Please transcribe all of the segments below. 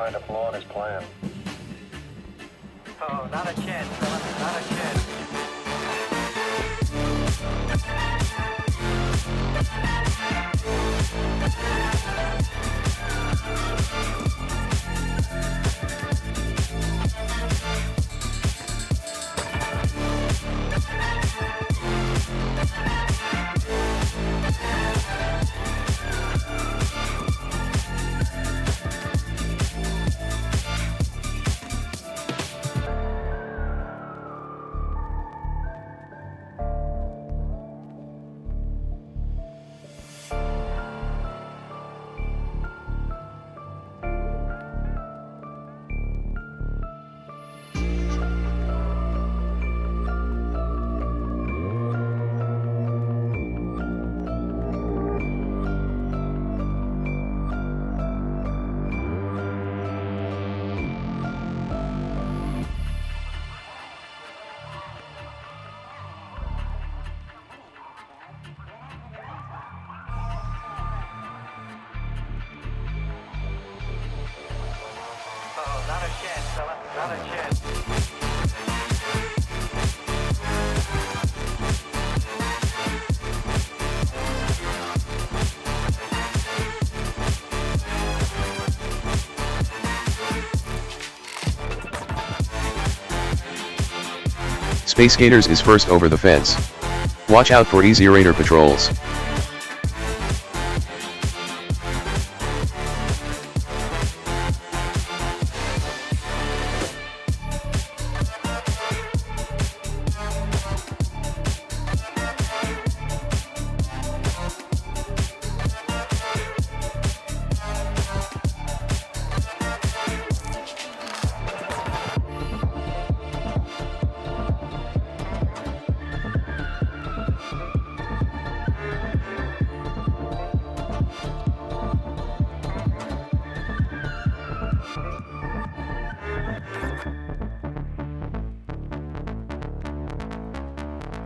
find a flaw in his plan. Oh, not a chance, fella. Not a chance. Oh, not a chance, fella. Not a chance. Space Gators is first over the fence. Watch out for Easy Raider patrols.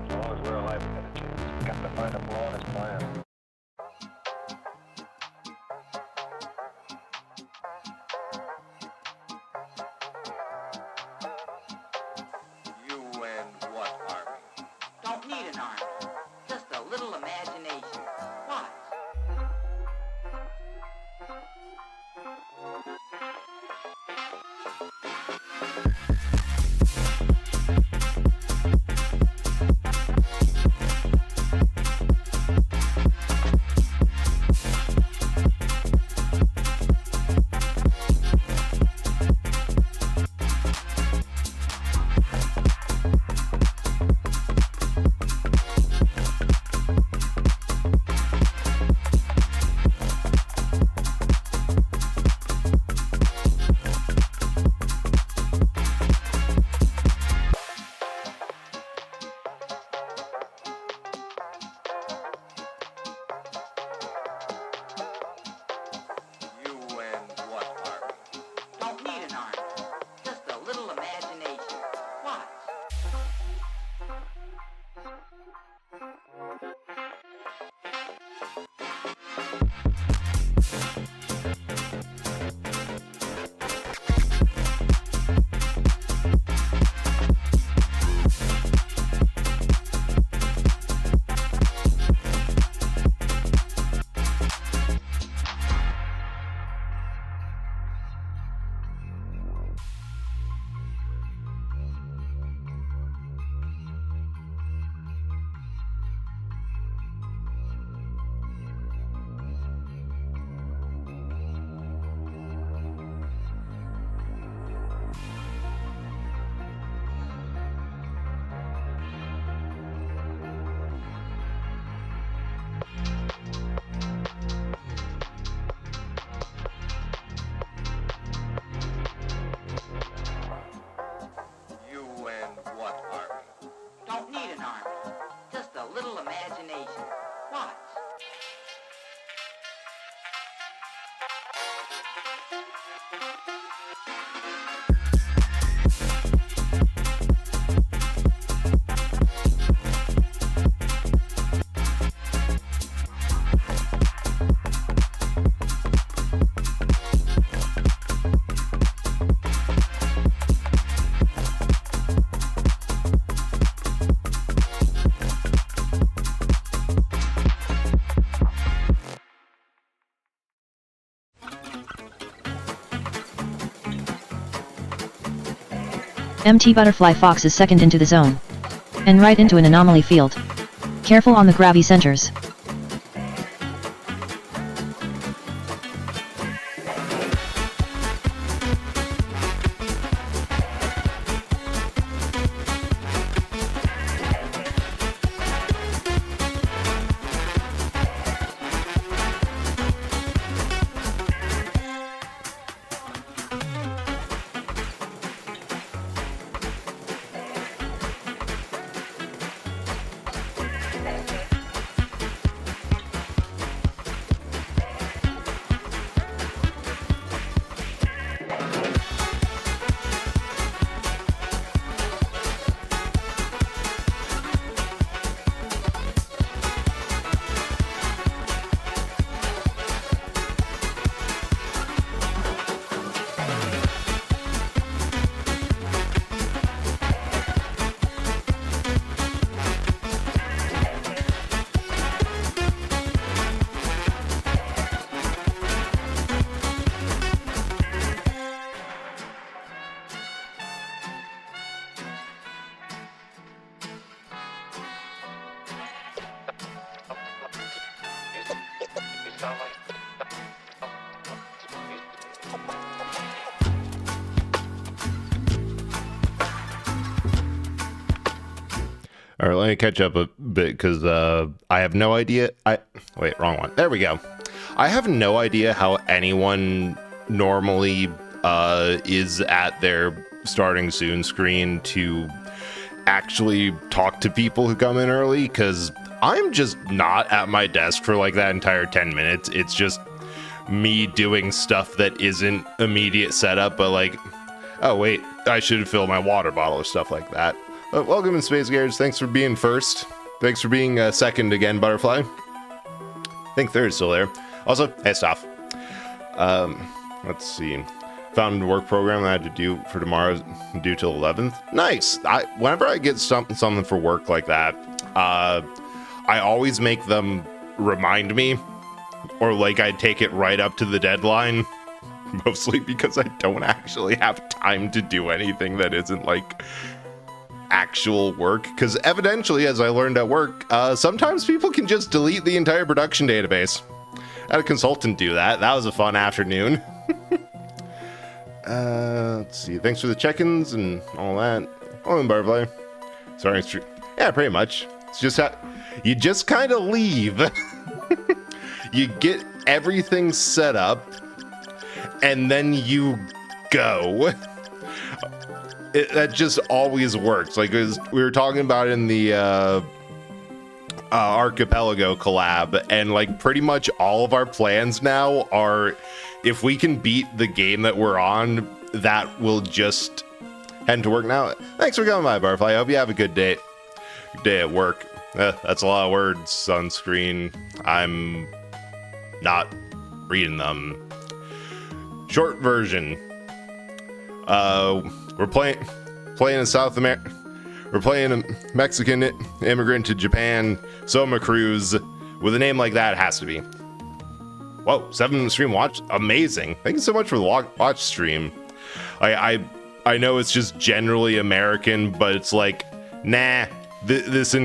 As long as we're alive, we got a chance. Got to find a flaw in his plan. You and what army? Don't need an army. Just a little imagination. Watch. MT Butterfly Fox is second into the zone. And right into an anomaly field. Careful on the gravity centers. All right, let me catch up a bit because I have no idea. Wait, wrong one. There we go. I have no idea how anyone normally is at their starting soon screen to actually talk to people who come in early, because I'm just not at my desk for like that entire 10 minutes. It's just me doing stuff that isn't immediate setup, but like, oh wait, I should fill my water bottle or stuff like that. Welcome in Space Garage. Thanks for being first. Thanks for being second again, Butterfly. I think third's still there. Also, hey, Staff. Let's see. Found a work program I had to do for tomorrow, due till 11th. Nice. Whenever I get something for work like that, I always make them remind me, or like I take it right up to the deadline. Mostly because I don't actually have time to do anything that isn't like actual work, because evidently, as I learned at work, sometimes people can just delete the entire production database. I had a consultant do that. That was a fun afternoon. Let's see. Thanks for the check-ins and all that. Oh, and Butterfly. Sorry, yeah, pretty much. It's just how you just kind of leave. You get everything set up, and then you go. That just always works. Like we were talking about in the Archipelago collab, and like pretty much all of our plans now are, if we can beat the game that we're on, that will just head to work. Now, thanks for coming by, Butterfly. I hope you have a good day at work. That's a lot of words on screen. I'm not reading them. Short version. We're playing in South America. We're playing a Mexican immigrant to Japan, Soma Cruise. With a name like that, it has to be. Whoa, 7 stream watch, amazing! Thank you so much for the watch stream. I know it's just generally American, but it's like, nah, this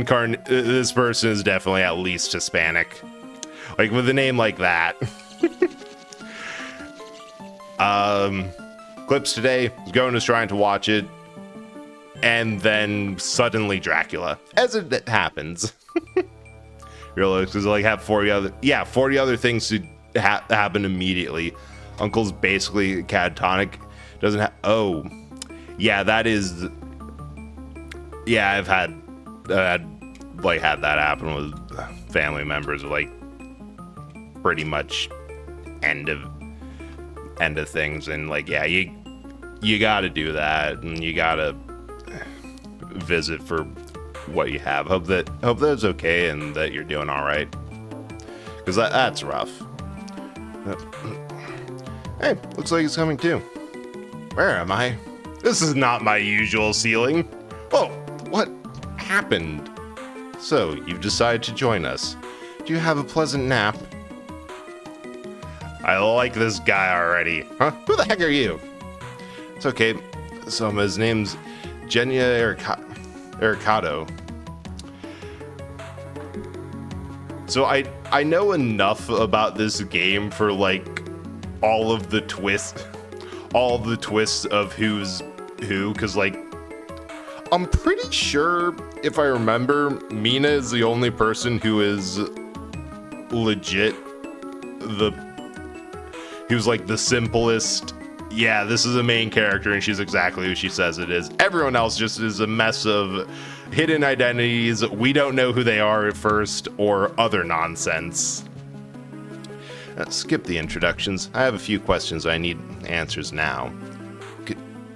person is definitely at least Hispanic. Like with a name like that. Clips today, was going to Shrine to watch it, and then suddenly Dracula, as it happens. Really, because like have 40 other things to happen immedely. Uncle's basically catatonic, doesn't have. Oh, yeah, that is. Yeah, I've had that happen with family members, like pretty much end of things, and like, yeah, you gotta do that, and you gotta visit for what you have. Hope that's okay and that you're doing all right, because that's rough. Hey, looks like he's coming too. Where am I? This is not my usual ceiling. Whoa, what happened? So you've decided to join us. Do you have a pleasant nap? I like this guy already. Huh? Who the heck are you? It's okay. So his name's Genya Ericado. So I know enough about this game for like all of the twists of who's who, because like I'm pretty sure if I remember, Mina is the only person who is legit who's like the simplest. Yeah, this is a main character and she's exactly who she says it is. Everyone else just is a mess of hidden identities. We don't know who they are at first, or other nonsense. Skip the introductions. I have a few questions I need answers now.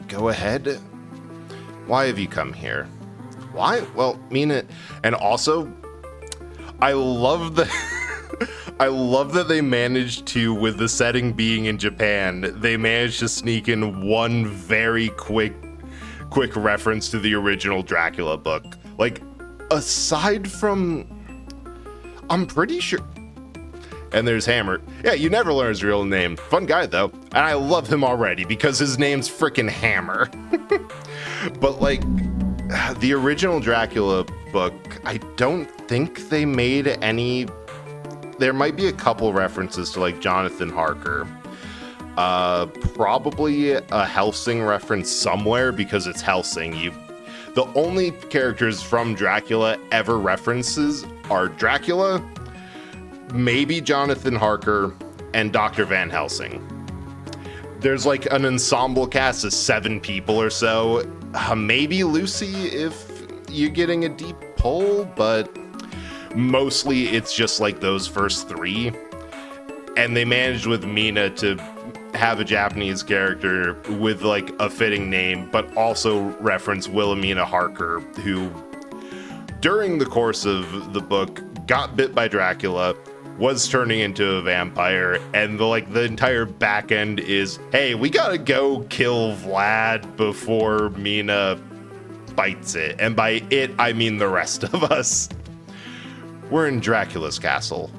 Go ahead. Why have you come here? Why? Well, Mina, and also, I love the I love that they managed to, with the setting being in Japan, they managed to sneak in one very quick reference to the original Dracula book. Like, aside from, I'm pretty sure. And there's Hammer. Yeah, you never learn his real name. Fun guy, though. And I love him already because his name's frickin' Hammer. But, like, the original Dracula book, I don't think they made any. There might be a couple references to, like, Jonathan Harker. Probably a Helsing reference somewhere because it's Helsing. The only characters from Dracula ever references are Dracula, maybe Jonathan Harker, and Dr. Van Helsing. There's like an ensemble cast of 7 people or so. Maybe Lucy if you're getting a deep pull, but mostly it's just like those first 3. And they managed with Mina to have a Japanese character with like a fitting name, but also reference Wilhelmina Harker, who during the course of the book got bit by Dracula, was turning into a vampire, and the entire back end is, hey, we gotta go kill Vlad before Mina bites it. And by it, I mean the rest of us. We're in Dracula's castle.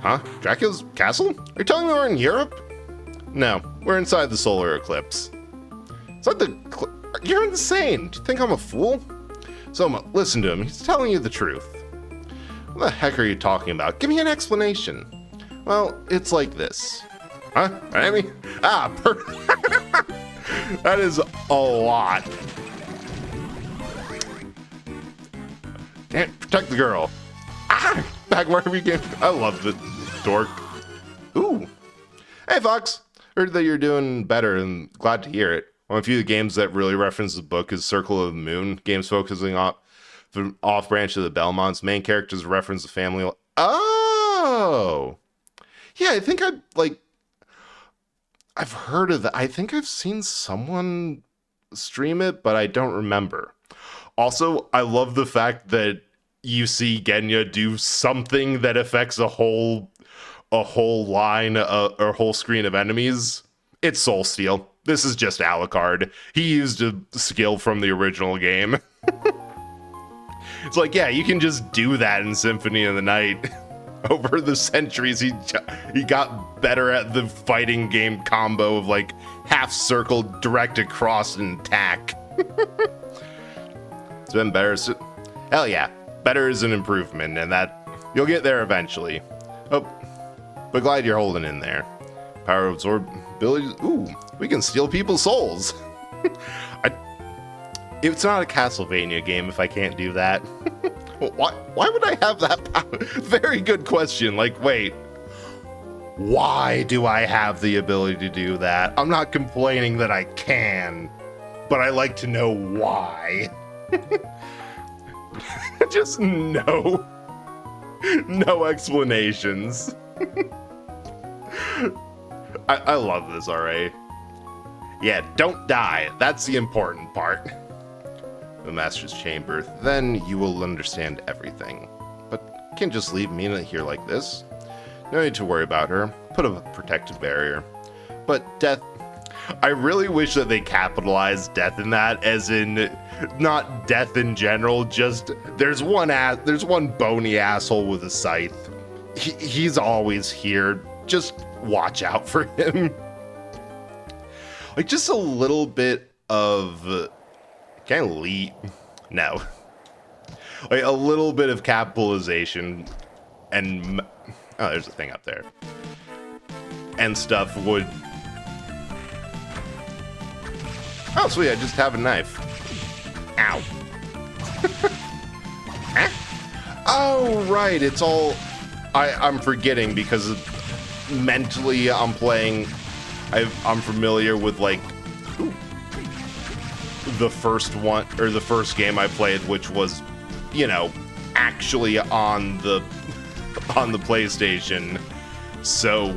Huh? Dracula's castle? Are you telling me we're in Europe? No, we're inside the solar eclipse. You're insane. Do you think I'm a fool? Soma, listen to him. He's telling you the truth. What the heck are you talking about? Give me an explanation. Well, it's like this. Huh? Amy? That is a lot. Can't protect the girl. Back wherever you can. I love the dork. Ooh. Hey, Fox. Heard that you're doing better and glad to hear it. One of the few games that really reference the book is Circle of the Moon. Games focusing on the off branch of the Belmonts. Main characters reference the family. Oh! Yeah, I think I've heard of that. I think I've seen someone stream it, but I don't remember. Also, I love the fact that you see Genya do something that affects a whole line or whole screen of enemies. It's Soul Steal. This is just Alucard. He used a skill from the original game. It's like, yeah, you can just do that in Symphony of the Night. Over the centuries, he got better at the fighting game combo of like half circle, direct across, and attack. It's been better. Hell yeah, better is an improvement, and that you'll get there eventually. Oh, but glad you're holding in there. Power absorb abilities. Ooh, we can steal people's souls. It's not a Castlevania game if I can't do that. Why would I have that power? Very good question. Like, wait, why do I have the ability to do that? I'm not complaining that I can, but I like to know why. Just no explanations. I love this already. Yeah, don't die. That's the important part. The Master's Chamber. Then you will understand everything. But you can't just leave Mina here like this. No need to worry about her. Put a protective barrier. But death... I really wish that they capitalized death in that, as in not death in general, just there's one bony asshole with a scythe. He's always here. Just watch out for him. Like just a little bit of kind of no, like a little bit of capitalization and oh, there's a thing up there and stuff would. Oh, sweet! I just have a knife. Ow. Oh, right. It's all. I'm forgetting because mentally I'm playing. I'm familiar with like the first one or the first game I played, which was, you know, actually on the PlayStation. So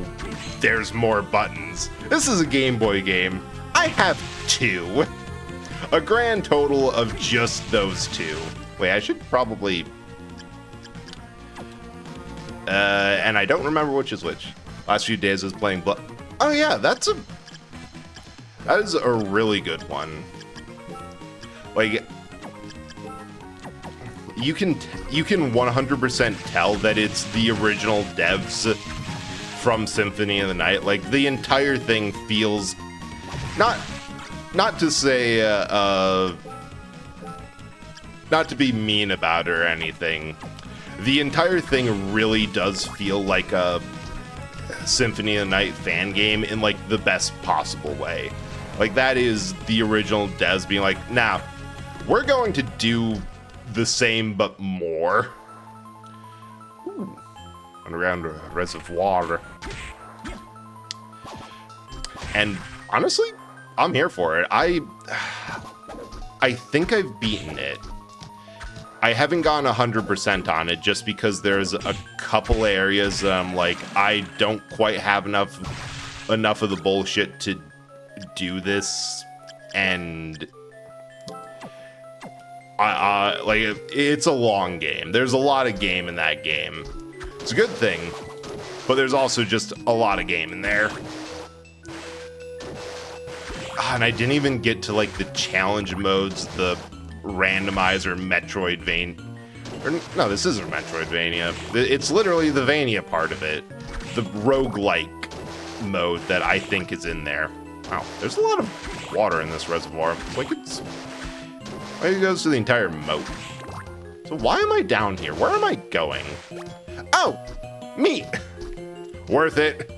there's more buttons. This is a Game Boy game. I have 2. A grand total of just those 2. Wait, I should probably. And I don't remember which is which. Last few days I was playing Oh yeah, that is a really good one. Like, you can 100% tell that it's the original devs from Symphony of the Night. Like, the entire thing feels not to say not to be mean about it or anything. The entire thing really does feel like a Symphony of the Night fan game in like the best possible way. Like, that is the original devs being like, nah, we're going to do the same but more. Ooh. Underground reservoir. And honestly, I'm here for it. I think I've beaten it. I haven't gone 100% on it just because there's a couple areas that I'm like, I don't quite have enough of the bullshit to do this, and like it's a long game. There's a lot of game in that game. It's a good thing, but there's also just a lot of game in there. And I didn't even get to like the challenge modes, the randomizer Metroidvania. No, this isn't Metroidvania. It's literally the Vania part of it. The roguelike mode that I think is in there. Wow, there's a lot of water in this reservoir. Like, it's... It goes to the entire moat. So why am I down here? Where am I going? Oh! Meat! Worth it.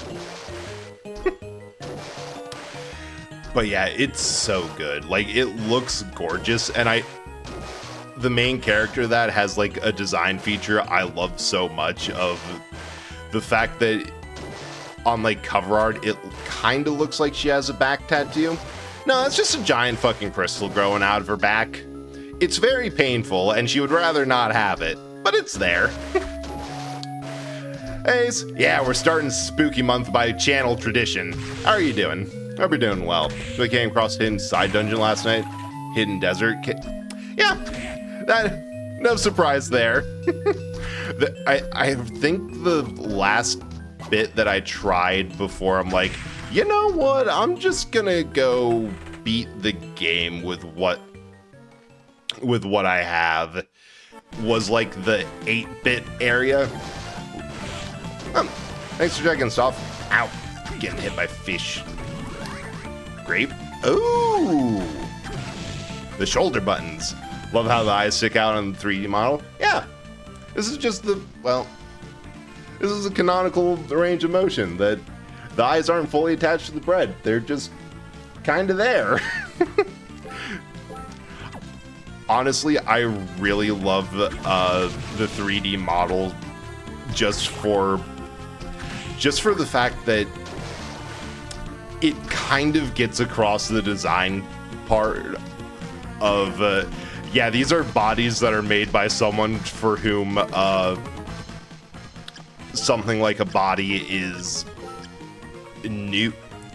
But yeah, it's so good. Like, it looks gorgeous, and the main character that has like a design feature I love so much, of the fact that on like cover art it kind of looks like she has a back tattoo. No, it's just a giant fucking crystal growing out of her back. It's very painful, and she would rather not have it, but it's there. Hey, yeah, we're starting spooky month by channel tradition. How are you doing? Hope you're doing well. So I came across Hidden Side Dungeon last night. Hidden Desert. Yeah, that, no surprise there. I think the last bit that I tried before I'm like, you know what? I'm just gonna go beat the game with what I have, was like the 8-bit area. Thanks for checking stuff. Ow, getting hit by fish. Grape. Ooh, the shoulder buttons. Love how the eyes stick out on the 3D model. Yeah, this is just this is a canonical range of motion, that the eyes aren't fully attached to the bread. They're just kind of there. Honestly, I really love the 3D model just for the fact that it kind of gets across the design part of, yeah, these are bodies that are made by someone for whom something like a body is new.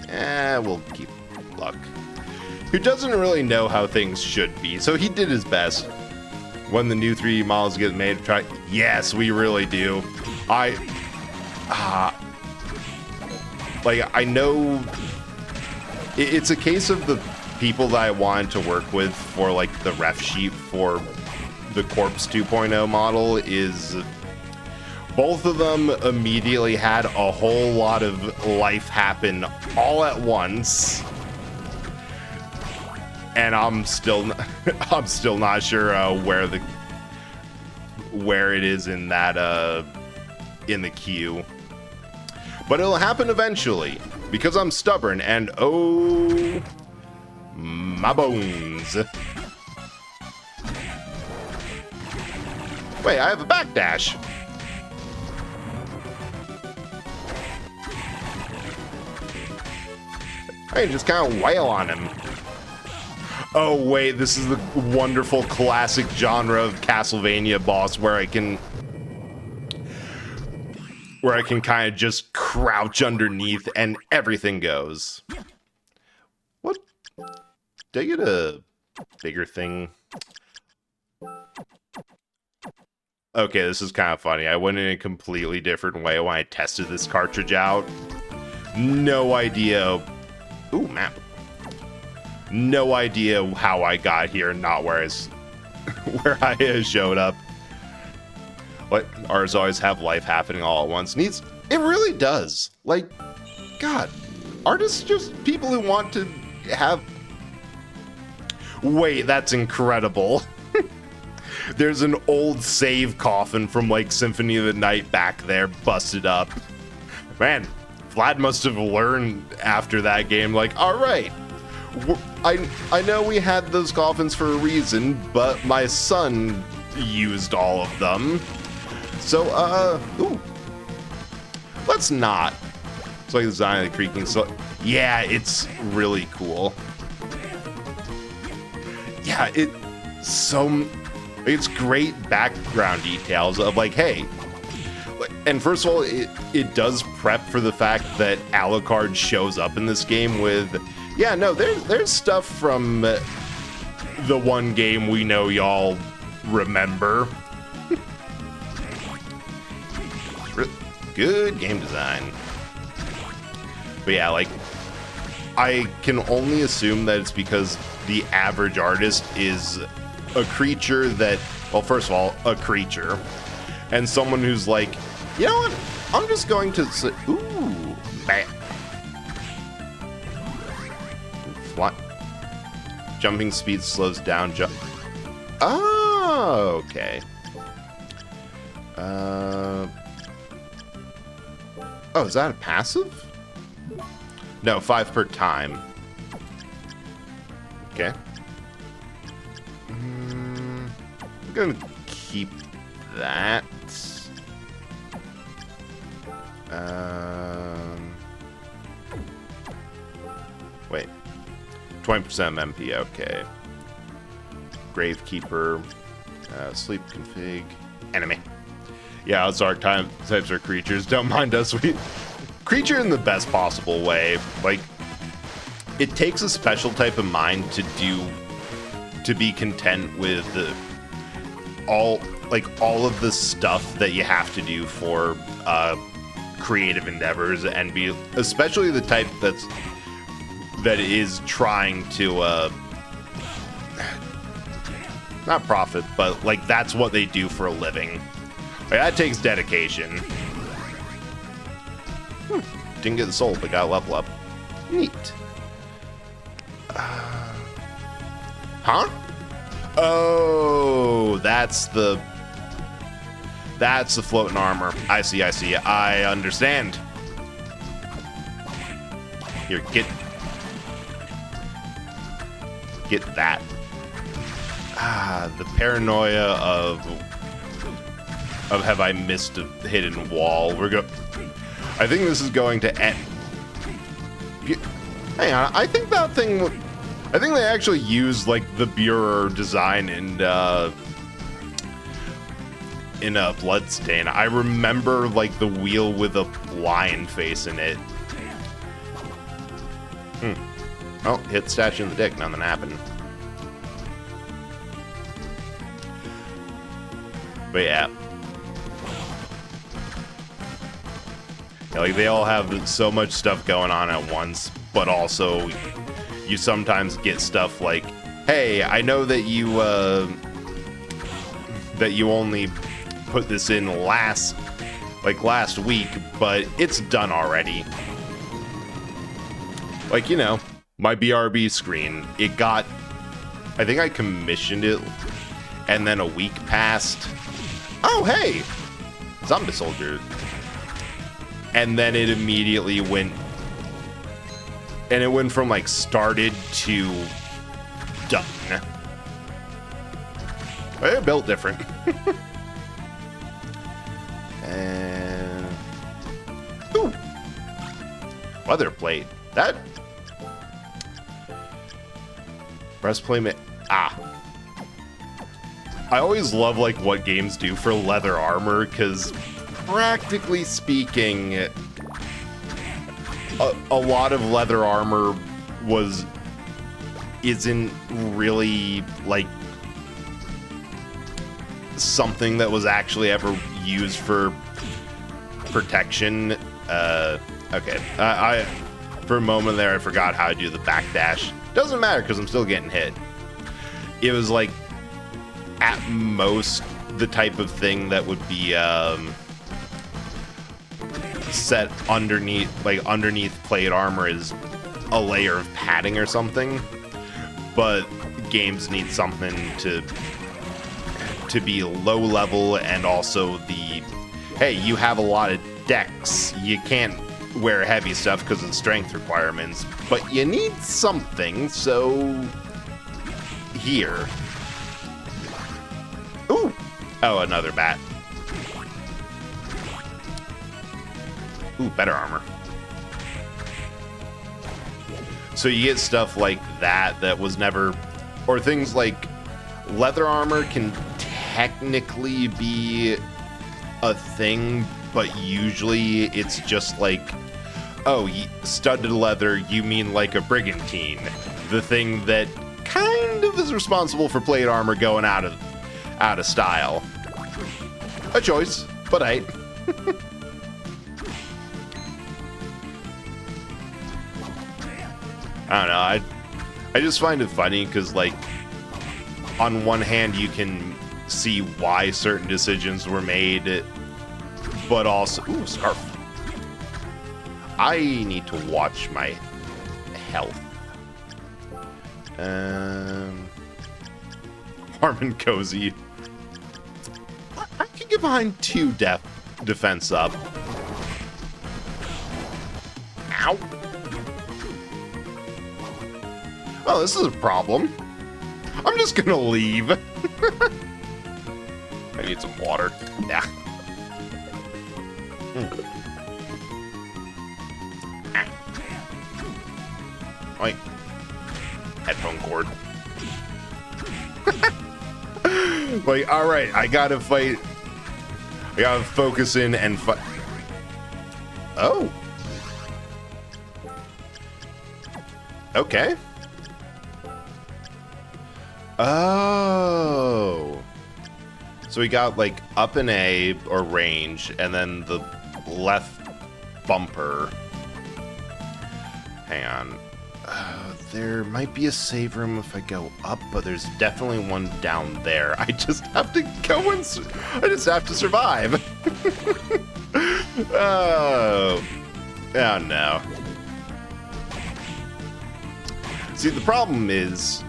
We'll keep luck. Who doesn't really know how things should be, so he did his best. When the new 3D models get made, try. Yes, we really do. I know it's a case of the people that I wanted to work with for like the ref sheet for the Corpse 2.0 model is both of them immediately had a whole lot of life happen all at once. and I'm still not sure where it is in that in the queue. But it'll happen eventually because I'm stubborn and oh my bones. Wait, I have a backdash. I can just kind of wail on him. Oh wait, this is the wonderful classic genre of Castlevania boss where I can kind of just crouch underneath and everything goes. What? Did I get a bigger thing? Okay, this is kind of funny. I went in a completely different way when I tested this cartridge out. No idea. Ooh, map. No idea how I got here, not where I showed up. What? Ours always have life happening all at once. It really does. Like, God, artists just people who want to have... Wait, that's incredible. There's an old save coffin from, like, Symphony of the Night back there, busted up. Man, Vlad must have learned after that game, like, all right, I know we had those coffins for a reason, but my son used all of them. So, ooh. Let's not. It's like the design of the creaking, so, yeah, it's really cool. Yeah, it's great background details of, like, hey, and first of all, it does prep for the fact that Alucard shows up in this game with, yeah, no, there's stuff from the one game we know y'all remember. Good game design. But yeah, like, I can only assume that it's because the average artist is a creature that, well, first of all, a creature, and someone who's like, you know what? I'm just going to say, ooh, bam. What? Jumping speed slows down. Oh, okay. Oh, is that a passive? No, 5 per time. Okay. I'm gonna keep that. Wait. 20% MP, okay. Gravekeeper. Sleep config. Enemy. Yeah, it's archetypes are creatures. Don't mind us. Creature in the best possible way. Like, it takes a special type of mind to be content with all of the stuff that you have to do for creative endeavors, and be especially the type that is trying to not profit, but like that's what they do for a living. Like, that takes dedication. Didn't get sold, but got a level up. Neat. Huh? Oh, that's the floating armor. I see. I understand. Here, get that. The paranoia of have I missed a hidden wall? I think this is going to end. Hang on, I think they actually used like the Bureau design in Bloodstain. I remember like the wheel with a lion face in it. Oh, hit statue in the dick, nothing happened. But yeah. Like, they all have so much stuff going on at once, but also you sometimes get stuff like, hey, I know that you only put this in last week, but it's done already. Like, you know, my BRB screen, it got I think I commissioned it, and then a week passed. Oh, hey! Zombie soldier. And then it immediately went... And it went from, like, started to done. They're built different. And... Ooh! Weather plate. That... Breastplate... Ah. I always love, like, what games do for leather armor, because practically speaking, a lot of leather armor isn't really, like, something that was actually ever used for protection. Okay. I for a moment there, I forgot how to do the backdash. Doesn't matter, because I'm still getting hit. It was, like, at most the type of thing that would be set underneath plate armor is a layer of padding or something, but games need something to be low level, and also hey, you have a lot of dex, you can't wear heavy stuff because of the strength requirements, but you need something, so here. Ooh! Oh, another bat. Ooh, better armor. So you get stuff like that was never... Or things like leather armor can technically be a thing, but usually it's just like, oh, studded leather, you mean like a brigantine. The thing that kind of is responsible for plate armor going out of style. A choice, but I don't know. I just find it funny because, like, on one hand you can see why certain decisions were made, but also, ooh, scarf. I need to watch my health. Warm and cozy. I can get behind 2 defense up. Ow. Oh, this is a problem. I'm just gonna leave. I need some water. Yeah. Wait. Headphone cord. Like, alright, I gotta fight. I gotta focus in and fight. Oh. Okay. Oh. So we got, like, up and A, or range, and then the left bumper. Hang on. There might be a save room if I go up, but there's definitely one down there. I just have to go and... I just have to survive. Oh. Oh, no. See, the problem is...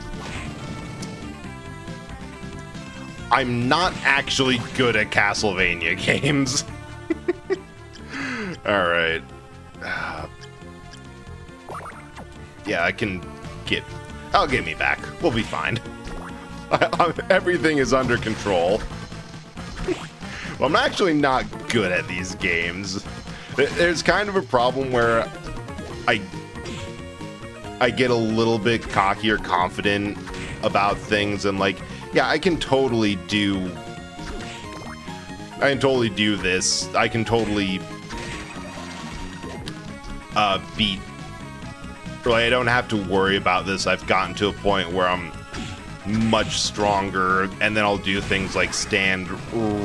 I'm not actually good at Castlevania games. Alright. Yeah, I can get... I'll get me back. We'll be fine. Everything is under control. Well, I'm actually not good at these games. There's kind of a problem where I get a little bit cocky or confident about things, and like, yeah, I can totally do this. I can totally beat. Like, I don't have to worry about this. I've gotten to a point where I'm much stronger, and then I'll do things like stand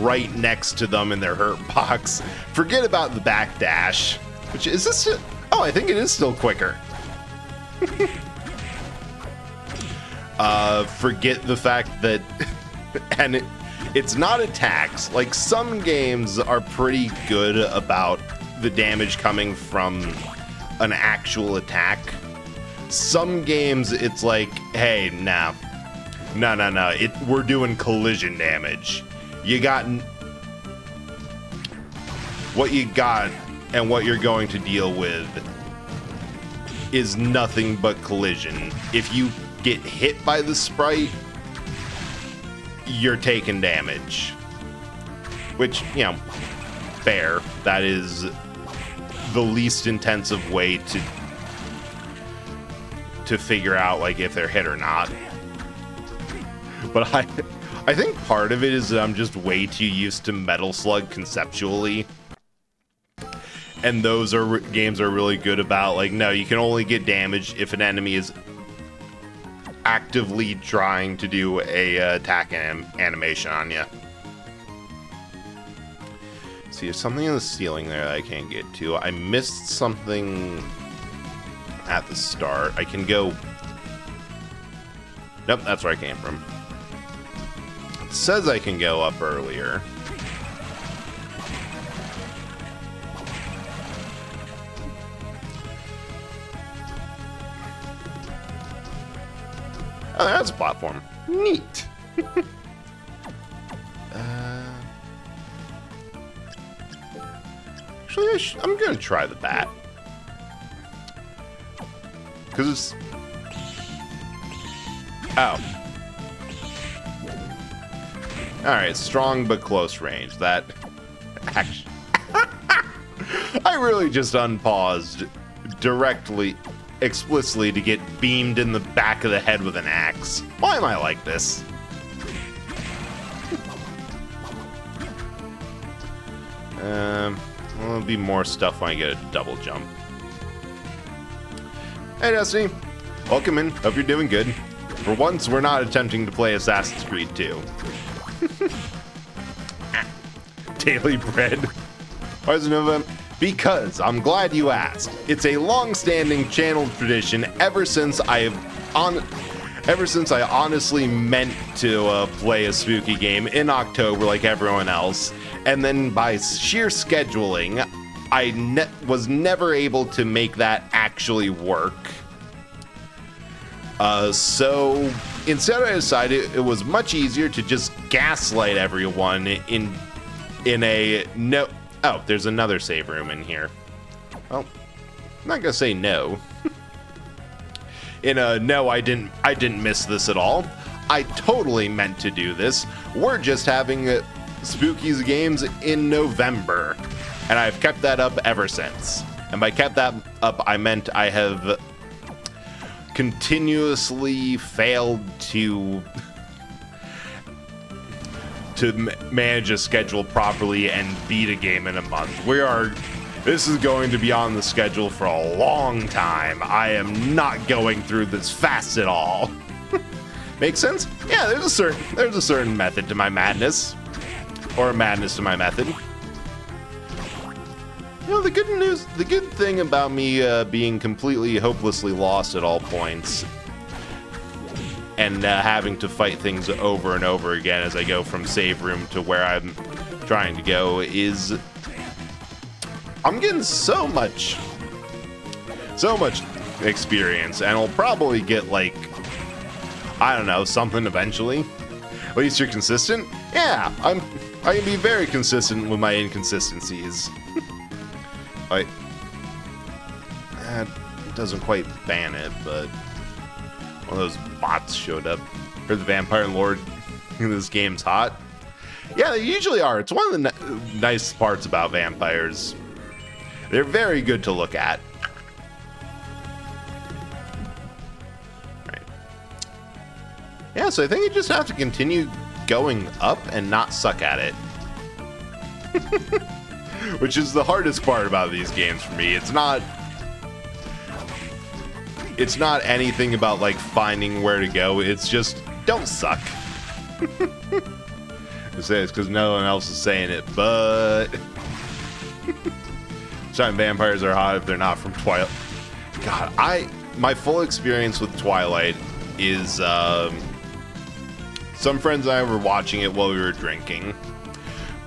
right next to them in their hurt box. Forget about the backdash. Which is this? Oh, I think it is still quicker. Forget the fact that, and it's not attacks. Like, some games are pretty good about the damage coming from an actual attack. Some games, it's like, hey, nah, No. We're doing collision damage. You got what you got, and what you're going to deal with is nothing but collision. If you get hit by the sprite, you're taking damage. Which, you know, fair. That is the least intensive way to figure out, like, if they're hit or not. But I think part of it is that I'm just way too used to Metal Slug conceptually. And those games are really good about, like, no, you can only get damage if an enemy is actively trying to do a attack animation on you. See, there's something in the ceiling there that I can't get to. I missed something at the start. I can go... Nope, that's where I came from. It says I can go up earlier. Oh, that's a platform. Neat. Actually, I'm gonna try the bat. Because it's... Oh. Alright, strong but close range. That... Actually... I really just unpaused directly... explicitly to get beamed in the back of the head with an axe. Why am I like this? There'll be more stuff when I get a double jump. Hey Destiny, welcome in. Hope you're doing good. For once, we're not attempting to play Assassin's Creed 2. Daily bread. Why is it November? Because I'm glad you asked. It's a long-standing channel tradition ever since I honestly meant to play a spooky game in October like everyone else, and then by sheer scheduling, I was never able to make that actually work. So instead I decided it was much easier to just gaslight everyone in a no. Oh, there's another save room in here. Well, I'm not gonna say no. In a no, I didn't miss this at all. I totally meant to do this. We're just having Spooky's games in November, and I've kept that up ever since. And by kept that up, I meant I have continuously failed to manage a schedule properly and beat a game in a month. This is going to be on the schedule for a long time. I am not going through this fast at all. Makes sense? Yeah, there's a certain method to my madness. Or madness to my method. You know, the good thing about me being completely hopelessly lost at all points and having to fight things over and over again as I go from save room to where I'm trying to go is I'm getting so much experience, and I'll probably get, like, I don't know, something eventually. At least you're consistent. Yeah, I can be very consistent with my inconsistencies. That doesn't quite ban it, but one of those bots showed up. Heard the Vampire Lord in this game's hot. Yeah, they usually are. It's one of the nice parts about vampires. They're very good to look at. Right. Yeah, so I think you just have to continue going up and not suck at it. Which is the hardest part about these games for me. It's not anything about, like, finding where to go. It's just, don't suck. I say it's because no one else is saying it, but... Giant vampires are hot if they're not from Twilight. God, my full experience with Twilight is, some friends and I were watching it while we were drinking.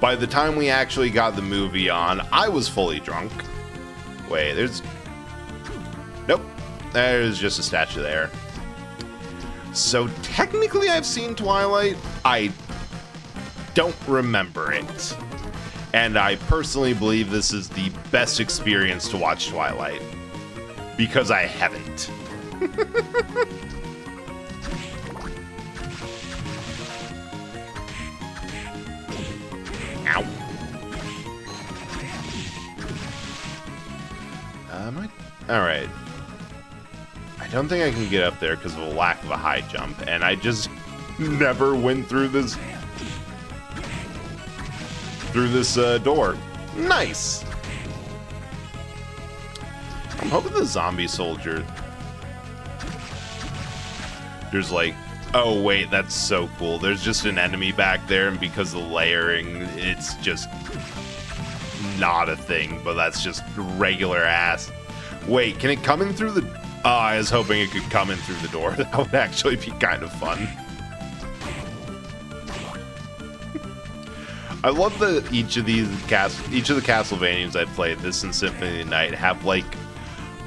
By the time we actually got the movie on, I was fully drunk. Wait, nope. There's just a statue there. So technically I've seen Twilight. I don't remember it. And I personally believe this is the best experience to watch Twilight. Because I haven't. Ow. Alright. I don't think I can get up there because of a lack of a high jump, and I just never went through this door. Nice! I'm hoping the zombie soldier... There's like... Oh wait, that's so cool. There's just an enemy back there, and because of the layering, it's just not a thing, but that's just regular ass. Wait, can it come in through the... Oh, I was hoping it could come in through the door. That would actually be kind of fun. I love that each of the Castlevanias I played, this and Symphony of the Night, have like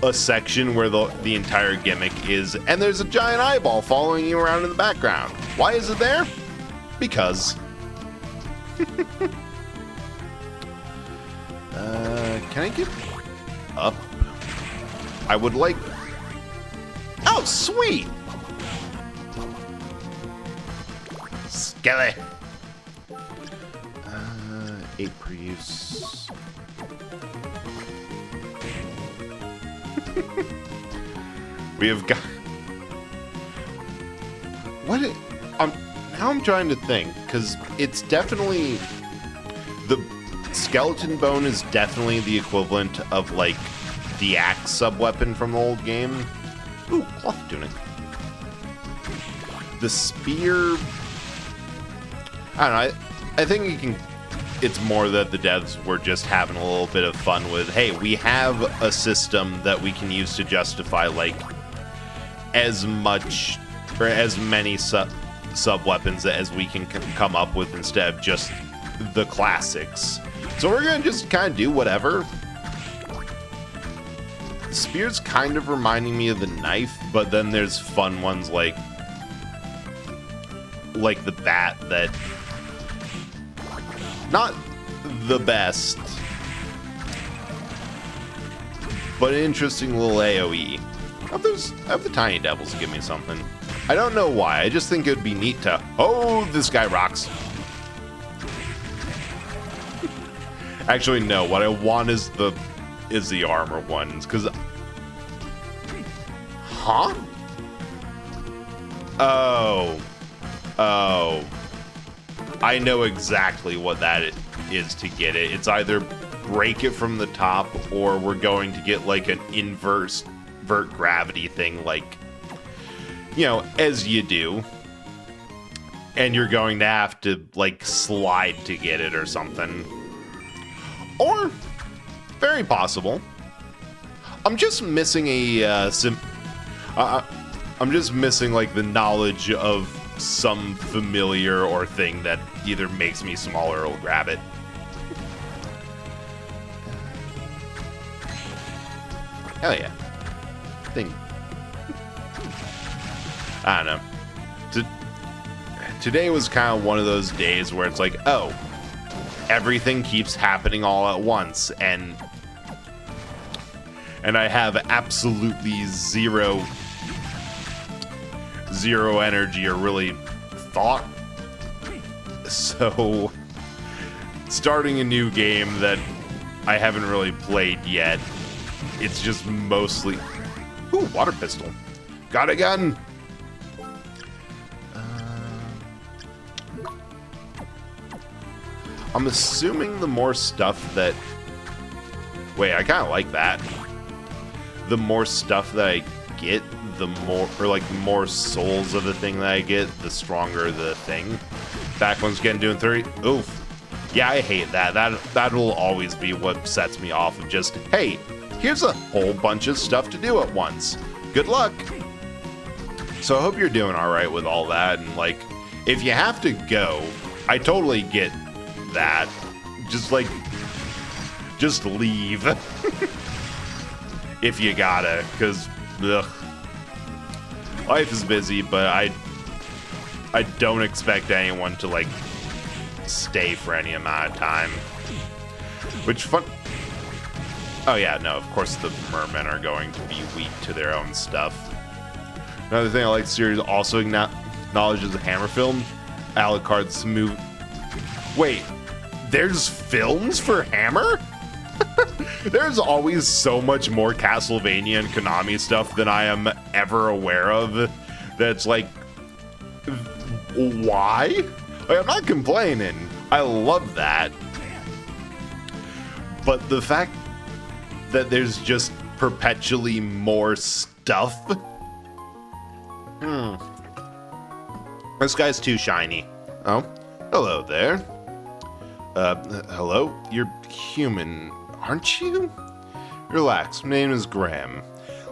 a section where the entire gimmick is, and there's a giant eyeball following you around in the background. Why is it there? Because. Can I get up? I would like... Oh, sweet! Skelly! 8 per use. We have got... What it... now I'm trying to think, because it's definitely... The skeleton bone is definitely the equivalent of, like, the axe sub-weapon from the old game. Ooh, cloth tunic. The spear... I don't know, I think you can... It's more that the devs were just having a little bit of fun with, hey, we have a system that we can use to justify, like, as much, or as many sub-weapons as we can come up with instead of just the classics. So we're gonna just kind of do whatever. The spear's kind of reminding me of the knife, but then there's fun ones like the bat that... Not the best, but an interesting little AoE. I hope the Tiny Devils give me something. I don't know why, I just think it would be neat to... Oh, this guy rocks. Actually, no, what I want is the armor ones, because... Huh? Oh. I know exactly what that is to get it. It's either break it from the top, or we're going to get like an invert gravity thing, like, you know, as you do. And you're going to have to, like, slide to get it or something. Or, very possible, I'm just missing I'm just missing, like, the knowledge of some familiar or thing that either makes me smaller or will grab it. Hell yeah. Thing. I don't know. Today was kind of one of those days where it's like, oh, everything keeps happening all at once, and I have absolutely zero energy or really thought. So starting a new game that I haven't really played yet, it's just mostly... Ooh, water pistol. Got a gun! I'm assuming the more stuff that... Wait, I kind of like that. The more stuff that I get, the more, or like the more souls of the thing that I get, the stronger the thing. Back one's getting doing 30. Oof. Yeah, I hate that. That'll always be what sets me off of just, hey, here's a whole bunch of stuff to do at once. Good luck. So I hope you're doing all right with all that. And like, if you have to go, I totally get that. Just like, just leave. If you gotta, because, ugh. Life is busy, but I don't expect anyone to, like, stay for any amount of time. Which fun... Oh yeah, no, of course the mermen are going to be weak to their own stuff. Another thing I like the series also acknowledges the Hammer film. Alucard's move... Wait, there's films for Hammer? There's always so much more Castlevania and Konami stuff than I am ever aware of. That's like... Why? Like, I'm not complaining. I love that. But the fact that there's just perpetually more stuff. This guy's too shiny. Oh, hello there. Hello? You're human, aren't you? Relax, my name is Graham.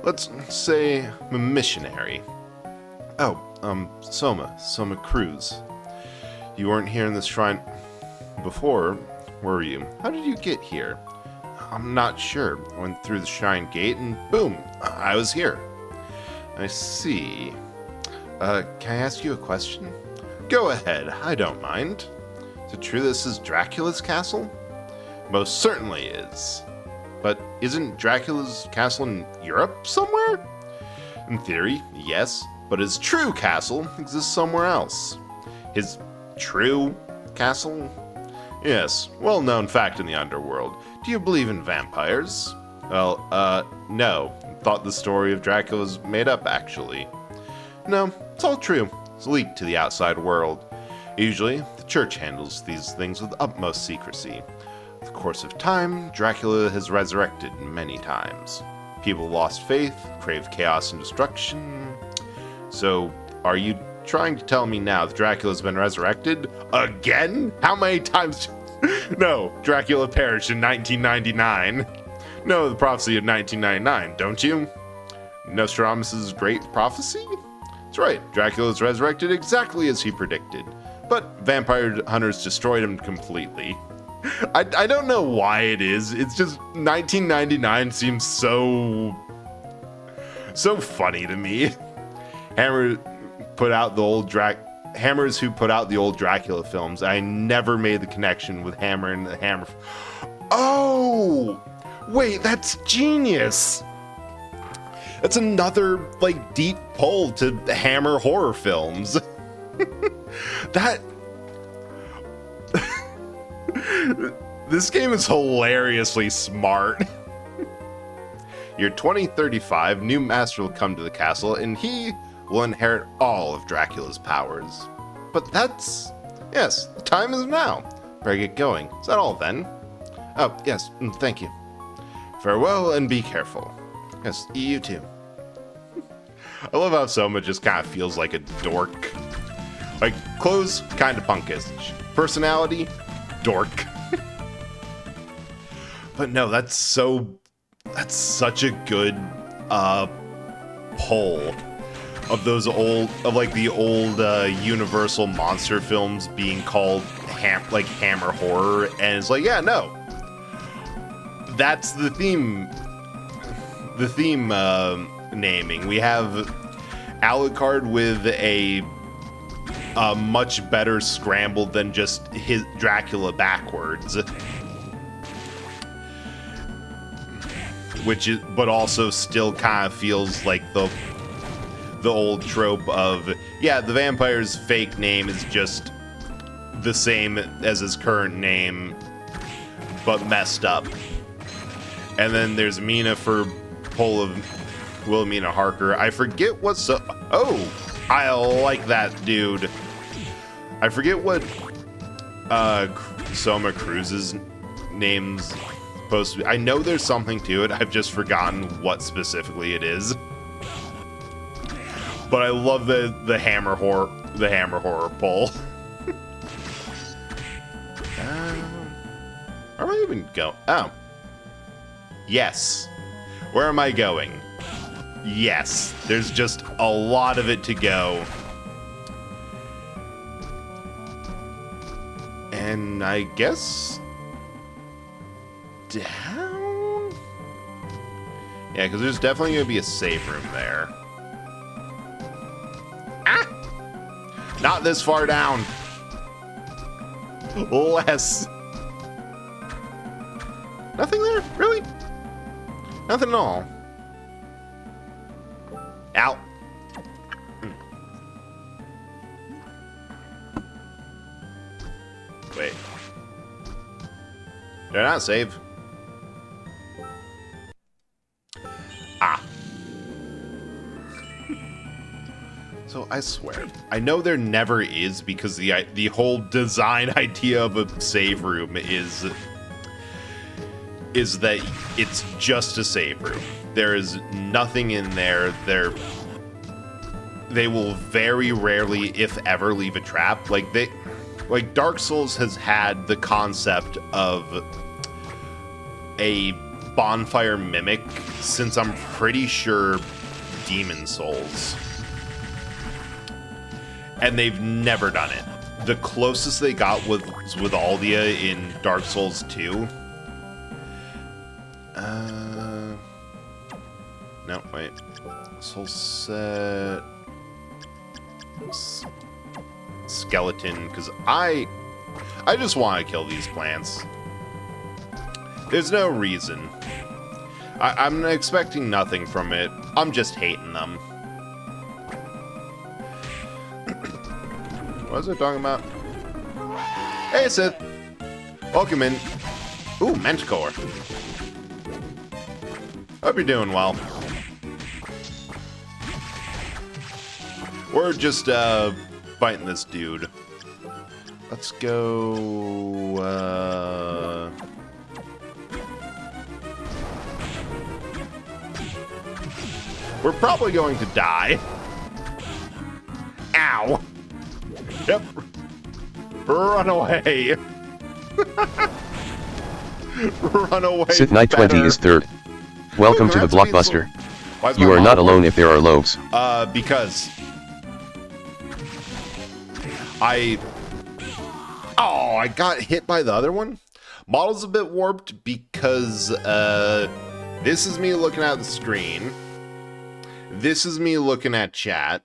Let's say I'm a missionary. Oh, Soma Cruz. You weren't here in this shrine before, were you? How did you get here? I'm not sure. I went through the shrine gate and boom, I was here. I see. Can I ask you a question? Go ahead, I don't mind. Is it true this is Dracula's castle? Most certainly is. But isn't Dracula's castle in Europe somewhere? In theory, yes, but his true castle exists somewhere else. His true castle? Yes, well-known fact in the underworld. Do you believe in vampires? Well, no. Thought the story of Dracula was made up, actually. No, it's all true. It's leaked to the outside world. Usually, the church handles these things with utmost secrecy. In the course of time, Dracula has resurrected many times. People lost faith, craved chaos and destruction. So, are you trying to tell me now that Dracula's been resurrected? Again? How many times? No, Dracula perished in 1999. No, the prophecy of 1999, don't you? Nostradamus' great prophecy? That's right, Dracula's resurrected exactly as he predicted. But vampire hunters destroyed him completely. I don't know why it is. It's just 1999 seems so funny to me. Hammers who put out the old Dracula films. I never made the connection with Hammer and the Hammer. Oh, wait, that's genius. That's another like deep pull to Hammer horror films. That this game is hilariously smart. Year 2035, new master will come to the castle, and he will inherit all of Dracula's powers. But yes, the time is now. Better get going. Is that all then? Oh, yes, thank you. Farewell and be careful. Yes, you too. I love how Soma just kind of feels like a dork. Like, clothes, kind of punkish. Personality, dork. But no, that's such a good pull of those the old Universal monster films being called Hammer horror, and it's like, yeah, no, that's the theme. The theme naming. We have Alucard with a much better scramble than just his Dracula backwards. But also still kind of feels like the old trope of, yeah, the vampire's fake name is just the same as his current name, but messed up. And then there's Mina for pull of Wilhelmina Harker. I forget what's I like that dude. I forget what Soma Cruz's name's supposed to be. I know there's something to it. I've just forgotten what specifically it is. But I love the hammer horror pull. Where am I even going? Oh. Yes. Where am I going? Yes. There's just a lot of it to go. And I guess down? Yeah, because there's definitely going to be a save room there. Not this far down. Less. Nothing there? Really? Nothing at all. Ow. Wait. Did I not save? Ah. So I swear, I know there never is because the whole design idea of a save room is that it's just a save room. There is nothing in there. They will very rarely, if ever, leave a trap. Like Dark Souls has had the concept of a bonfire mimic since I'm pretty sure Demon Souls. And they've never done it. The closest they got was with Aldia in Dark Souls 2. No, wait. Soul set... Skeleton, because I just want to kill these plants. There's no reason. I'm expecting nothing from it. I'm just hating them. What was I talking about? Hey, Sith. Welcome in. Ooh, Manticore. Hope you're doing well. We're just, fighting this dude. Let's go, we're probably going to die. Ow. Yep. Run away. Run away. Sith Knight 20 is third. Welcome to the blockbuster. You are not alone if there are lobes. Because I got hit by the other one. Model's a bit warped because this is me looking at the screen. This is me looking at chat.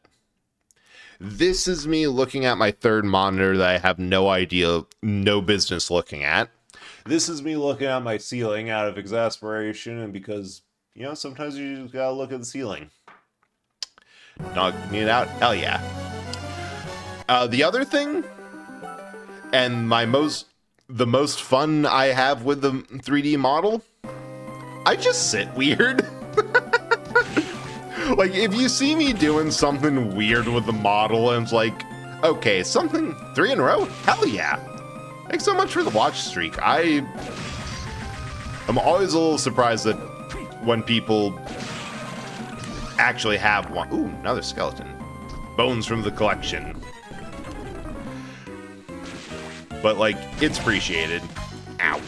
This is me looking at my third monitor that I have no business looking at. This is me looking at my ceiling out of exasperation and because, you know, sometimes you just gotta look at the ceiling. Knocking it out? Hell yeah. The other thing, and the most fun I have with the 3D model, I just sit weird. Like, if you see me doing something weird with the model and it's like, okay, something 3 in a row? Hell yeah. Thanks so much for the watch streak. I'm always a little surprised that when people actually have one. Ooh, another skeleton. Bones from the collection. But, like, it's appreciated. Ow.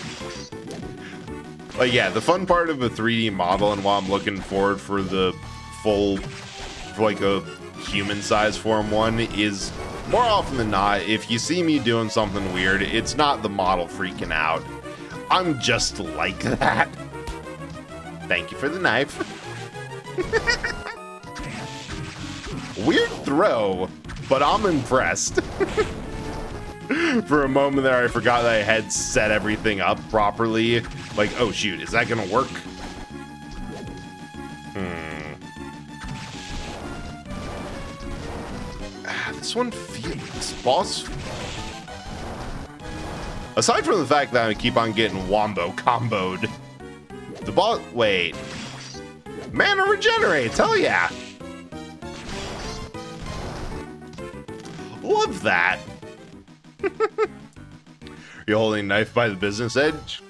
Like, yeah, the fun part of a 3D model and while I'm looking forward for the full, for like a human-sized Form 1 is more often than not, if you see me doing something weird, it's not the model freaking out. I'm just like that. Thank you for the knife. Weird throw, but I'm impressed. For a moment there, I forgot that I had set everything up properly. Like, oh shoot, is that gonna work? This one feels... boss... Aside from the fact that I keep on getting wombo comboed, the boss... wait. Mana regenerates, hell yeah! Love that! You're holding a knife by the business edge?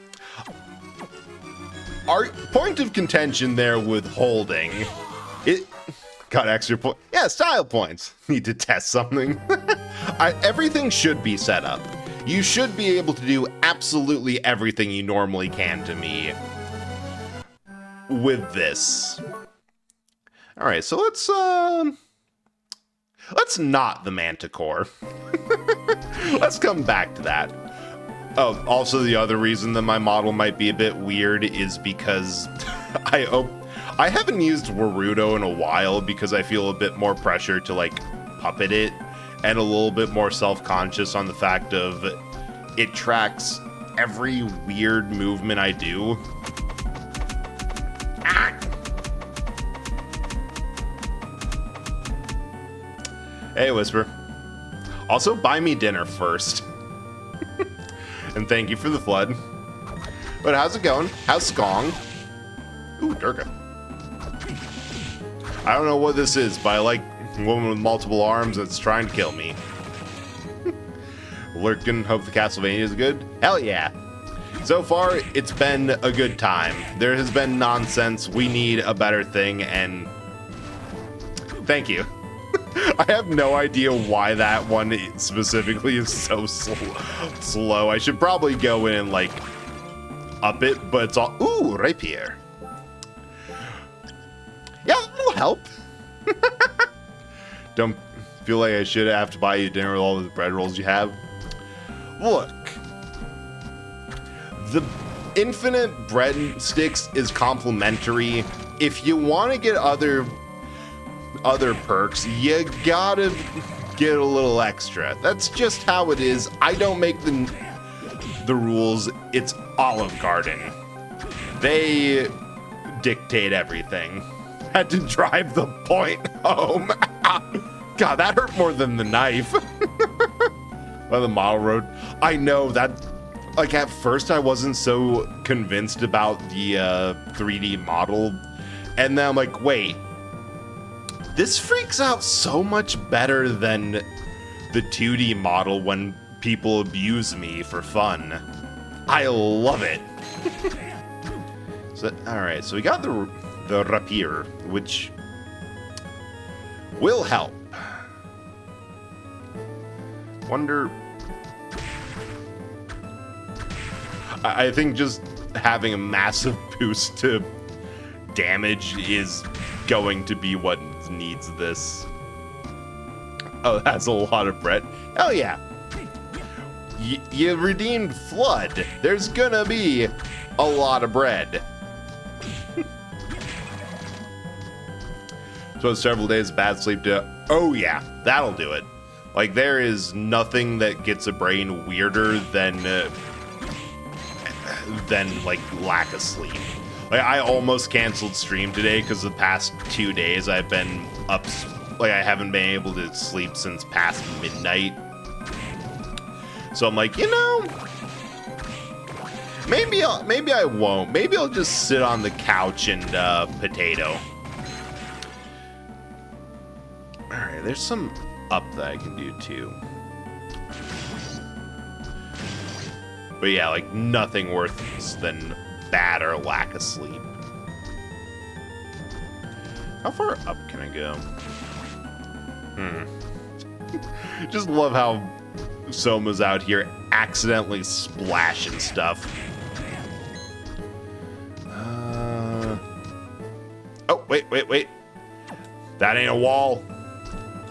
Our point of contention there with holding... it... got extra points. Yeah, style points. Need to test something. Everything should be set up. You should be able to do absolutely everything you normally can to me with this. All right, so let's not the Manticore. Let's come back to that. Oh, also the other reason that my model might be a bit weird is because I haven't used Warudo in a while because I feel a bit more pressure to, like, puppet it. and a little bit more self-conscious on the fact of it tracks every weird movement I do. Ah! Hey, Whisper. Also, buy me dinner first. And thank you for the flood. But how's it going? How's Skong? Ooh, Durga. I don't know what this is, but I like a woman with multiple arms that's trying to kill me. Lurkin, hope the Castlevania is good. Hell yeah. So far, it's been a good time. There has been nonsense. We need a better thing, and thank you. I have no idea why that one specifically is so slow. I should probably go in and, like, up it, but it's all... Ooh, rapier. Yeah, that'll help. Don't feel like I should have to buy you dinner with all the bread rolls you have. Look. The infinite breadsticks is complimentary. If you want to get other perks, you gotta get a little extra. That's just how it is. I don't make the rules. It's Olive Garden. They dictate everything. Had to drive the point home. God, that hurt more than the knife. By the model road. I know that, like, at first I wasn't so convinced about the 3D model. And then I'm like, wait, this freaks out so much better than the 2D model when people abuse me for fun. I love it. So, all right, so we got the rapier, which will help. Wonder... I think just having a massive boost to damage is going to be what needs this. Oh, that's a lot of bread. Hell yeah. You redeemed Flood. There's gonna be a lot of bread. So several days of bad sleep to... Oh yeah, that'll do it. Like, there is nothing that gets a brain weirder than like lack of sleep. Like, I almost canceled stream today because the past 2 days I've been up, like, I haven't been able to sleep since past midnight. So I'm like, you know, maybe I won't. Maybe I'll just sit on the couch and potato. All right, there's some up that I can do too. But yeah, like, nothing worse than bad or lack of sleep. How far up can I go? Just love how Soma's out here accidentally splashing stuff. Oh, wait. That ain't a wall.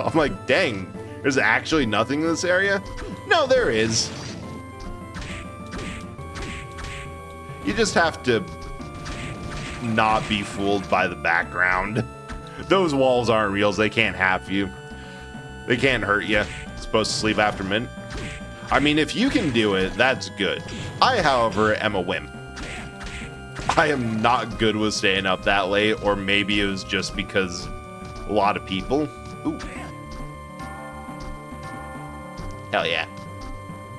I'm like, dang, there's actually nothing in this area? No, there is. You just have to not be fooled by the background. Those walls aren't real. They can't have you. They can't hurt you. It's supposed to sleep after midnight. I mean, if you can do it, that's good. I, however, am a wimp. I am not good with staying up that late, or maybe it was just because a lot of people. Ooh. Hell yeah.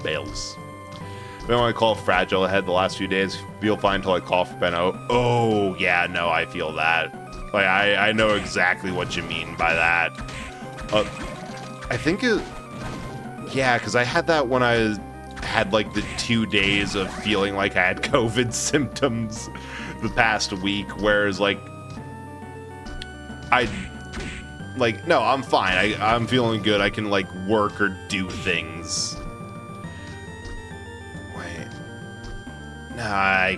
Bales. I don't want to call fragile ahead the last few days. Feel fine until I call for Benno. Oh, yeah, no, I feel that. Like, I know exactly what you mean by that. I think it... Yeah, because I had that when I had, like, the 2 days of feeling like I had COVID symptoms the past week, whereas, like, no, I'm fine. I'm feeling good. I can, like, work or do things. Wait. Nah,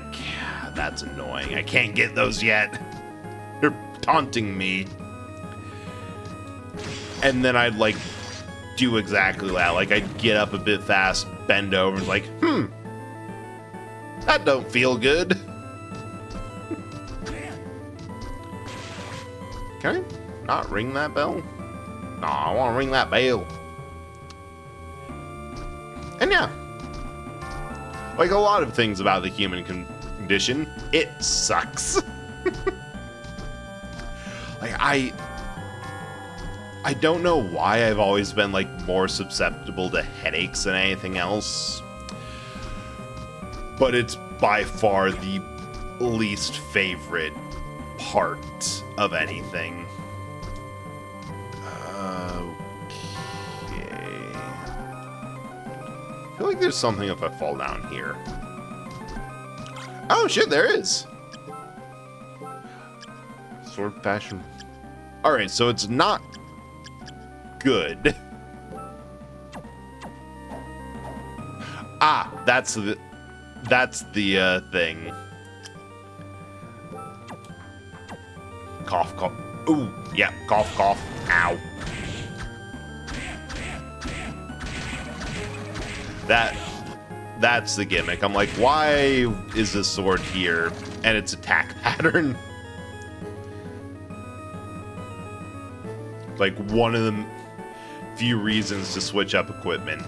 that's annoying. I can't get those yet. They're taunting me. And then I'd, like, do exactly that. Like, I'd get up a bit fast, bend over, and like, that don't feel good. Can I not ring that bell? No, I want to ring that bell. And yeah, like a lot of things about the human condition, it sucks. Like, I don't know why I've always been, like, more susceptible to headaches than anything else. But it's by far the least favorite part of anything. Okay. I feel like there's something if I fall down here. Oh shit, there is. Sword fashion. Alright, so it's not good. Ah, that's the thing. Cough, cough. Ooh, yeah, cough, cough. Ow. That's the gimmick. I'm like, why is this sword here? And its attack pattern. Like one of the few reasons to switch up equipment.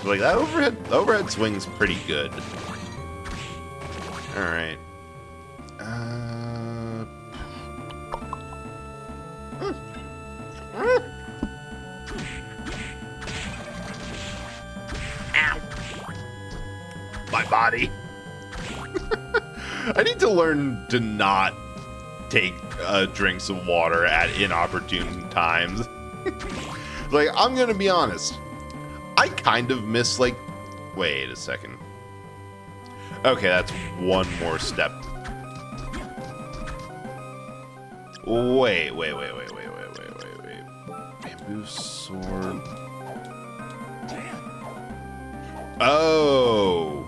Like that overhead swing's pretty good. All right. Ow! My body. I need to learn to not take drinks of water at inopportune times. Like, I'm gonna be honest. I kind of miss, like... Wait a second. Okay, that's one more step. Wait. Bamboo sword. Oh.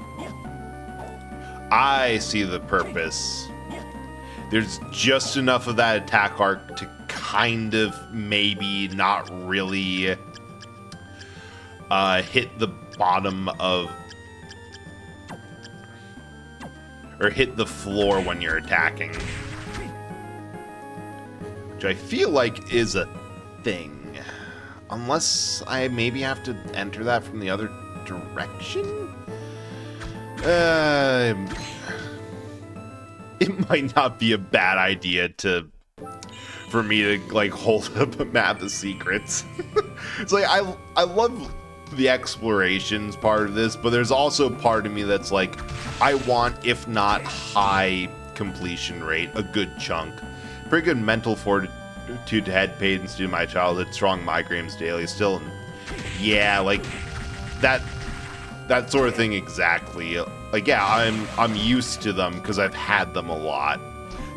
I see the purpose. There's just enough of that attack arc to kind of maybe not really hit the bottom of... or hit the floor when you're attacking. Which I feel like is a thing. Unless I maybe have to enter that from the other direction? It might not be a bad idea for me to like hold up a map of secrets. It's like I love the explorations part of this, but there's also part of me that's like, I want, if not high completion rate, a good chunk. Pretty good mental fortitude to head pains due to my childhood, strong migraines daily still, and yeah, like that sort of thing exactly. Like, yeah, I'm used to them because I've had them a lot.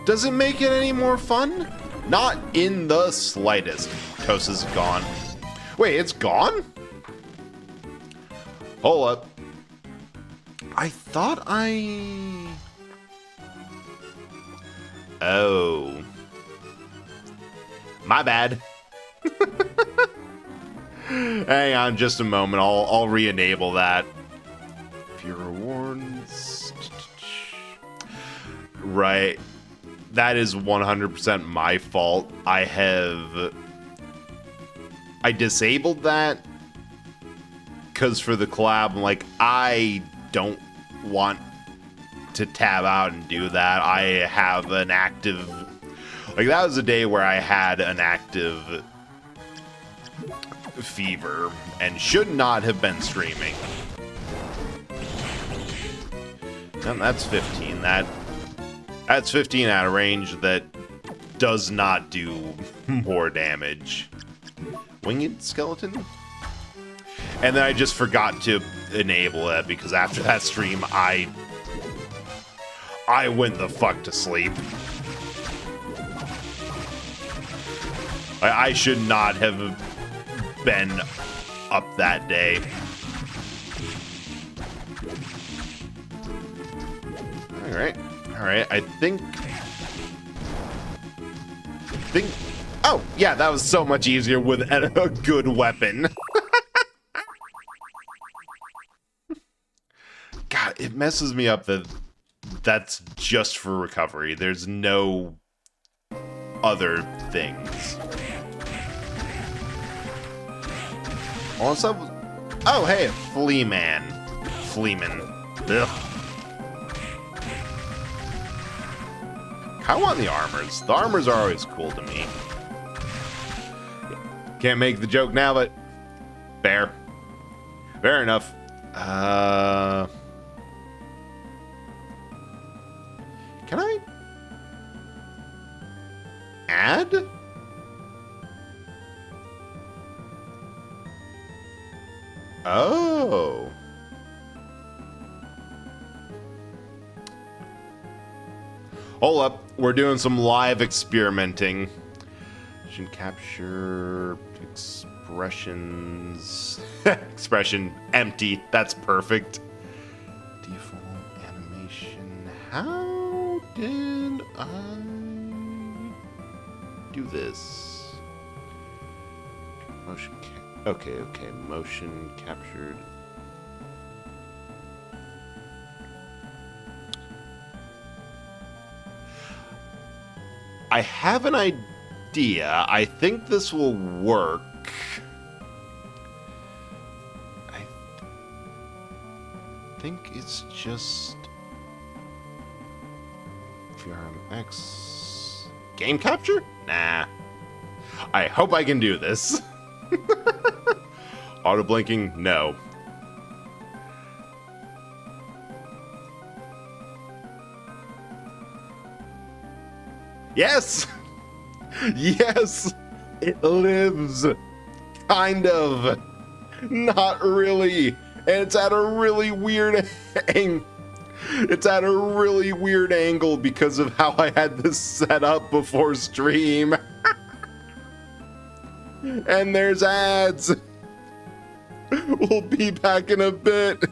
Does it make it any more fun? Not in the slightest. Tosa's gone. Wait, it's gone? Hold up. I thought Oh. My bad. Hang on just a moment. I'll re-enable that. Few rewards. Right. That is 100% my fault. I disabled that because for the collab, I'm like, I don't want to tab out and do that. I have an active... Like, that was a day where I had an active fever and should not have been streaming. And that's 15. That's 15 out of range that does not do more damage. Winged skeleton? And then I just forgot to enable it because after that stream, I went the fuck to sleep. I should not have been up that day. Alright, I think... Oh, yeah, that was so much easier with a good weapon. God, it messes me up that that's just for recovery. There's no other things. Unless I was... Oh, hey, Flea Man. Fleaman. Ugh. I want the armors. The armors are always cool to me. Can't make the joke now, but... Fair. Fair enough. Can I... add? Oh. Hold up. We're doing some live experimenting. Motion capture expressions. Expression empty. That's perfect. Default animation. How did I do this? Motion okay, motion captured. I have an idea. I think this will work. I think it's just VRMX game capture? Nah. I hope I can do this. Auto blinking? No. Yes! Yes! It lives! Kind of. Not really. And it's at a really weird It's at a really weird angle because of how I had this set up before stream. And there's ads. We'll be back in a bit.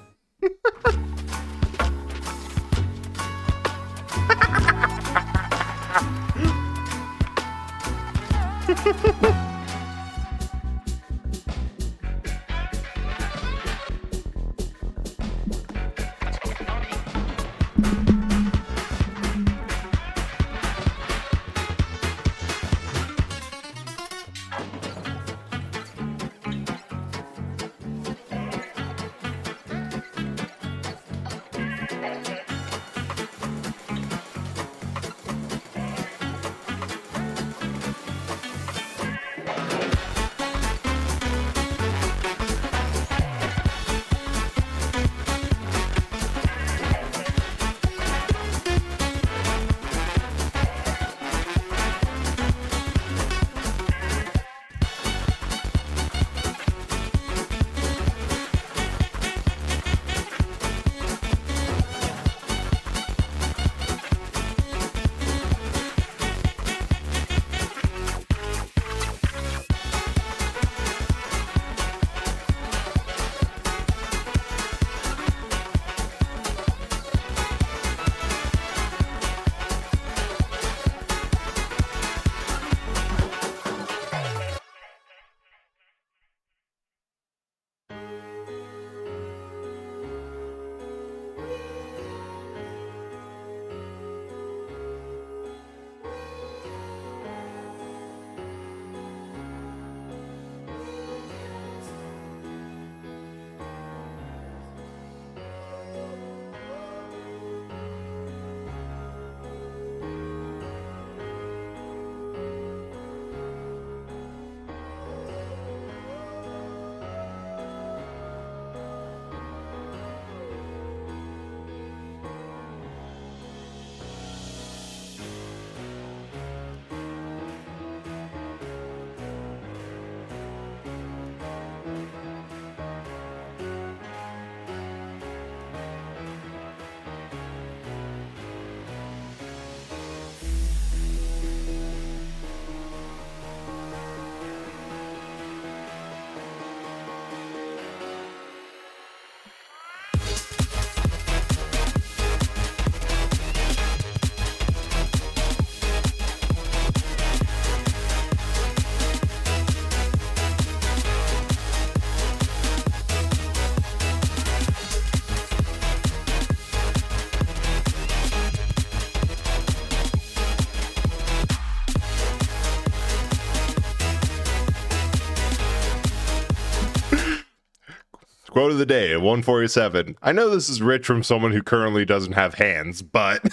Quote of the day, 147. I know this is rich from someone who currently doesn't have hands, but...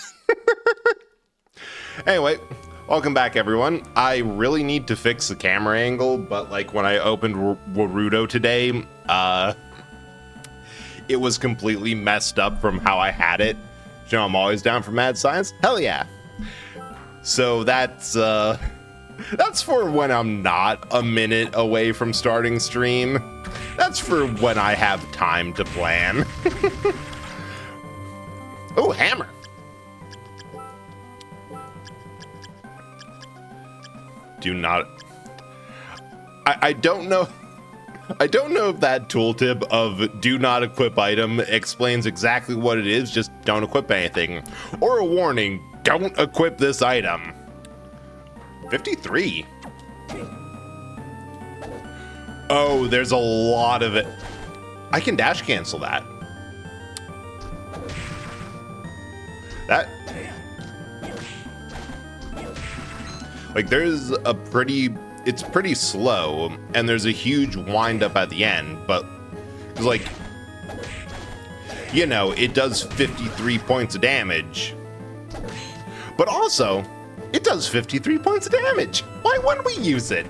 Anyway, welcome back, everyone. I really need to fix the camera angle, but like when I opened Warudo today, it was completely messed up from how I had it. You know, I'm always down for mad science. Hell yeah. So that's for when I'm not a minute away from starting stream. That's for when I have time to plan. Oh, hammer. Do not. I don't know. I don't know if that tooltip of do not equip item explains exactly what it is, just don't equip anything. Or a warning, don't equip this item. 53. Oh, there's a lot of it. I can dash cancel that. Like there's a pretty, it's pretty slow and there's a huge wind up at the end, but it's like, you know, it does 53 points of damage, but also it does 53 points of damage. Why wouldn't we use it?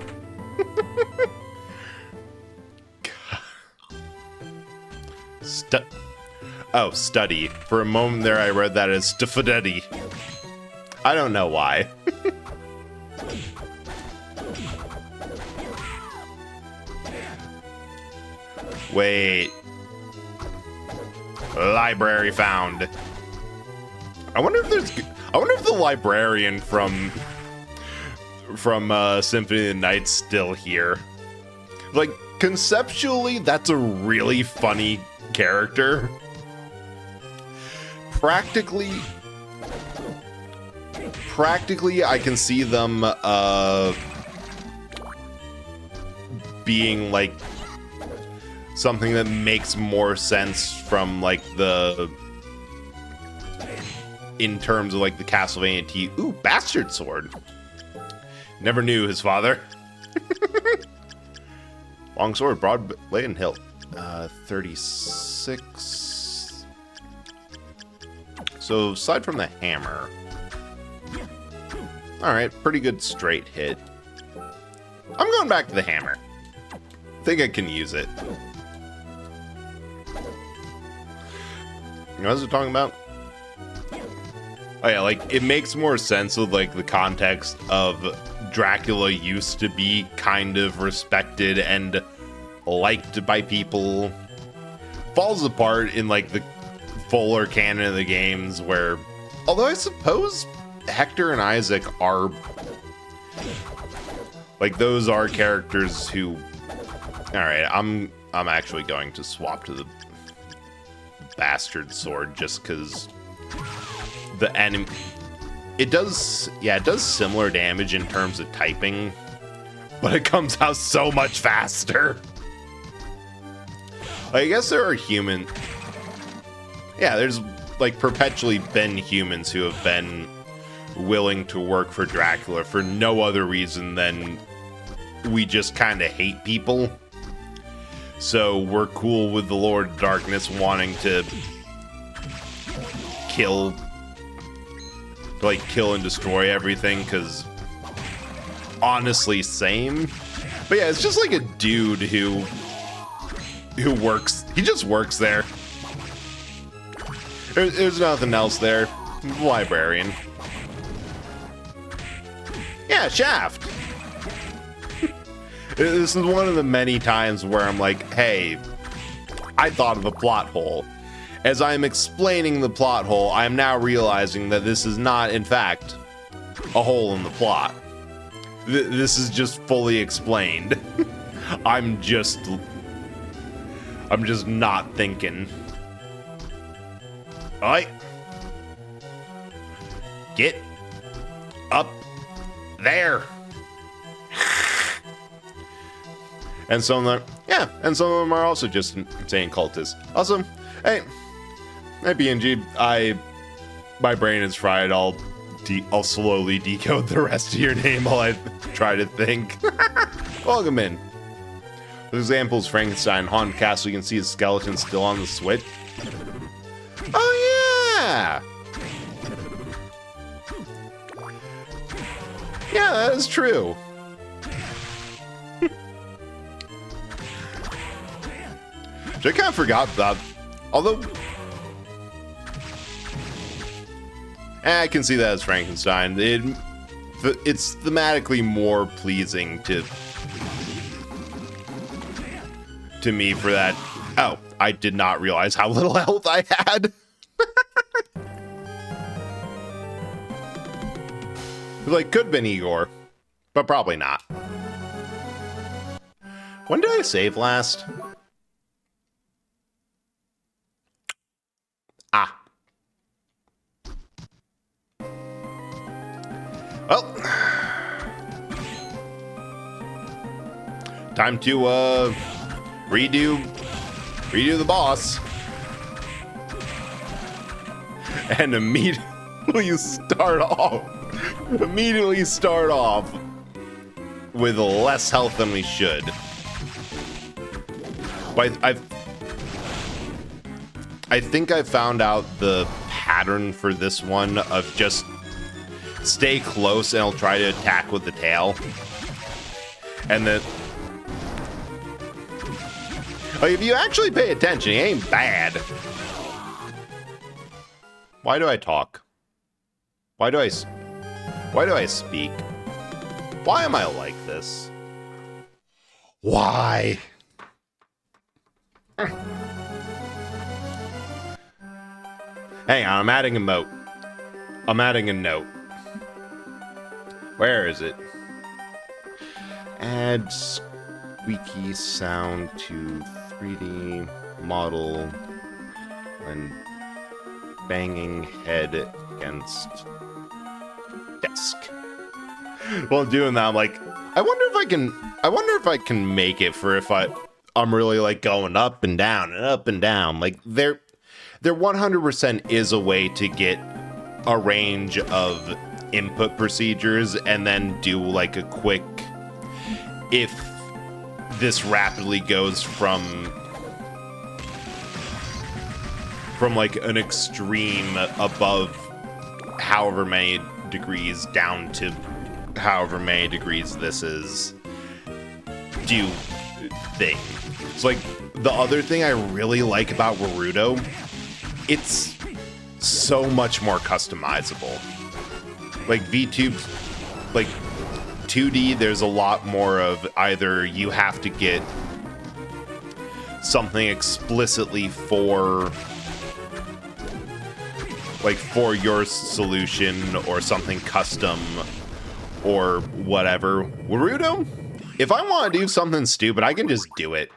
Study. For a moment there, I read that as stuffaduddy. I don't know why. Wait. Library found. I wonder if the librarian from Symphony of the Night's still here. Like, conceptually, that's a really funny character. Practically, I can see them being like something that makes more sense from like in terms of like the Castlevania T. Ooh, bastard sword. Never knew his father. Long sword, broad blade and hilt. 36. So aside from the hammer, all right, pretty good straight hit. I'm going back to the hammer. I think I can use it. You know what I was talking about? Oh yeah, like it makes more sense with like the context of Dracula used to be kind of respected and liked by people. Falls apart in like the fuller canon of the games where, although I suppose Hector and Isaac are like, those are characters who, all right, I'm actually going to swap to the bastard sword just because the enemy, it does similar damage in terms of typing, but it comes out so much faster. I guess there are human, yeah, there's like perpetually been humans who have been willing to work for Dracula for no other reason than we just kind of hate people. So we're cool with the Lord of Darkness wanting to kill and destroy everything, because honestly, same. But yeah, it's just like a dude who works, he just works there. There's nothing else there. Librarian. Yeah, Shaft. This is one of the many times where I'm like, hey, I thought of a plot hole. As I'm explaining the plot hole, I am now realizing that this is not, in fact, a hole in the plot. This is just fully explained. I'm just not thinking. Alright. Get up there. And some of them, yeah, and some of them are also just insane cultists. Also, hey BNG, my brain is fried. I'll slowly decode the rest of your name while I try to think. Welcome in. For example, is Frankenstein Haunted Castle. You can see his skeleton still on the switch. Oh, yeah! Yeah, that is true. Which I kind of forgot about. Although, I can see that as Frankenstein. It's thematically more pleasing to me for that. Oh, I did not realize how little health I had. Like, could have been Igor, but probably not. When did I save last? Ah. Well. Time to, redo the boss. And immediately start off with less health than we should. But I think I found out the pattern for this one of just stay close and I'll try to attack with the tail. And then, like, if you actually pay attention, he ain't bad. Why do I talk? Why do I speak? Why am I like this? Why? Hang on, I'm adding a note. Where is it? Add squeaky sound to 3D model when banging head against desk. While doing that, I'm like, I wonder if I can make it for if I'm really like going up and down and up and down. Like there 100% is a way to get a range of input procedures and then do like a quick, if this rapidly goes from like an extreme above however many degrees down to however many degrees this is, do thing. It's like the other thing I really like about Warudo, it's so much more customizable. Like VTube, like 2D, there's a lot more of either you have to get something explicitly for your solution or something custom or whatever. Warudo, if I want to do something stupid, I can just do it.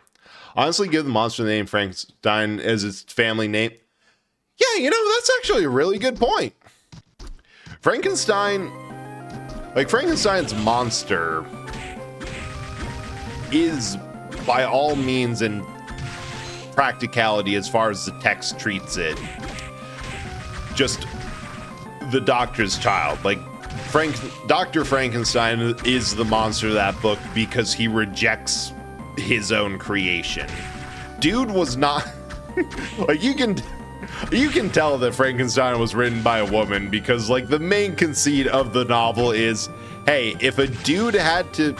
Honestly, give the monster the name Frankenstein as its family name. Yeah, you know, that's actually a really good point. Frankenstein's monster is, by all means and practicality as far as the text treats it, just the doctor's child. Like, Dr. Frankenstein is the monster of that book because he rejects his own creation. Dude was not like, you can tell that Frankenstein was written by a woman because, like, the main conceit of the novel is, hey, if a dude had to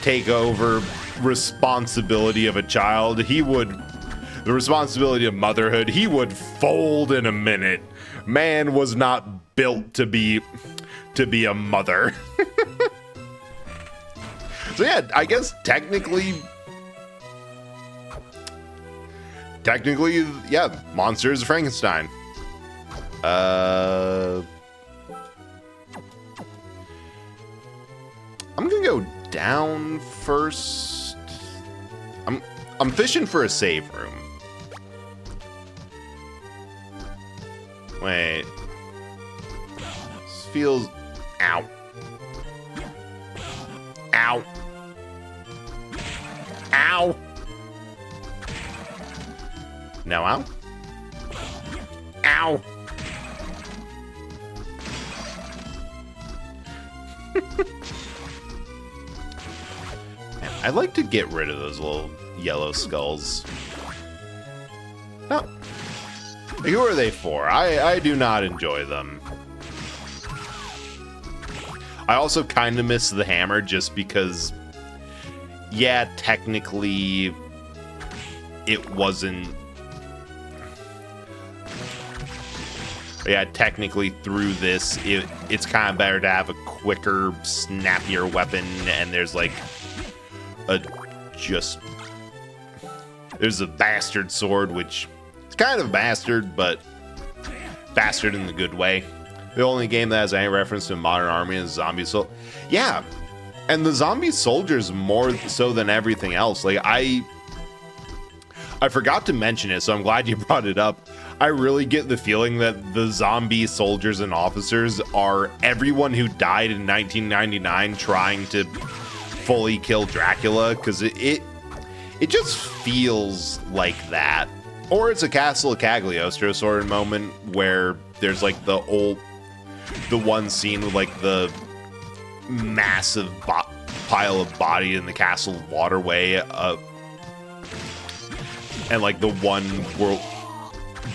take over responsibility of a child, the responsibility of motherhood, he would fold in a minute. Man was not built to be a mother. So yeah, I guess technically, yeah, monster is Frankenstein. I'm gonna go down first. I'm fishing for a save room. Wait. This feels... Ow. Ow. Ow. No, ow. Ow. I'd like to get rid of those little yellow skulls. No. Like, who are they for? I do not enjoy them. I also kind of miss the hammer just because, yeah, technically it wasn't... Yeah, technically through this, it's kind of better to have a quicker, snappier weapon, and there's like there's a bastard sword, which is kind of bastard, but bastard in the good way. The only game that has any reference to a modern army is Zombie Sol. Yeah, and the zombie soldiers more so than everything else. Like I forgot to mention it, so I'm glad you brought it up. I really get the feeling that the zombie soldiers and officers are everyone who died in 1999 trying to fully kill Dracula, because it just feels like that. Or it's a Castle of Cagliostro sort of moment where there's like the one scene with like the massive pile of body in the castle waterway, and like the one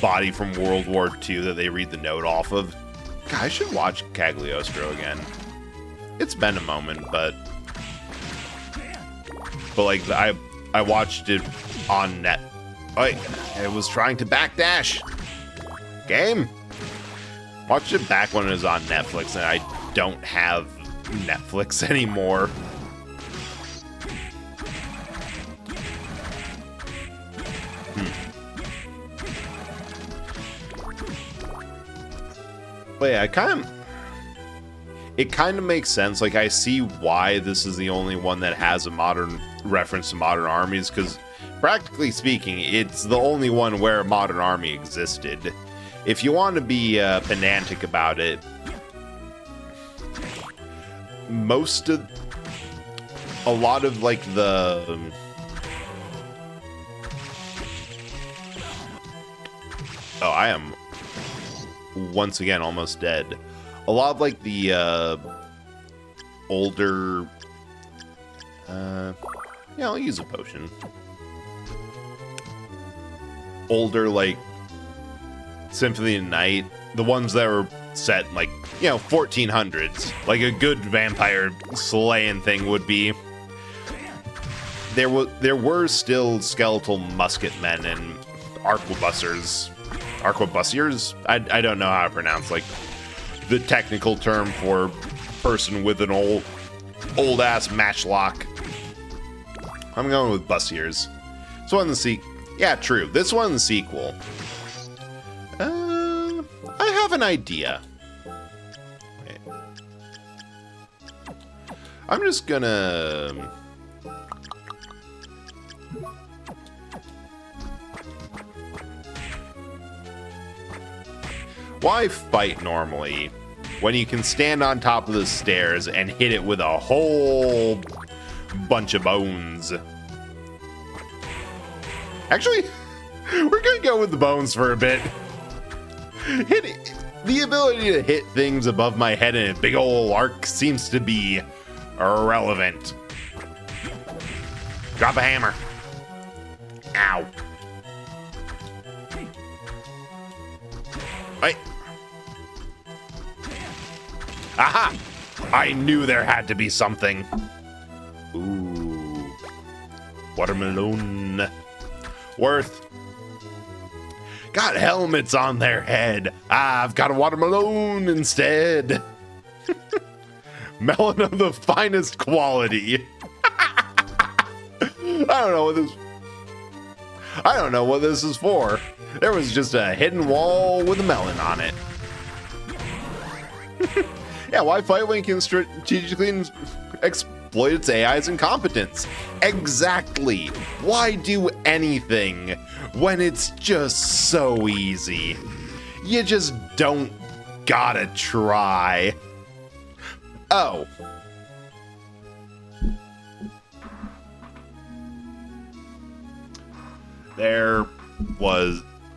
body from World War II that they read the note off of. God, I should watch Cagliostro again. It's been a moment, but like I watched it on net. I was trying to backdash. Game. Watched it back when it was on Netflix, and I don't have Netflix anymore. But yeah, it kind of makes sense. Like, I see why this is the only one that has a modern reference to modern armies, because practically speaking, it's the only one where a modern army existed. If you want to be pedantic about it, a lot of like the I am once again almost dead. A lot of like the older yeah, I'll use a potion. Older like Symphony of the Night, the ones that were set in, like, 1400s, like a good vampire slaying thing would be. There were still skeletal musket men and arquebusiers. I don't know how to pronounce like the technical term for person with an old ass matchlock. I'm going with bussiers. This one the yeah, true. This one the sequel. I have an idea. Wait. I'm just gonna why fight normally when you can stand on top of the stairs and hit it with a whole bunch of bones? Actually, we're gonna go with the bones for a bit. The ability to hit things above my head in a big ol' arc seems to be irrelevant. Drop a hammer. Ow. Wait. Aha! I knew there had to be something. Ooh. Watermelon. Worth. Got helmets on their head. I've got a watermelon instead. Melon of the finest quality. I don't know what this is for. There was just a hidden wall with a melon on it. Yeah, why fight when you can strategically exploit its AI's incompetence? Exactly. Why do anything when it's just so easy? You just don't gotta try. Oh.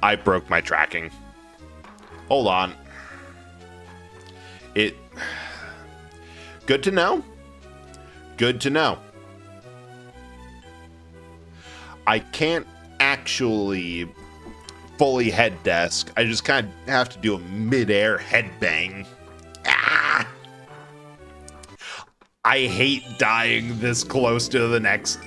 I broke my tracking. Hold on. Good to know. Good to know. I can't actually fully head desk. I just kind of have to do a mid-air headbang. Ah! I hate dying this close to the next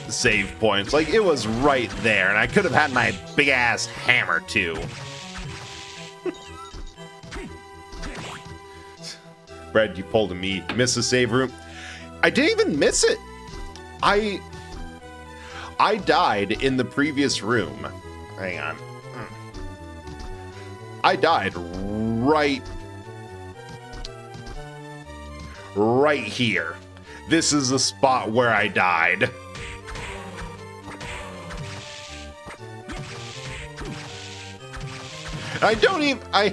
save points. Like, it was right there, and I could have had my big ass hammer too. Brad, you pulled a me. Miss a save room. I didn't even miss it. I died in the previous room. Hang on. I died right here. This is the spot where I died. I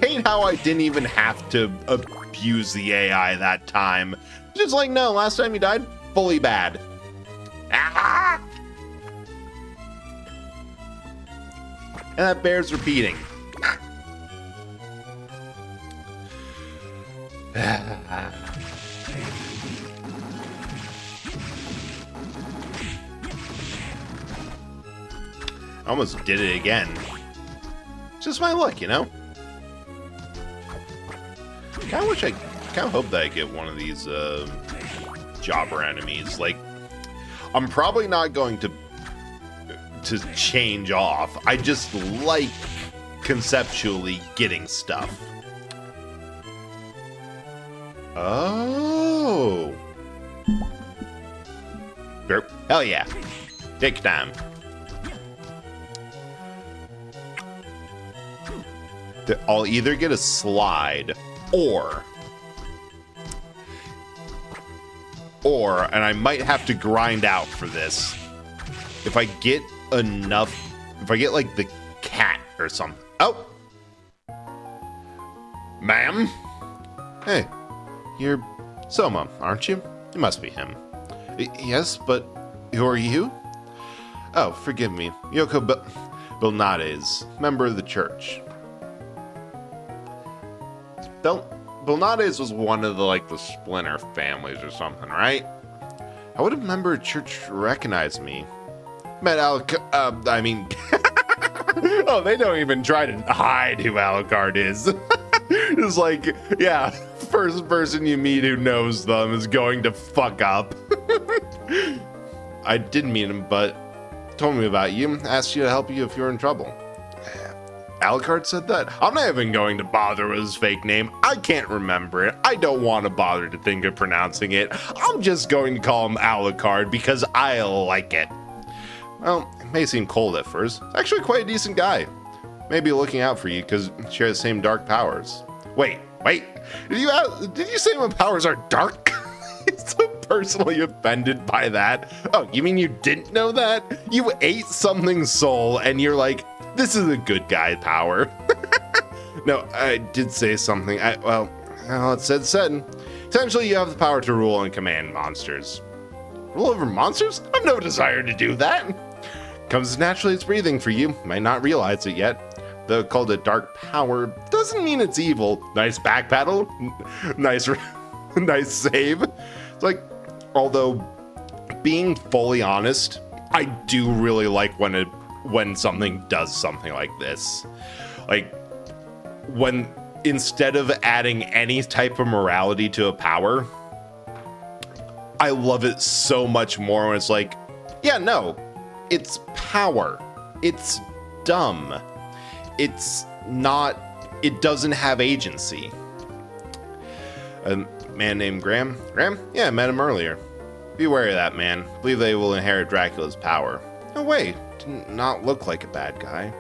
hate how I didn't even have to abuse the AI that time. Just like, no, last time you died, fully bad. Ah! And that bears repeating. I almost did it again. Just my luck, you know? Kind of hope that I get one of these jobber enemies. Like, I'm probably not going to change off. I just like conceptually getting stuff. Oh. Hell yeah. Take your time. I'll either get a slide or, and I might have to grind out for this, if I get enough, if I get like the cat or something. Oh! Ma'am? Hey, you're Soma, aren't you? You must be him. Yes, but who are you? Oh, forgive me. Yoko Bilnades, member of the church. Bilnades was one of the Splinter families or something, right? How would a member of church recognize me? Met oh, they don't even try to hide who Alucard is. It's like, yeah, first person you meet who knows them is going to fuck up. I didn't meet him, but told me about you, asked you to help you if you're in trouble. Alucard said that? I'm not even going to bother with his fake name. I can't remember it. I don't want to bother to think of pronouncing it. I'm just going to call him Alucard because I like it. Well, it may seem cold at first. It's actually quite a decent guy. Maybe looking out for you because you share the same dark powers. Wait. Did you say my powers are dark? I'm so personally offended by that. Oh, you mean you didn't know that? You ate something's soul and you're like, this is a good guy power. No, I did say something. Well, it said. Essentially, you have the power to rule and command monsters. Rule over monsters? I've no desire to do that. Comes naturally, it's breathing for you. Might not realize it yet. Though called a dark power, doesn't mean it's evil. Nice back paddle. Nice save. It's like, although, being fully honest, I do really like when something does something like this. Like, when instead of adding any type of morality to a power, I love it so much more when it's like, yeah, no, it's power. It's dumb. It's not, it doesn't have agency. A man named Graham? Graham? Yeah, I met him earlier. Be wary of that man. Believe they will inherit Dracula's power. No way. Did not look like a bad guy.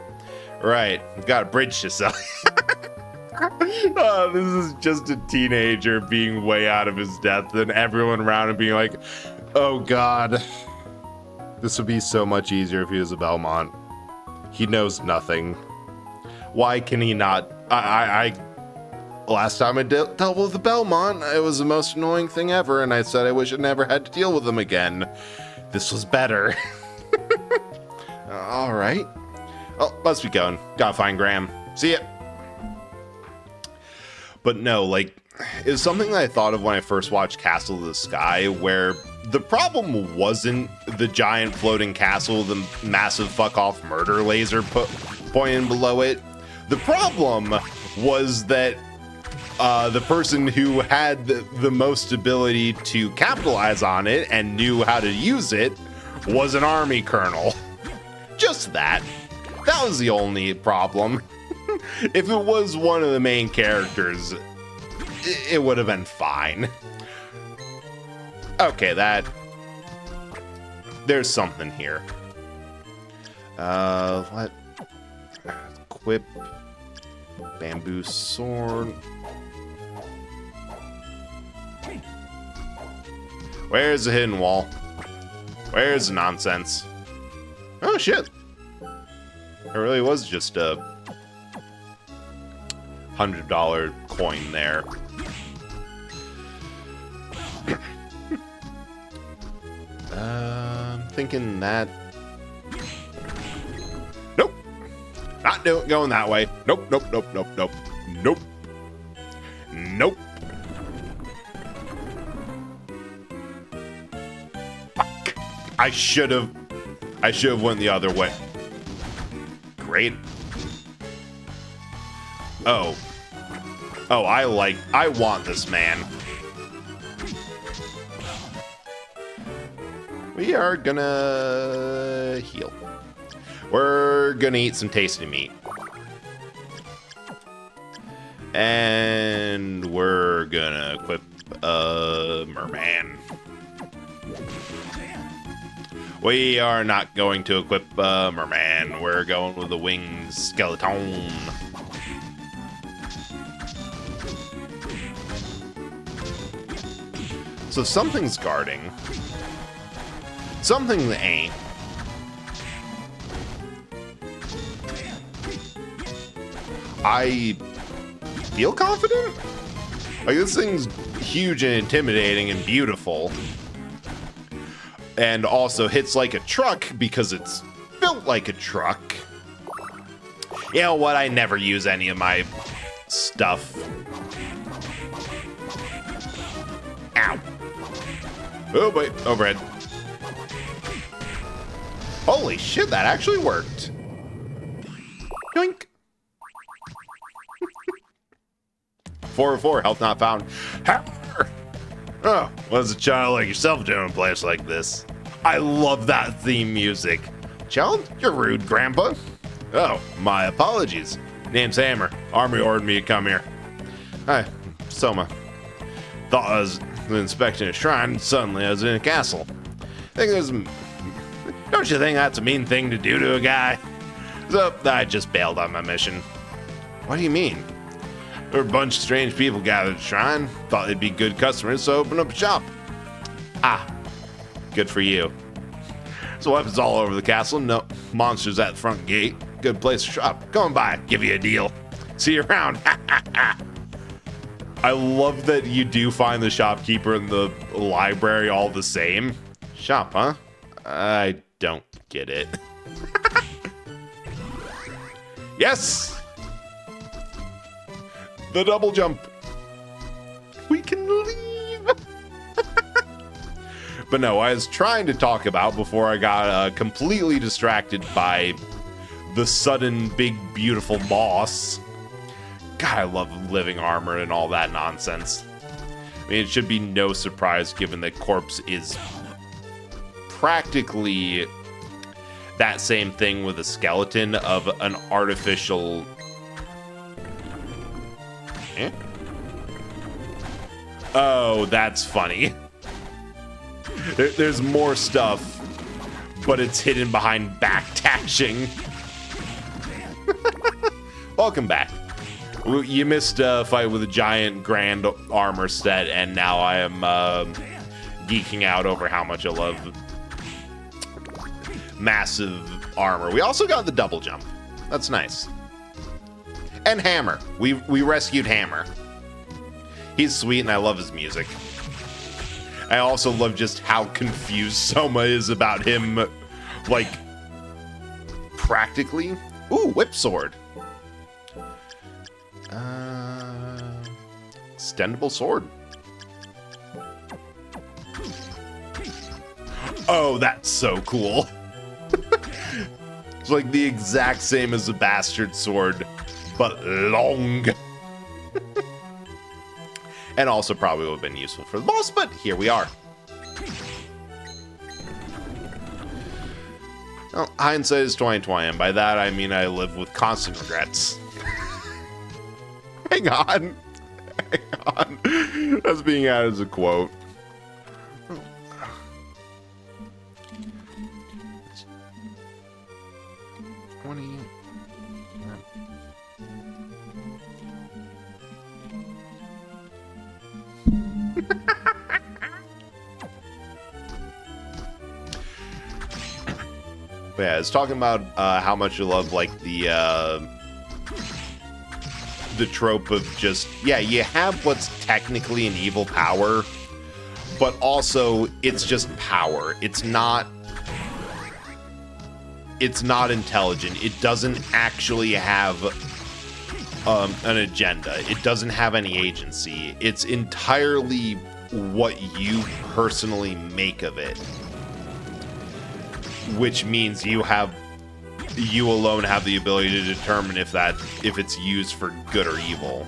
Right, we've got a bridge to sell. Oh, this is just a teenager being way out of his depth and everyone around him being like, oh god. This would be so much easier if he was a Belmont. He knows nothing. Why can he not? Last time I dealt with the Belmont, it was the most annoying thing ever, and I said I wish I never had to deal with them again. This was better. All right. Oh, let's be going. Gotta find Graham. See ya. But no, like, is something that I thought of when I first watched Castle of the Sky, where the problem wasn't the giant floating castle, the massive fuck-off murder laser pointing below it. The problem was that the person who had the most ability to capitalize on it and knew how to use it was an army colonel. Just that. That was the only problem. If it was one of the main characters, it would have been fine. Okay, there's something here. What? Equip. Bamboo sword. Where's the hidden wall? Where's the nonsense? Oh shit. It really was just a $100 coin there. I'm thinking that. Nope. Not going that way. Nope, nope, nope, nope, nope. Nope. Nope. Fuck. I should have went the other way. Great. Oh. Oh, I want this man. We are gonna heal. We're gonna eat some tasty meat. And we're gonna equip merman. We are not going to equip merman. We're going with the winged skeleton. So something's guarding. Something that ain't. I feel confident? Like, this thing's huge and intimidating and beautiful. And also hits like a truck because it's built like a truck. You know what? I never use any of my stuff. Ow. Oh, wait. Overhead. Holy shit, that actually worked. Yoink. 404, health not found. Hammer! Oh, what's a child like yourself doing in a place like this? I love that theme music. Child, you're rude, Grandpa. Oh, my apologies. Name's Hammer. Army ordered me to come here. Hi, Soma. Thought I was inspecting a shrine, and suddenly I was in a castle. Don't you think that's a mean thing to do to a guy? So I just bailed on my mission. What do you mean? There were a bunch of strange people gathered at the shrine. Thought they'd be good customers, so I opened up a shop. Ah, good for you. There's weapons all over the castle. No monsters at the front gate. Good place to shop. Come on by, give you a deal. See you around. I love that you do find the shopkeeper and the library all the same. Shop, huh? I don't get it. Yes! The double jump. We can leave. But no, I was trying to talk about before I got completely distracted by the sudden big beautiful boss. God, I love living armor and all that nonsense. I mean, it should be no surprise given that Corpse is practically that same thing with a skeleton of an artificial... Eh? Oh, that's funny. There's more stuff, but it's hidden behind backtashing. Welcome back. You missed a fight with a giant grand armor set, and now I am geeking out over how much I love massive armor. We also got the double jump. That's nice. And Hammer. We rescued Hammer. He's sweet, and I love his music. I also love just how confused Soma is about him, like, practically. Ooh, whip sword. extendable sword. Oh, that's so cool. It's like the exact same as the bastard sword, but long. And also probably would have been useful for the boss, but here we are. Well, hindsight is 20/20, and by that I mean I live with constant regrets. Hang on. Hang on. That's being added as a quote. But yeah, it's talking about how much you love like the trope of just, yeah, you have what's technically an evil power, but also it's just power. It's not intelligent. It doesn't actually have an agenda. It doesn't have any agency. It's entirely what you personally make of it. Which means you alone have the ability to determine if it's used for good or evil.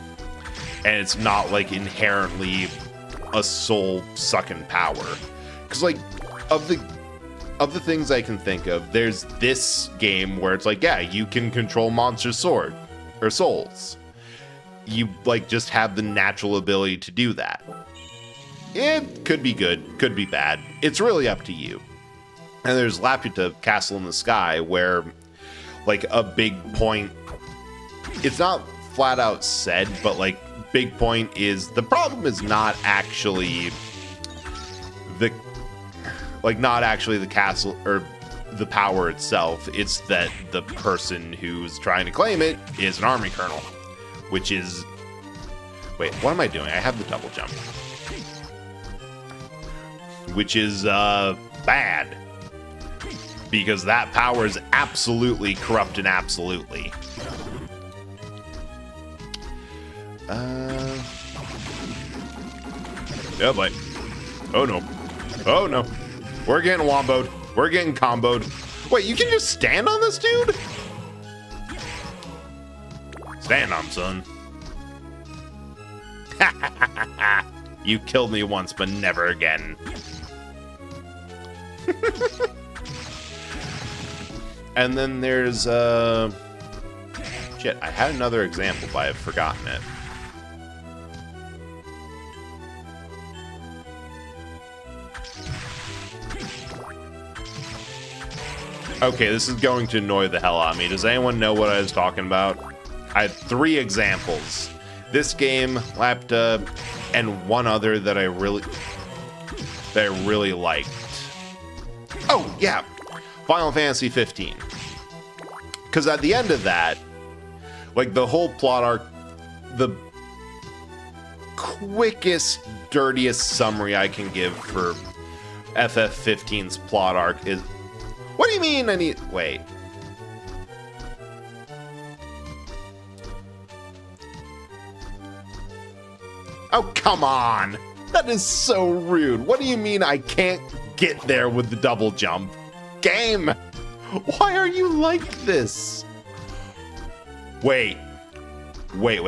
And it's not like inherently a soul-sucking power. Because like of the things I can think of, there's this game where it's like, yeah, you can control monster sword or souls. You like just have the natural ability to do that. It could be good, could be bad. It's really up to you. And there's Laputa Castle in the Sky, where, like, a big point... It's not flat out said, but, like, big point is... The problem is not actually the... Like, not actually the castle, or the power itself. It's that the person who's trying to claim it is an army colonel. Which is... Wait, what am I doing? I have the double jump. Which is, bad. Because that power is absolutely corrupt and absolutely. Yeah, but... Oh, no. Oh, no. We're getting womboed. We're getting comboed. Wait, you can just stand on this dude? Stand on, son. You killed me once, but never again. And then there's, shit, I had another example, but I've forgotten it. Okay, this is going to annoy the hell out of me. Does anyone know what I was talking about? I had 3 examples. This game, Lapta, and one other that I really liked. Oh, yeah. Final Fantasy 15. Because at the end of that, like the whole plot arc, the quickest, dirtiest summary I can give for FF15's plot arc is... What do you mean I need... Wait. Oh, come on. That is so rude. What do you mean I can't get there with the double jump? Game! Why are you like this? Wait. Wait.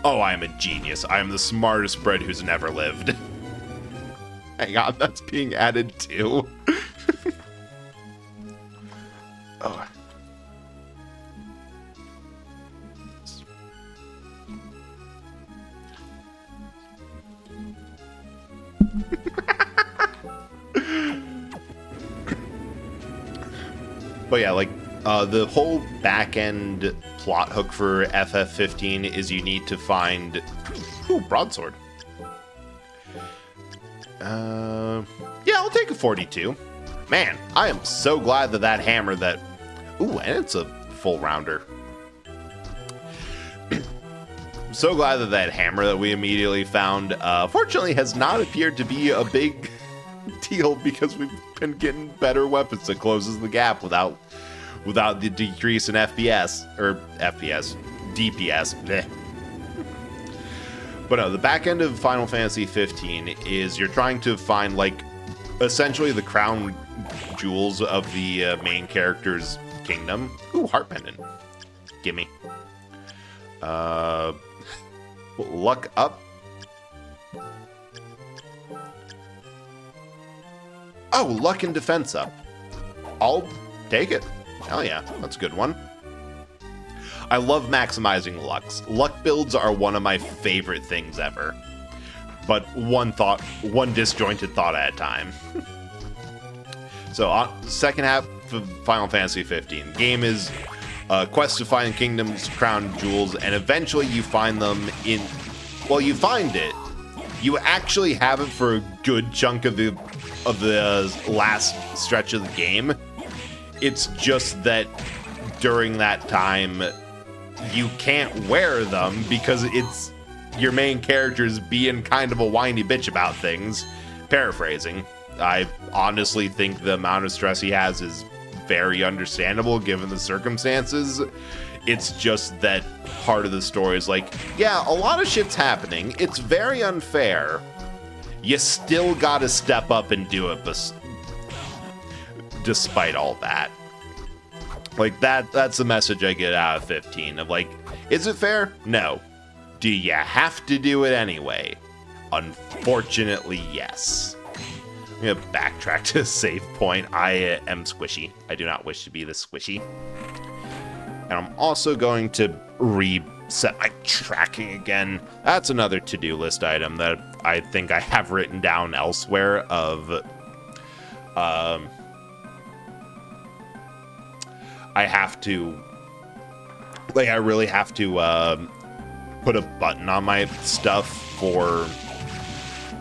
Oh, I am a genius. I am the smartest bread who's never lived. Hang on, that's being added too. Oh. But yeah, like, the whole back-end plot hook for FF15 is you need to find... Ooh, broadsword. Yeah, I'll take a 42. Man, I am so glad that hammer that... Ooh, and it's a full rounder. I'm so glad that hammer that we immediately found, fortunately has not appeared to be a big deal because we've been getting better weapons that closes the gap without without the decrease in FPS, or FPS, DPS. Bleh. But no, the back end of Final Fantasy 15 is you're trying to find, like, essentially the crown jewels of the main character's kingdom. Ooh, heart pendant. Gimme. Luck up. Oh, luck and defense up. I'll take it. Hell yeah, that's a good one. I love maximizing lucks. Luck builds are one of my favorite things ever. But one disjointed thought at a time. So, second half of Final Fantasy 15. Game is quest to find kingdoms, crown jewels, and eventually you find them in... Well, you find it. You actually have it for a good chunk of the last stretch of the game. It's just that during that time, you can't wear them because it's your main character's being kind of a whiny bitch about things. Paraphrasing. I honestly think the amount of stress he has is very understandable given the circumstances. It's just that part of the story is like, yeah, a lot of shit's happening. It's very unfair. You still gotta step up and do it despite all that. Like, that's the message I get out of 15. Of like, is it fair? No. Do you have to do it anyway? Unfortunately, yes. I'm gonna backtrack to a save point. I am squishy. I do not wish to be this squishy. And I'm also going to reset my tracking again. That's another to-do list item that I think I have written down elsewhere of... I have to... Like, I really have to put a button on my stuff for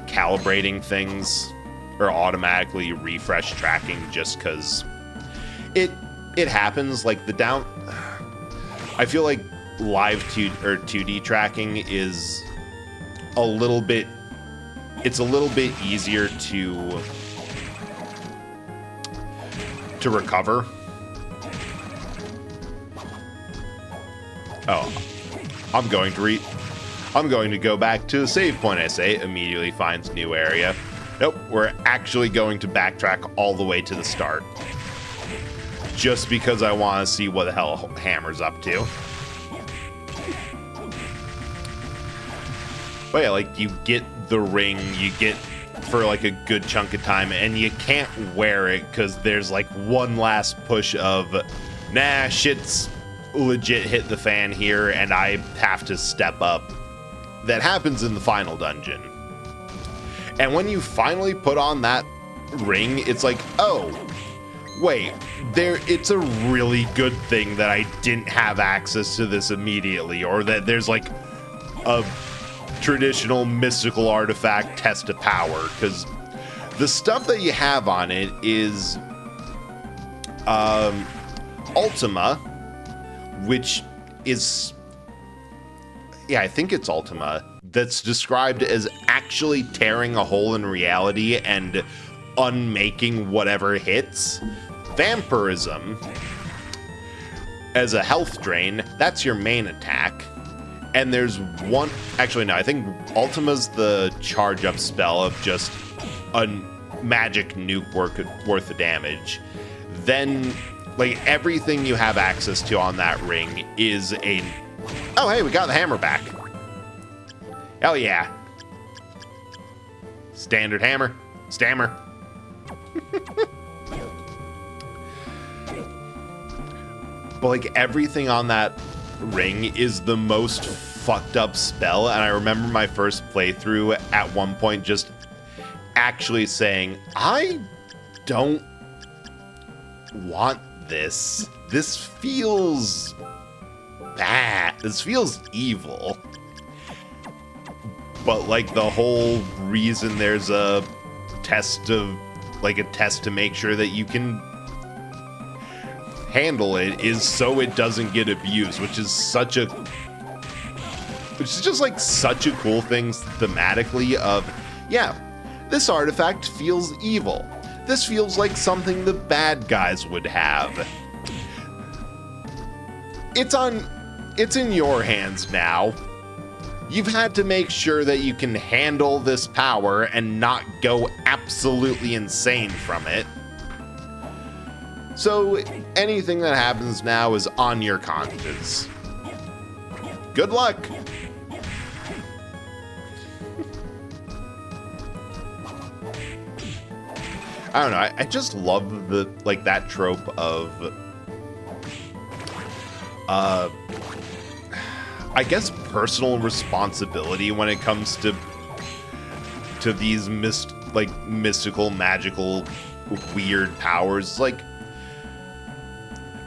calibrating things or automatically refresh tracking just because it happens. Like, the down... I feel like live 2D tracking is a little bit... It's a little bit easier to recover. Oh, I'm going to go back to the save point, I say. Immediately finds new area. Nope, we're actually going to backtrack all the way to the start. Just because I want to see what the hell Hammer's up to. But yeah, like, you get the ring, you get for like a good chunk of time, and you can't wear it because there's like one last push of, nah, shit's legit hit the fan here, and I have to step up. That happens in the final dungeon. And when you finally put on that ring, it's like, oh, wait, it's a really good thing that I didn't have access to this immediately, or that there's like a traditional mystical artifact test of power, because the stuff that you have on it is Ultima, which is, yeah, I think it's Ultima, that's described as actually tearing a hole in reality and unmaking whatever hits. Vampirism, as a health drain, that's your main attack. And there's one, actually no, I think Ultima's the charge up spell of just a magic nuke worth of damage. Then, like, everything you have access to on that ring is a... Oh, hey, we got the hammer back. Hell yeah. Standard hammer. Stammer. But, like, everything on that ring is the most fucked up spell, and I remember my first playthrough at one point just actually saying, I don't want this. This feels bad. This feels evil. But like the whole reason there's a test to make sure that you can handle it is so it doesn't get abused, which is just like such a cool thing thematically of, yeah, this artifact feels evil. This feels like something the bad guys would have. it's in your hands now. You've had to make sure that you can handle this power and not go absolutely insane from it. So anything that happens now is on your conscience. Good luck. I don't know. I just love that trope of I guess personal responsibility when it comes to these mystical, magical, weird powers. Like,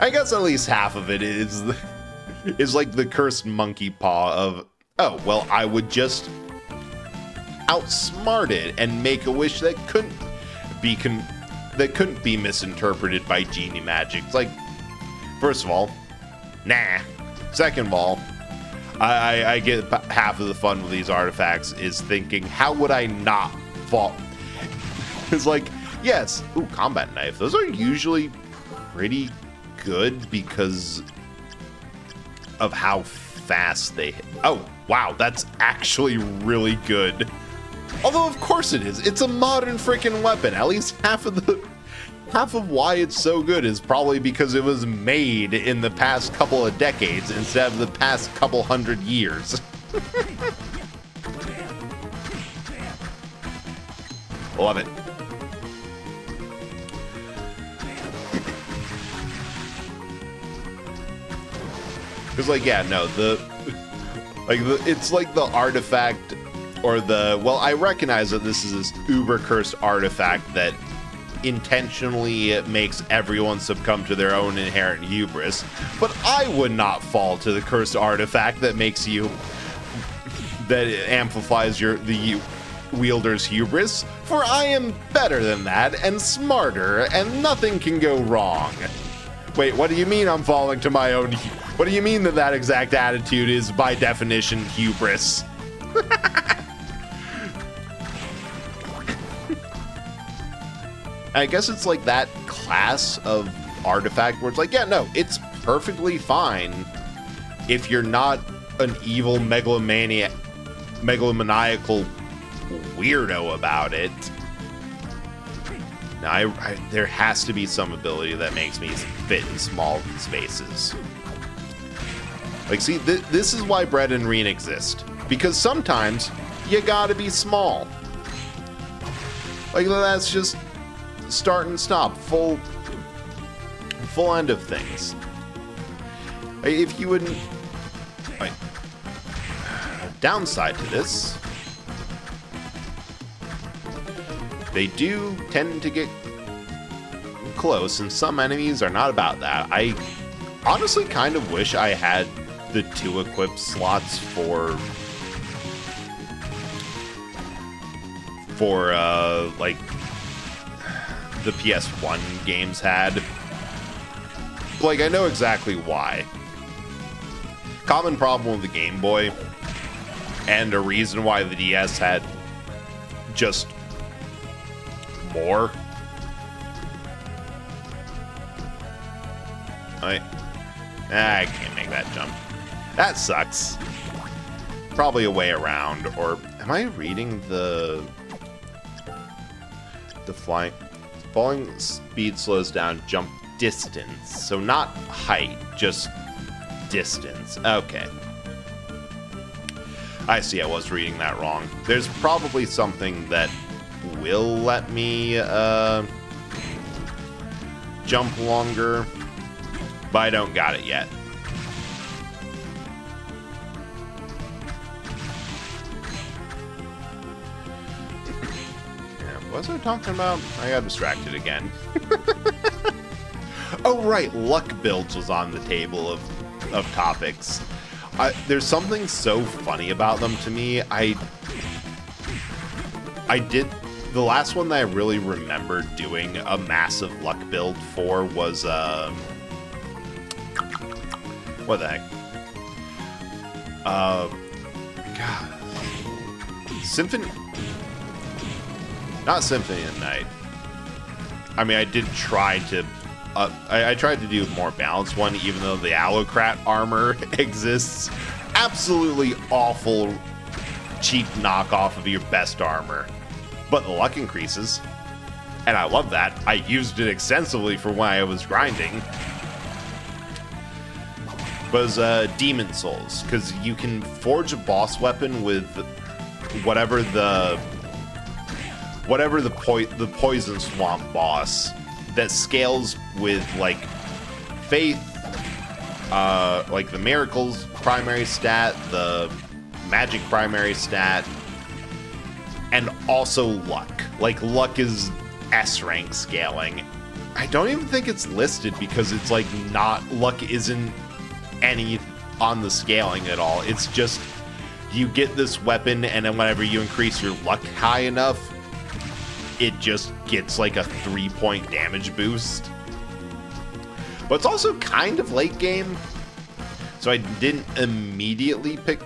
I guess at least half of it is like the cursed monkey paw of, oh, well, I would just outsmart it and make a wish that couldn't be misinterpreted by genie magic. It's like, first of all, nah. Second of all, I get half of the fun with these artifacts is thinking, how would I not fall? It's like, yes, ooh, combat knife. Those are usually pretty good because of how fast they hit. Oh, wow, that's actually really good. Although, of course it is. It's a modern freaking weapon. At least half of why it's so good is probably because it was made in the past couple of decades instead of the past couple hundred years. Love it. It's like, yeah, no, it's like the artifact or well, I recognize that this is this uber cursed artifact that intentionally makes everyone succumb to their own inherent hubris, but I would not fall to the cursed artifact that amplifies the wielder's hubris, for I am better than that and smarter, and nothing can go wrong. Wait, what do you mean I'm falling to my own? What do you mean that exact attitude is by definition hubris? I guess it's like that class of artifact where it's like, yeah, no, it's perfectly fine if you're not an evil megalomaniacal weirdo about it. Now, there has to be some ability that makes me fit in small spaces. Like, see, this is why Bread and Reen exist. Because sometimes you gotta be small. Like, that's just start and stop, full end of things. If you wouldn't, downside to this, they do tend to get close, and some enemies are not about that. I honestly kind of wish I had the 2 equip slots for like the PS1 games had. Like, I know exactly why. Common problem with the Game Boy, and a reason why the DS had just more. I can't make that jump. That sucks. Probably a way around, or am I reading the falling speed slows down jump distance, so not height, just distance. Okay. I see, I was reading that wrong. There's probably something that will let me jump longer, but I don't got it yet. What was I talking about? I got distracted again. Oh, right. Luck builds was on the table of topics. There's something so funny about them to me. I did... The last one that I really remember doing a massive luck build for was... what the heck? God. Symphony... Not Symphony of the Night. I mean, I did try to I tried to do a more balanced one, even though the Allocrat armor exists. Absolutely awful, cheap knockoff of your best armor. But the luck increases. And I love that. I used it extensively for when I was grinding. Was Demon Souls, because you can forge a boss weapon with whatever the poison swamp boss that scales with like faith, like the miracles primary stat, the magic primary stat, and also luck. Like luck is S rank scaling. I don't even think it's listed because it's like not luck isn't any on the scaling at all. It's just you get this weapon, and then whenever you increase your luck high enough, it just gets like a 3-point damage boost. But it's also kind of late game, so I didn't immediately pick.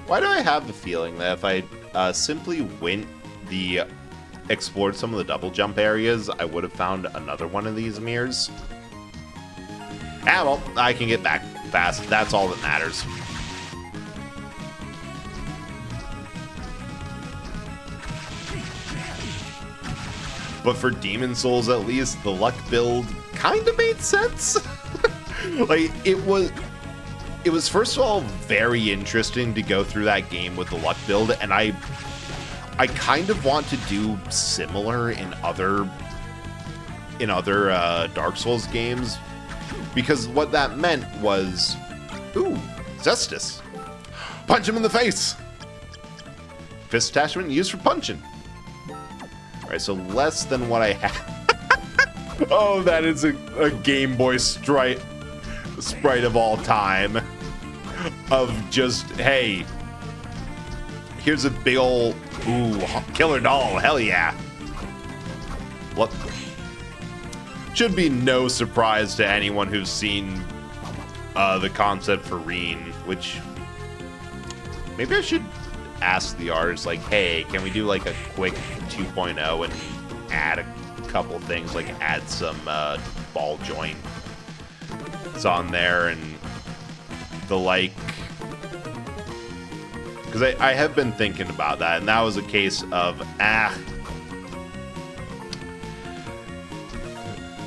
Why do I have the feeling that if I simply explored some of the double jump areas, I would have found another one of these mirrors? Ah, well, I can get back fast. That's all that matters. But for Demon Souls, at least, the luck build kind of made sense. Like, it was first of all very interesting to go through that game with the luck build, and I kind of want to do similar in other Dark Souls games, because what that meant was, ooh, Zestus. Punch him in the face. Fist attachment used for punching. Alright, so less than what I had. Oh, that is a Game Boy sprite of all time. Of just, hey, here's a big ol', ooh, killer doll, hell yeah. What? Should be no surprise to anyone who's seen the concept for Reen, which maybe I should ask the artist, like, hey, can we do like a quick 2.0 and add a couple things, like add some ball joint on there and the like, because I have been thinking about that, and that was a case of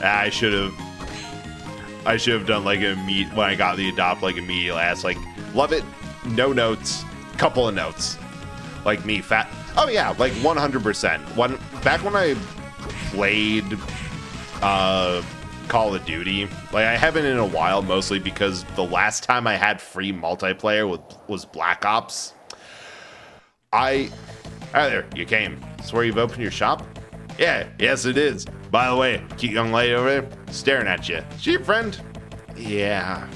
I should have done like when I got the adopt, like immediately asked, like, love it, no notes, couple of notes, like me fat. Oh yeah, like 100%. Back when I played Call of Duty, like I haven't in a while, mostly because the last time I had free multiplayer was Black Ops. Hi there, you came. That's where you've opened your shop? Yeah, yes it is. By the way, cute young lady over there, staring at you. She your friend? Yeah.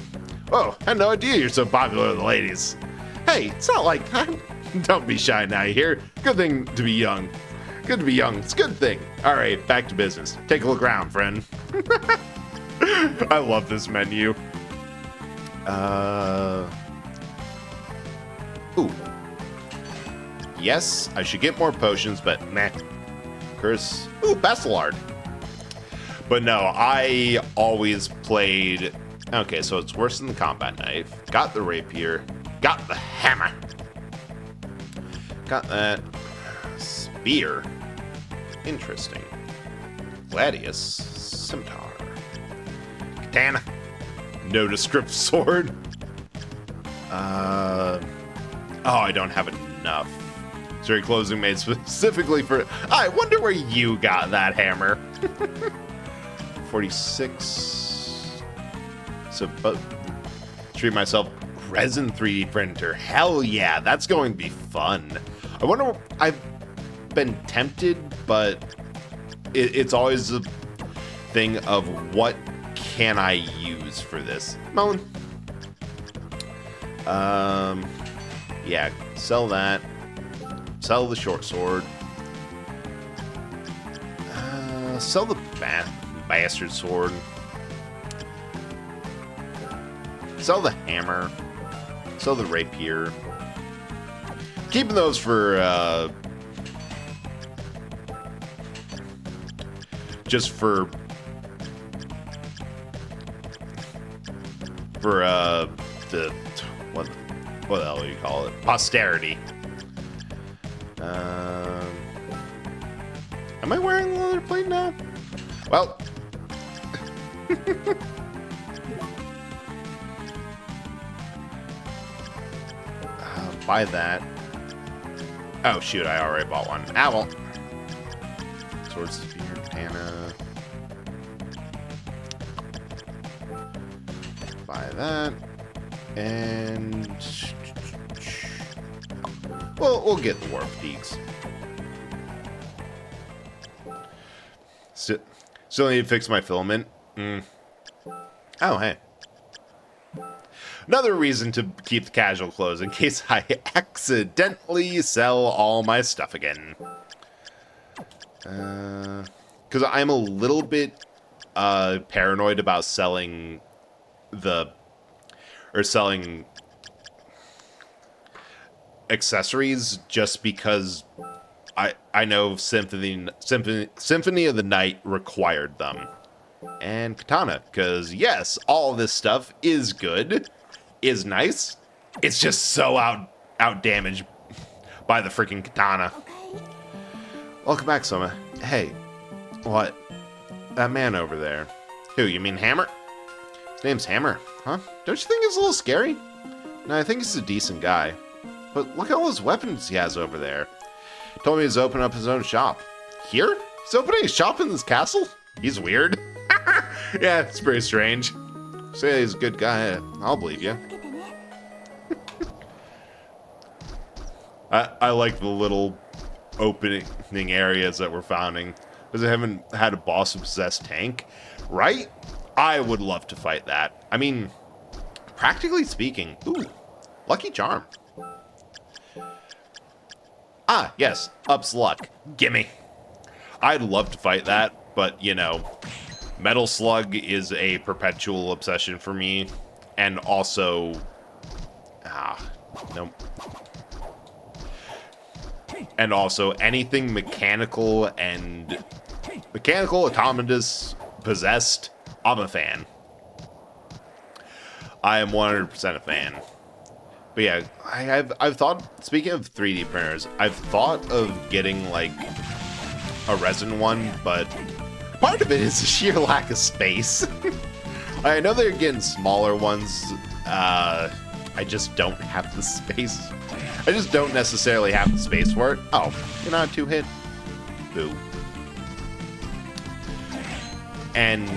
Oh, I had no idea you're so popular with the ladies. Hey, it's not like don't be shy now, you hear? Good thing to be young. Good to be young. It's a good thing. All right, back to business. Take a look around, friend. I love this menu. Ooh. Yes, I should get more potions, but meh. Curse. Ooh, Basilard. But no, I always played. Okay, so it's worse than the combat knife. Got the rapier. Got the hammer. Got that spear. Interesting. Gladius. Scimitar. Katana. Nondescript sword. Oh, I don't have enough. Very closing made specifically for. I wonder where you got that hammer. 46. So, but treat myself resin 3D printer. Hell yeah, that's going to be fun. I wonder. I've been tempted, but it's always a thing of what can I use for this. Moan. Yeah, sell that. Sell the short sword. Sell the bastard sword. Sell the hammer. Sell the rapier. Keeping those for just for the what the hell do you call it? Posterity. Am I wearing the leather plate now? Well. Buy that. Oh shoot, I already bought one. Ah well. Sword, spear, katana. Buy that. And we'll get the warp peaks. Still need to fix my filament. Oh hey. Another reason to keep the casual clothes in case I accidentally sell all my stuff again. Because I'm a little bit paranoid about selling selling accessories just because I know Symphony of the Night required them. And Katana, because yes, all this stuff is good, is nice. It's just so out damaged by the freaking Katana. Okay. Welcome back, Soma. Hey, what? That man over there. Who, you mean Hammer? His name's Hammer, huh? Don't you think he's a little scary? No, I think he's a decent guy. But look at all those weapons he has over there. Told me he's opening up his own shop. Here? He's opening a shop in this castle? He's weird. Yeah, it's pretty strange. Say he's a good guy, I'll believe you. I like the little opening areas that we're founding. Because I haven't had a boss-obsessed tank, right? I would love to fight that. I mean, practically speaking, ooh, lucky charm. Ah, yes, ups luck. Gimme. I'd love to fight that, but, you know, Metal Slug is a perpetual obsession for me. And also... nope. And also, anything mechanical and... Mechanical, autonomous, possessed, I'm a fan. I am 100% a fan. But yeah, I've thought, speaking of 3D printers, I've thought of getting, like, a resin one, but part of it is the sheer lack of space. I know they're getting smaller ones. I just don't have the space. I just don't necessarily have the space for it. Oh, you're not a 2-hit? Boo. And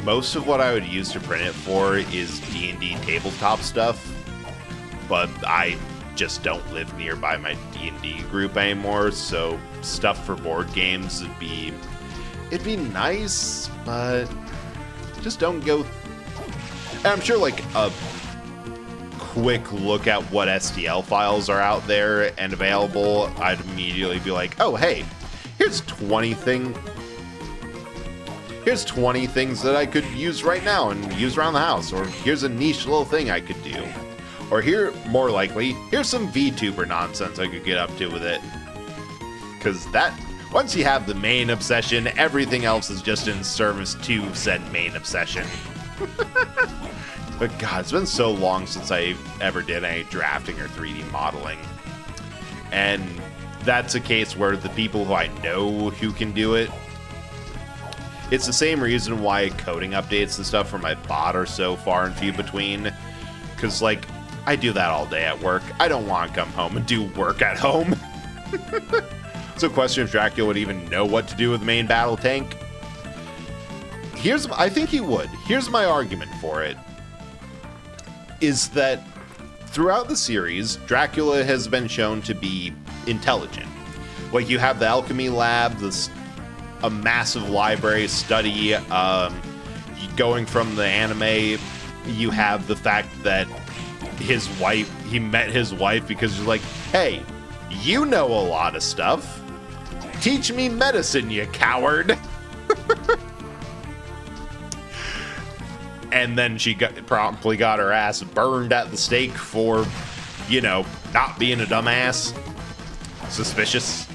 most of what I would use to print it for is D&D tabletop stuff, but I just don't live nearby my D&D group anymore, so stuff for board games it'd be nice, but just don't go. And I'm sure like a quick look at what STL files are out there and available, I'd immediately be like, oh hey, here's 20 things that I could use right now and use around the house, or here's a niche little thing I could do. Or here, more likely, here's some VTuber nonsense I could get up to with it. Because that, once you have the main obsession, everything else is just in service to said main obsession. But God, it's been so long since I ever did any drafting or 3D modeling. And that's a case where the people who I know who can do it, it's the same reason why coding updates and stuff for my bot are so far and few between. Because, like, I do that all day at work. I don't want to come home and do work at home. So question if Dracula would even know what to do with the main battle tank. I think he would. Here's my argument for it. Is that throughout the series, Dracula has been shown to be intelligent. Like, you have the alchemy lab, a massive library study, going from the anime, you have the fact that he met his wife because you're like, hey, you know a lot of stuff. Teach me medicine, you coward. And then she promptly got her ass burned at the stake for, you know, not being a dumbass. Suspicious.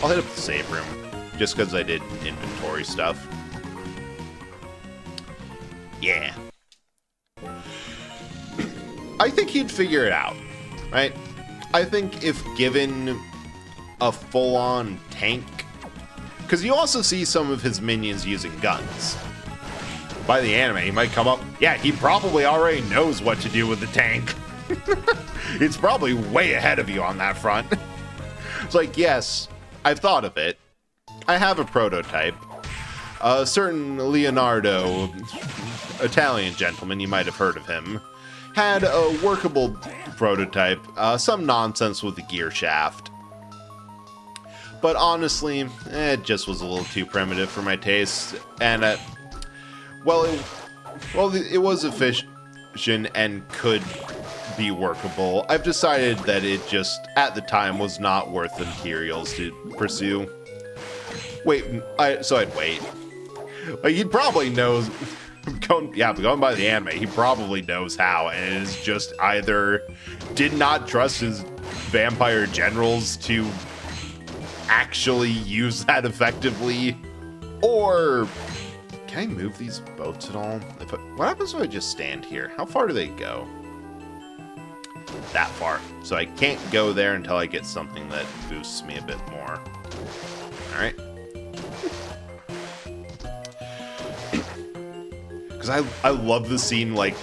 I'll hit up the save room, just because I did inventory stuff. Yeah. I think he'd figure it out, right? I think if given a full-on tank, because you also see some of his minions using guns. By the anime, he might come up, yeah, he probably already knows what to do with the tank. It's probably way ahead of you on that front. It's like, yes, I've thought of it. I have a prototype. A certain Leonardo, Italian gentleman, you might have heard of him, had a workable prototype, some nonsense with the gear shaft. But honestly, it just was a little too primitive for my taste, and it was efficient and could be workable. I've decided that it just, at the time, was not worth the materials to pursue. So I'd wait. Like, he'd probably know, going by the anime, he probably knows how, and it is just either did not trust his vampire generals to actually use that effectively, or can I move these boats at all? What happens if I just stand here? How far do they go? That far. So I can't go there until I get something that boosts me a bit more. Alright. Because I love the scene, like,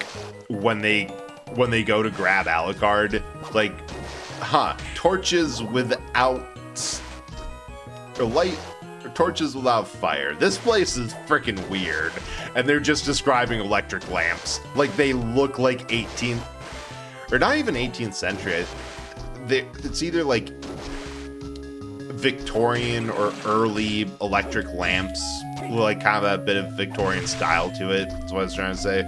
when they go to grab Alucard, like, torches without torches without fire. This place is freaking weird, and they're just describing electric lamps. Like, they look like 18th, or not even 18th century. It's either like Victorian or early electric lamps, with like kind of that bit of Victorian style to it. That's what I was trying to say.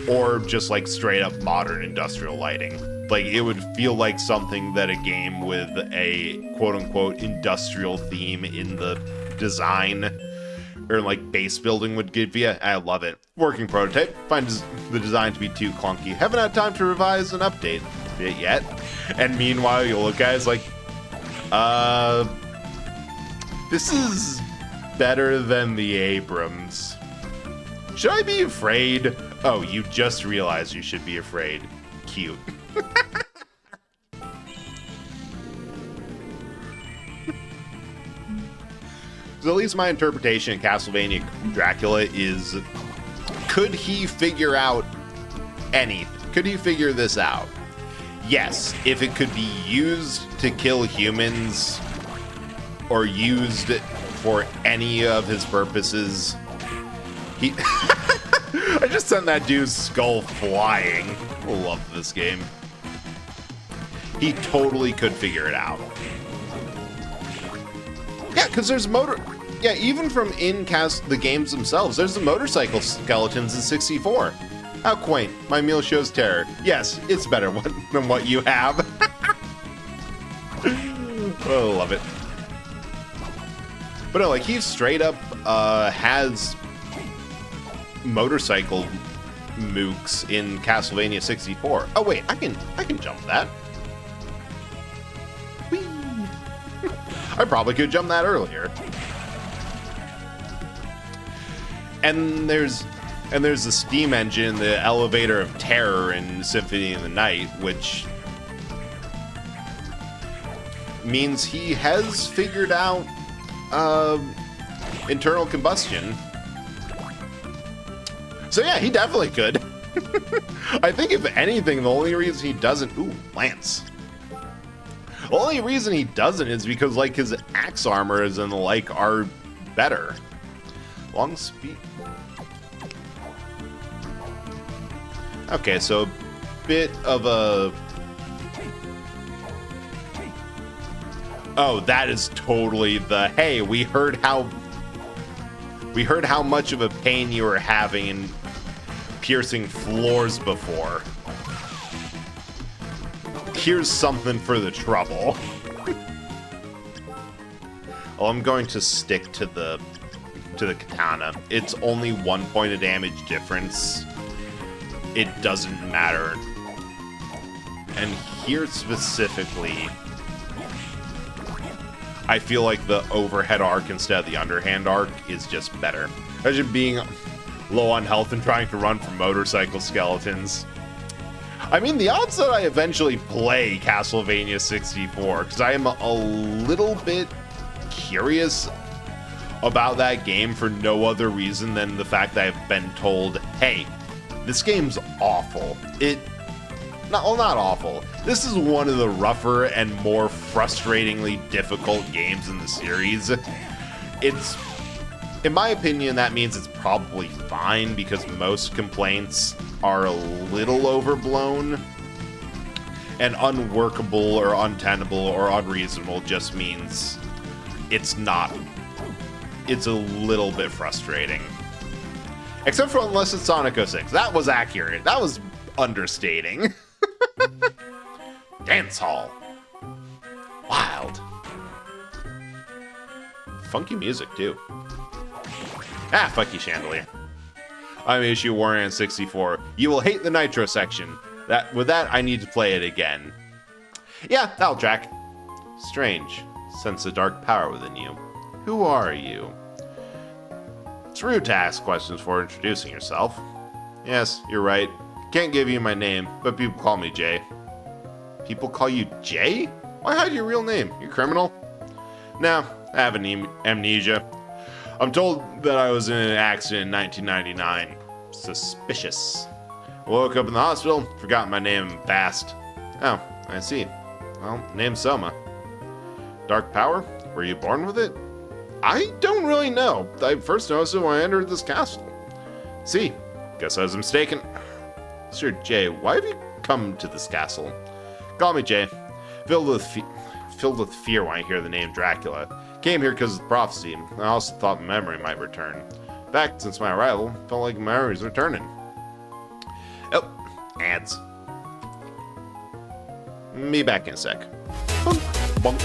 Or just like straight up modern industrial lighting. Like, it would feel like something that a game with a quote-unquote industrial theme in the design or like base building would give you. I love it. Working prototype. Find the design to be too clunky. Haven't had time to revise and update it yet. And meanwhile, you'll look at it, it's like, this is better than the Abrams. Should I be afraid? Oh, you just realized you should be afraid. Cute. So at least my interpretation of Castlevania Dracula is, could he figure out anything? Could he figure this out? Yes, if it could be used to kill humans or used for any of his purposes, he... I just sent that dude's skull flying. I love this game. He totally could figure it out. Yeah, because there's yeah, even from the games themselves, there's the motorcycle skeletons in 64. How quaint. My meal shows terror. Yes, it's better than what you have. Oh, I love it. But no, like, he straight up has motorcycle mooks in Castlevania 64. Oh wait, I can jump that. Whee! I probably could jump that earlier. And there's the steam engine, the elevator of terror in Symphony of the Night, which means he has figured out internal combustion. So yeah, he definitely could. I think if anything, the only reason he doesn't... Ooh, Lance. The only reason he doesn't is because, like, his axe armors and the like are better. Long speed... Okay, so a bit of a... Oh, that is totally the, hey, we heard how much of a pain you were having in piercing floors before. Here's something for the trouble. Oh, I'm going to stick to the katana. It's only 1 point of damage difference. It doesn't matter. And here specifically, I feel like the overhead arc instead of the underhand arc is just better. Imagine being low on health and trying to run from motorcycle skeletons. I mean, the odds that I eventually play Castlevania 64, because I am a little bit curious about that game for no other reason than the fact that I've been told, hey, this game's awful. Not awful. This is one of the rougher and more frustratingly difficult games in the series. It's, in my opinion, that means it's probably fine because most complaints are a little overblown, and unworkable or untenable or unreasonable just means it's not. It's a little bit frustrating. Except for unless it's Sonic 06. That was accurate. That was understating. Dance Hall. Wild. Funky music, too. Ah, fuck you, Chandelier. I'm Issue Warrior 64. You will hate the Nitro section. With that, I need to play it again. Yeah, that'll track. Strange. Sense a dark power within you. Who are you? It's rude to ask questions before introducing yourself. Yes, you're right. Can't give you my name, but people call me Jay. People call you Jay? Why hide your real name? You criminal? No, I have amnesia. I'm told that I was in an accident in 1999. Suspicious. Woke up in the hospital, forgot my name fast. Oh, I see. Well, name's Soma. Dark power? Were you born with it? I don't really know. I first noticed it when I entered this castle. See, guess I was mistaken. Sir Jay, why have you come to this castle? Call me Jay. Filled with fear when I hear the name Dracula. Came here because of the prophecy. I also thought memory might return. In fact, since my arrival, felt like memory's returning. Oh, ads. Me back in a sec. Bunk, bunk.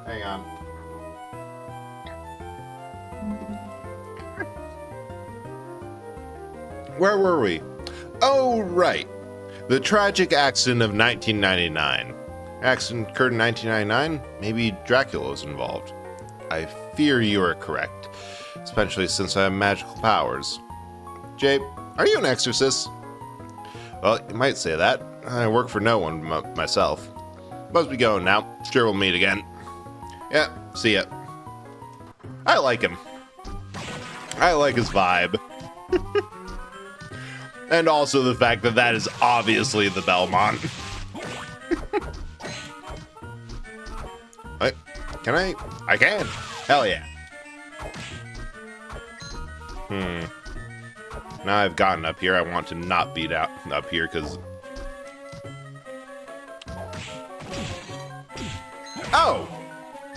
Hang on. Where were we? Oh, right. The tragic accident of 1999. Accident occurred in 1999? Maybe Dracula was involved. I fear you are correct, especially since I have magical powers. Jay, are you an exorcist? Well, you might say that. I work for no one myself. Must be going now. Sure we'll meet again. Yeah, see ya. I like him. I like his vibe. And also the fact that that is obviously the Belmont. Can I? I can. Hell yeah. Now I've gotten up here, I want to not beat out up here because... Oh!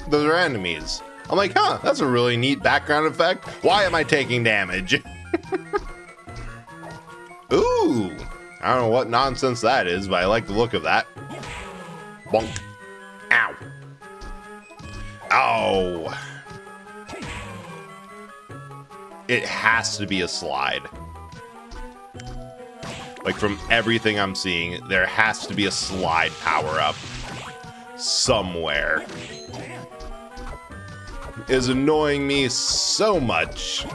Those are enemies. I'm like, huh, that's a really neat background effect. Why am I taking damage? Ooh! I don't know what nonsense that is, but I like the look of that. Bonk. Ow. Oh. It has to be a slide. Like, from everything I'm seeing, there has to be a slide power-up somewhere. It is annoying me so much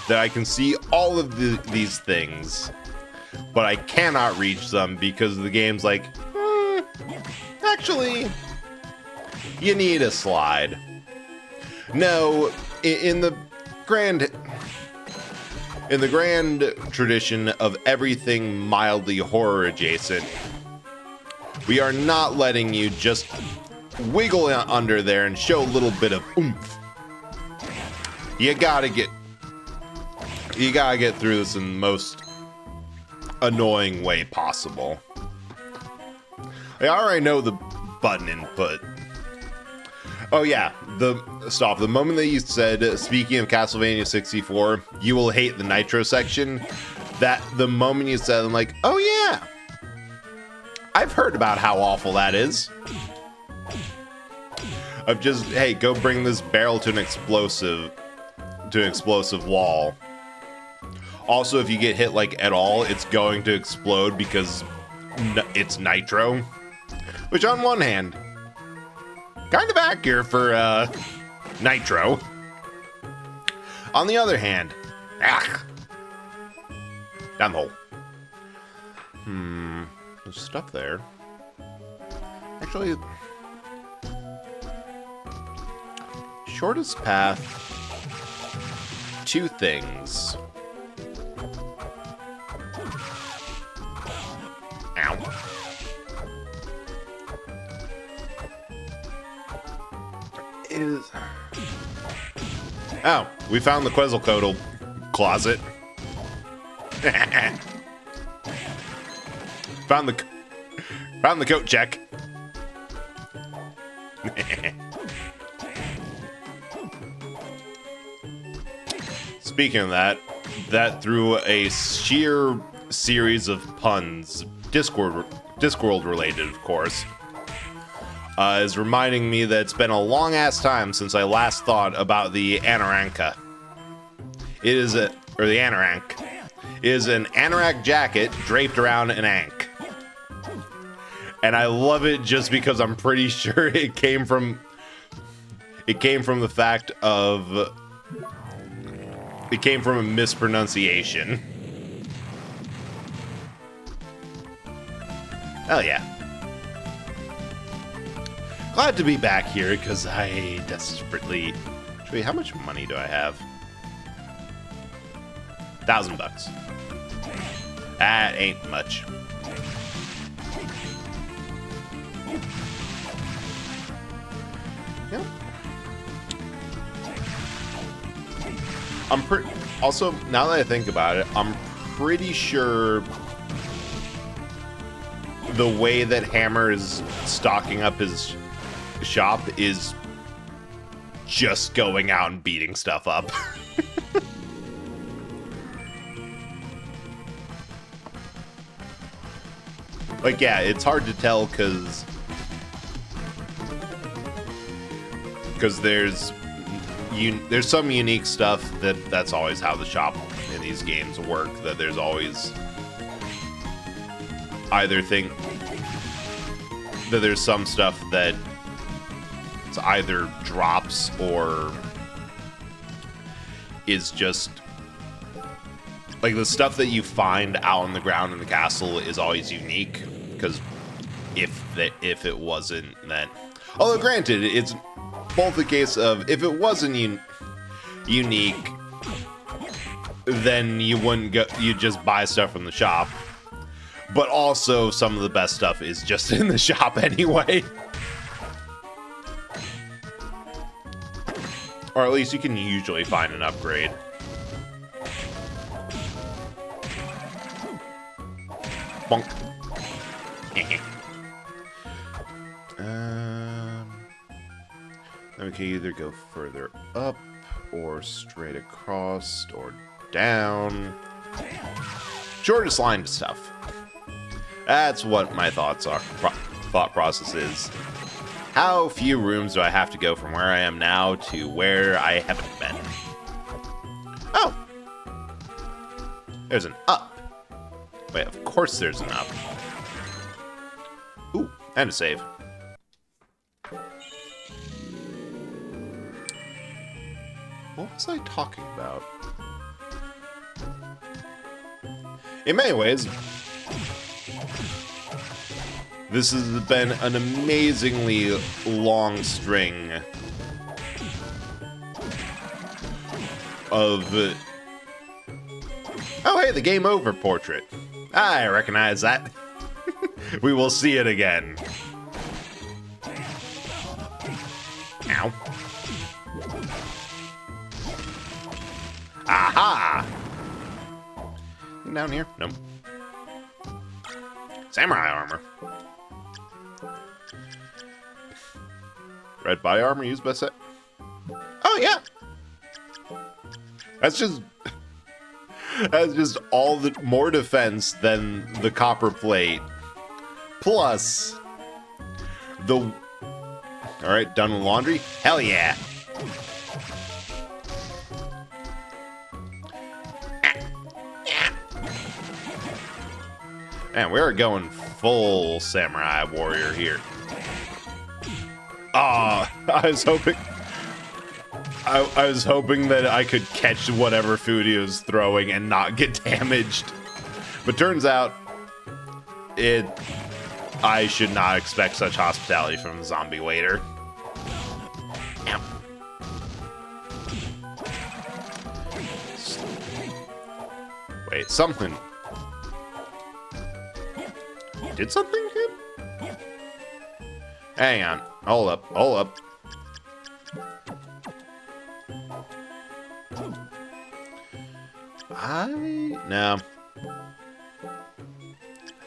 that I can see all of these things, but I cannot reach them because the game's like, actually, you need a slide. No, in the grand tradition of everything mildly horror adjacent, we are not letting you just wiggle under there and show a little bit of oomph. You gotta get through this in the most annoying way possible. I already know the button input. Oh yeah, the moment that you said, speaking of Castlevania 64, you will hate the Nitro section, that the moment you said, I'm like, oh yeah, I've heard about how awful that is. Of just, hey, go bring this barrel to an explosive wall. Also, if you get hit like at all, it's going to explode because it's Nitro. Which on one hand, kind of accurate for Nitro. On the other hand, down the hole. There's stuff there. Actually, shortest path, 2 things. Ow. Oh, we found the Quetzalcoatl closet. Found the coat check. Speaking of that through a sheer series of puns, Discworld related, of course, is reminding me that it's been a long ass time since I last thought about the Anoranka. The Anorank. It is an anorak jacket draped around an ankh. And I love it just because I'm pretty sure it came from the fact of it came from a mispronunciation. Hell yeah. Glad to be back here because I desperately... Actually, how much money do I have? $1,000. That ain't much. Yep. Also, now that I think about it, I'm pretty sure the way that Hammer is stocking up his shop is just going out and beating stuff up. Like, yeah, it's hard to tell because there's some unique stuff that's always how the shop in these games work. That there's always there's some stuff that it's either drops or is just like the stuff that you find out on the ground in the castle is always unique, because if it wasn't, then, although granted, it's both the case of if it wasn't unique, then you wouldn't go, you'd just buy stuff from the shop. But also, some of the best stuff is just in the shop anyway. Or at least you can usually find an upgrade. Bonk. Then we can either go further up, or straight across, or down. Shortest line to stuff. That's what my thought process is. How few rooms do I have to go from where I am now to where I haven't been? Oh! There's an up. Wait, of course there's an up. Ooh, and a save. What was I talking about? In many ways, this has been an amazingly long string of... Oh, hey, the game over portrait. I recognize that. We will see it again. Ow. Aha! Down here? Nope. Samurai armor. Red body armor used by set. Oh yeah. That's just all the more defense than the copper plate. Plus the all right, done with laundry? Hell yeah. Man, we're going full samurai warrior here. I was hoping that I could catch whatever food he was throwing and not get damaged. But turns out I should not expect such hospitality from a zombie waiter. Ow. Wait, something. Did something good? Hang on. Hold up. No.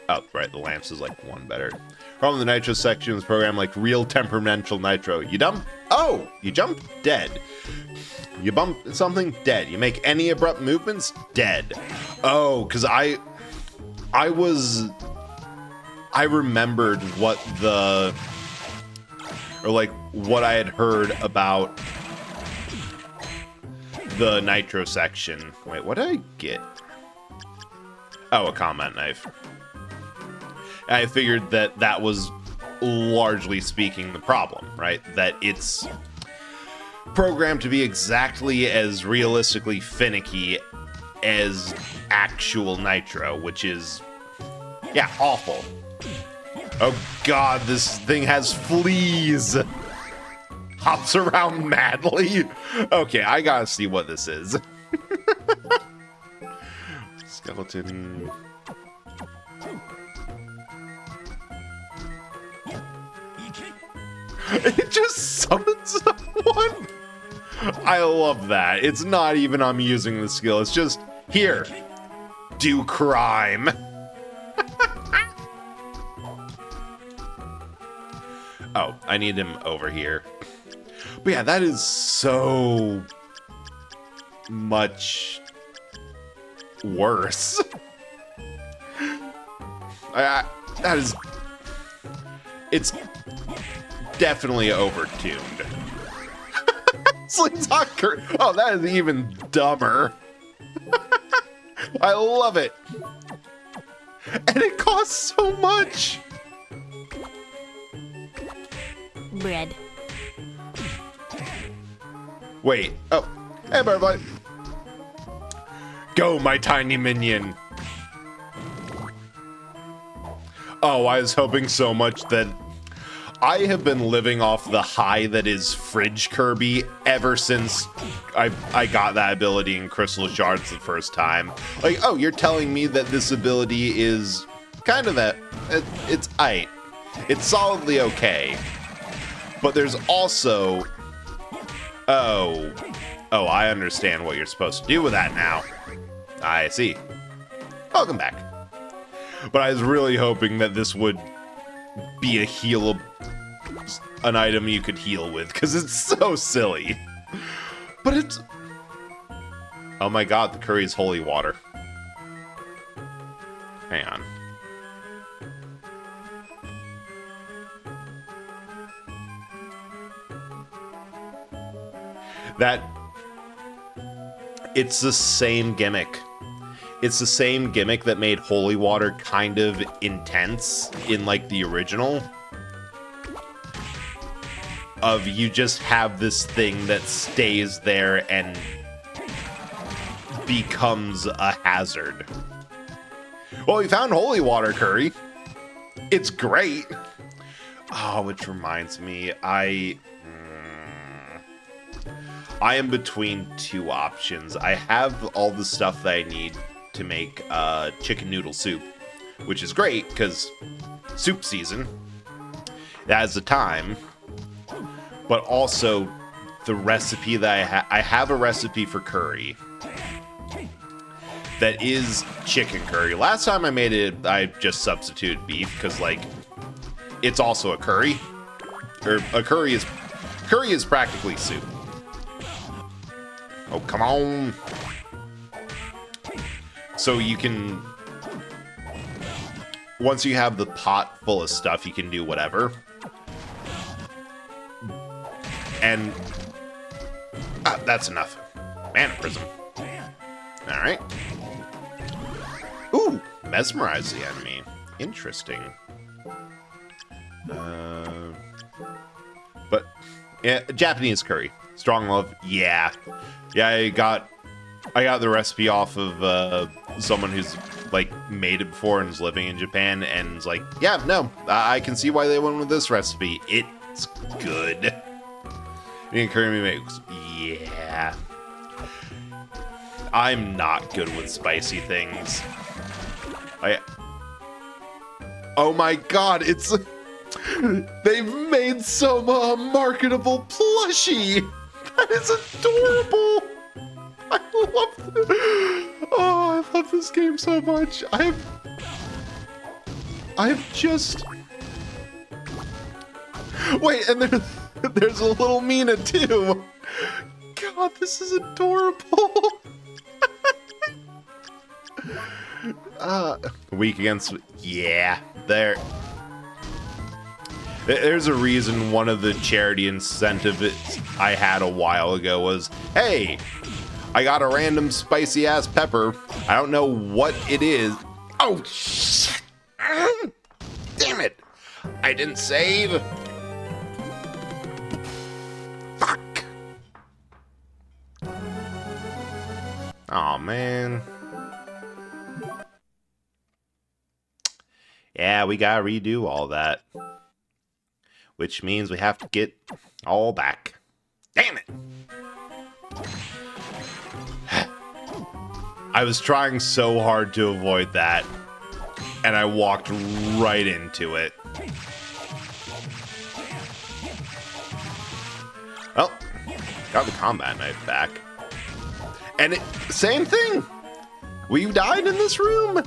Oh, right, the Lance is like one better. From the Nitro sections program like real temperamental Nitro. You dump? Oh! You jump? Dead. You bump something? Dead. You make any abrupt movements? Dead. Oh, because I remembered what what I had heard about the Nitro section. Wait, what did I get? Oh, a combat knife. I figured that was largely speaking the problem, right? That it's programmed to be exactly as realistically finicky as actual Nitro, which is, yeah, awful. Oh god, this thing has fleas! Hops around madly. Okay, I gotta see what this is. Skeleton. It just summons someone? I love that. It's not even I'm using the skill, it's just, here, do crime. Oh, I need him over here. But yeah, that is so much worse. That is... It's definitely overtuned. Sling's hot curry. Oh, that is even dumber. I love it. And it costs so much. Bread. Wait. Oh. Hey, butterfly. Go, my tiny minion. Oh, I was hoping so much that... I have been living off the high that is Fridge Kirby ever since I got that ability in Crystal Shards the first time. Like, oh, you're telling me that this ability is kind of that... It's aight. It's solidly okay. But there's also... Oh, I understand what you're supposed to do with that now. I see. Welcome back. But I was really hoping that this would be a heal... an item you could heal with, because it's so silly. But it's... Oh my god, the curry is holy water. Hang on. That... It's the same gimmick. It's the same gimmick that made holy water kind of intense in, like, the original. Of you just have this thing that stays there and becomes a hazard. Well, we found holy water curry. It's great. Oh, which reminds me, I am between two options. I have all the stuff that I need to make chicken noodle soup, which is great because soup season. That is the time. But also, the recipe that I have a recipe for curry that is chicken curry. Last time I made it, I just substituted beef because, like, it's also a curry. Or a curry is practically soup. Oh, come on. So you can, once you have the pot full of stuff, you can do whatever. And that's enough. Mana Prism. Alright. Ooh, mesmerize the enemy. Interesting. But yeah, Japanese curry. Strong love. Yeah. Yeah, I got the recipe off of someone who's like made it before and is living in Japan, and is like, yeah, no, I can see why they went with this recipe. It's good. Curry makes, yeah. I'm not good with spicy things. Oh my god, it's... They've made some marketable plushie! That is adorable! I love this game so much. I've just... Wait, and there's a little Mina too. God, this is adorable. Weak against... Yeah, there's a reason one of the charity incentives I had a while ago was, hey, I got a random spicy ass pepper. I don't know what it is. Oh, shit. Damn it. I didn't save. Fuck. Aw, man. Yeah, we gotta redo all that. Which means we have to get all back. Damn it! I was trying so hard to avoid that, and I walked right into it. Well, got the combat knife back. And same thing! We died in this room!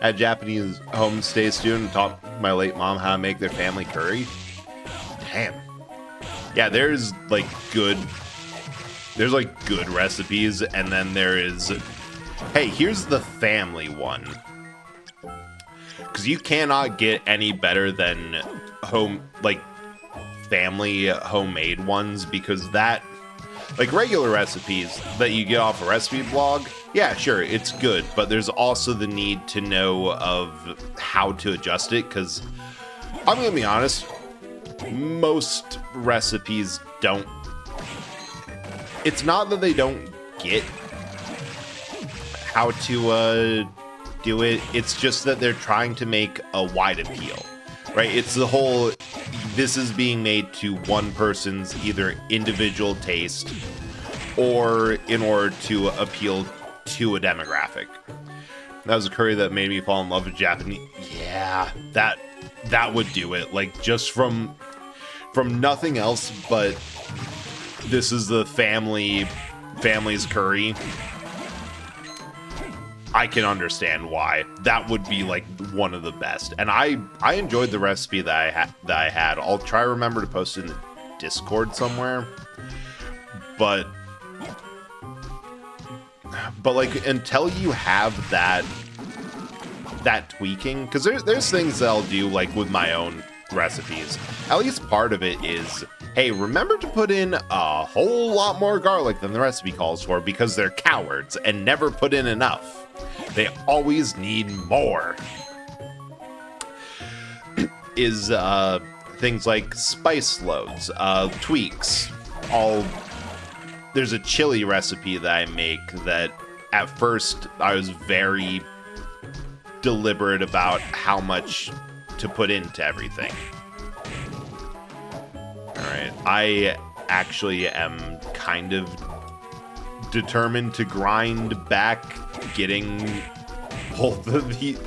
A Japanese homestay student taught my late mom how to make their family curry. Damn. Yeah, there's good recipes, and then there is, hey, here's the family one. because you cannot get any better than family homemade ones, because that, like, regular recipes that you get off a recipe blog, yeah, sure, it's good, but there's also the need to know of how to adjust it, because I'm gonna be honest, most recipes don't, it's not that they don't get how to do it, it's just that they're trying to make a wide appeal, right? It's the whole, this is being made to one person's either individual taste or in order to appeal to a demographic. That was a curry that made me fall in love with Japanese. Yeah, that would do it. Like, just from nothing else, but this is the family's curry. I can understand why. That would be like one of the best. And I enjoyed the recipe that I had. I'll try to remember to post it in the Discord somewhere. But like, until you have that tweaking, because there's things that I'll do, like with my own recipes. At least part of it is, hey, remember to put in a whole lot more garlic than the recipe calls for, because they're cowards and never put in enough. They always need more. Is things like spice loads, tweaks. There's a chili recipe that I make that at first I was very deliberate about how much to put into everything. Alright, I actually am kind of determined to grind back getting both of the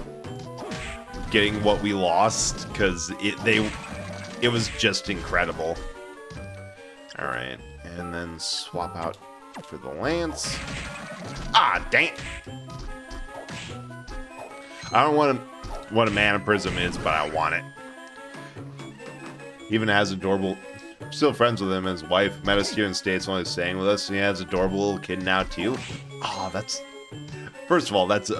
getting what we lost, because it was just incredible. Alright, and then swap out for the lance. Ah, dang! I don't want what a mana prism is, but I want it. Even has adorable. Still friends with him. His wife met us here in States while he was staying with us, and he has an adorable little kid now too. Oh, that's, first of all, that's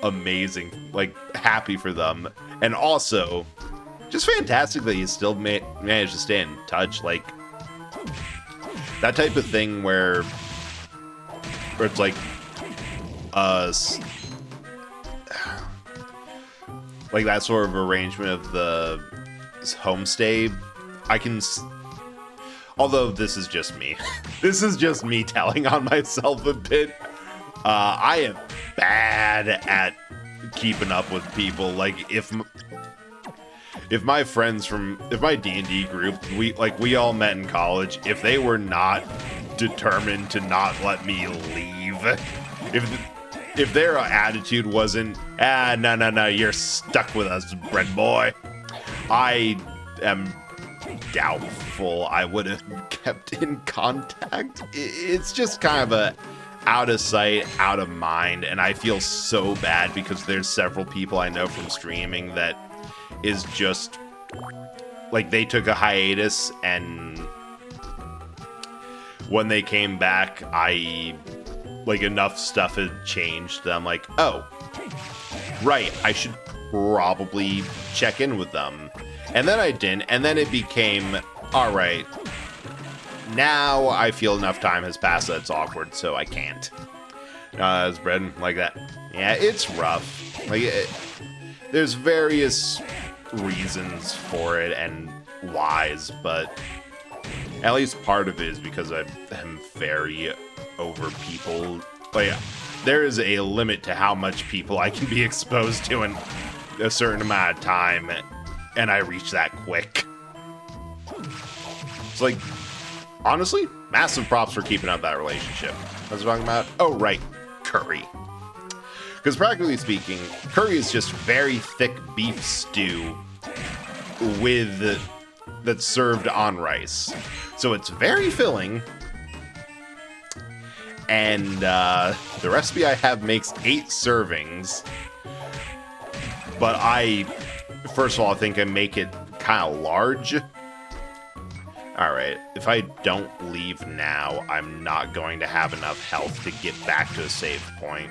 amazing. Like, happy for them, and also just fantastic that you still managed to stay in touch. Like, that type of thing where it's like like that sort of arrangement of the homestay. I can, although this is just me, this is just me telling on myself a bit. I am bad at keeping up with people. Like, if my friends if my D&D group, we all met in college, if they were not determined to not let me leave, if their attitude wasn't, no, you're stuck with us, bread boy, I am doubtful I would have kept in contact. It's just kind of a out of sight, out of mind, and I feel so bad because there's several people I know from streaming that is just like, they took a hiatus, and when they came back, like, enough stuff had changed that I'm like, oh, right, I should probably check in with them. And then I didn't, and then it became, alright, now I feel enough time has passed that it's awkward, so I can't. It's bread like that. Yeah, it's rough. Like, there's various reasons for it and whys, but at least part of it is because I am very over people. Like, there is a limit to how much people I can be exposed to in a certain amount of time, and I reach that quick. It's like, honestly, massive props for keeping up that relationship. What was I talking about? Oh, right, curry. Because practically speaking, curry is just very thick beef stew that's served on rice. So it's very filling. And the recipe I have makes 8 servings. But first of all, I think I make it kind of large. Alright, if I don't leave now, I'm not going to have enough health to get back to a save point.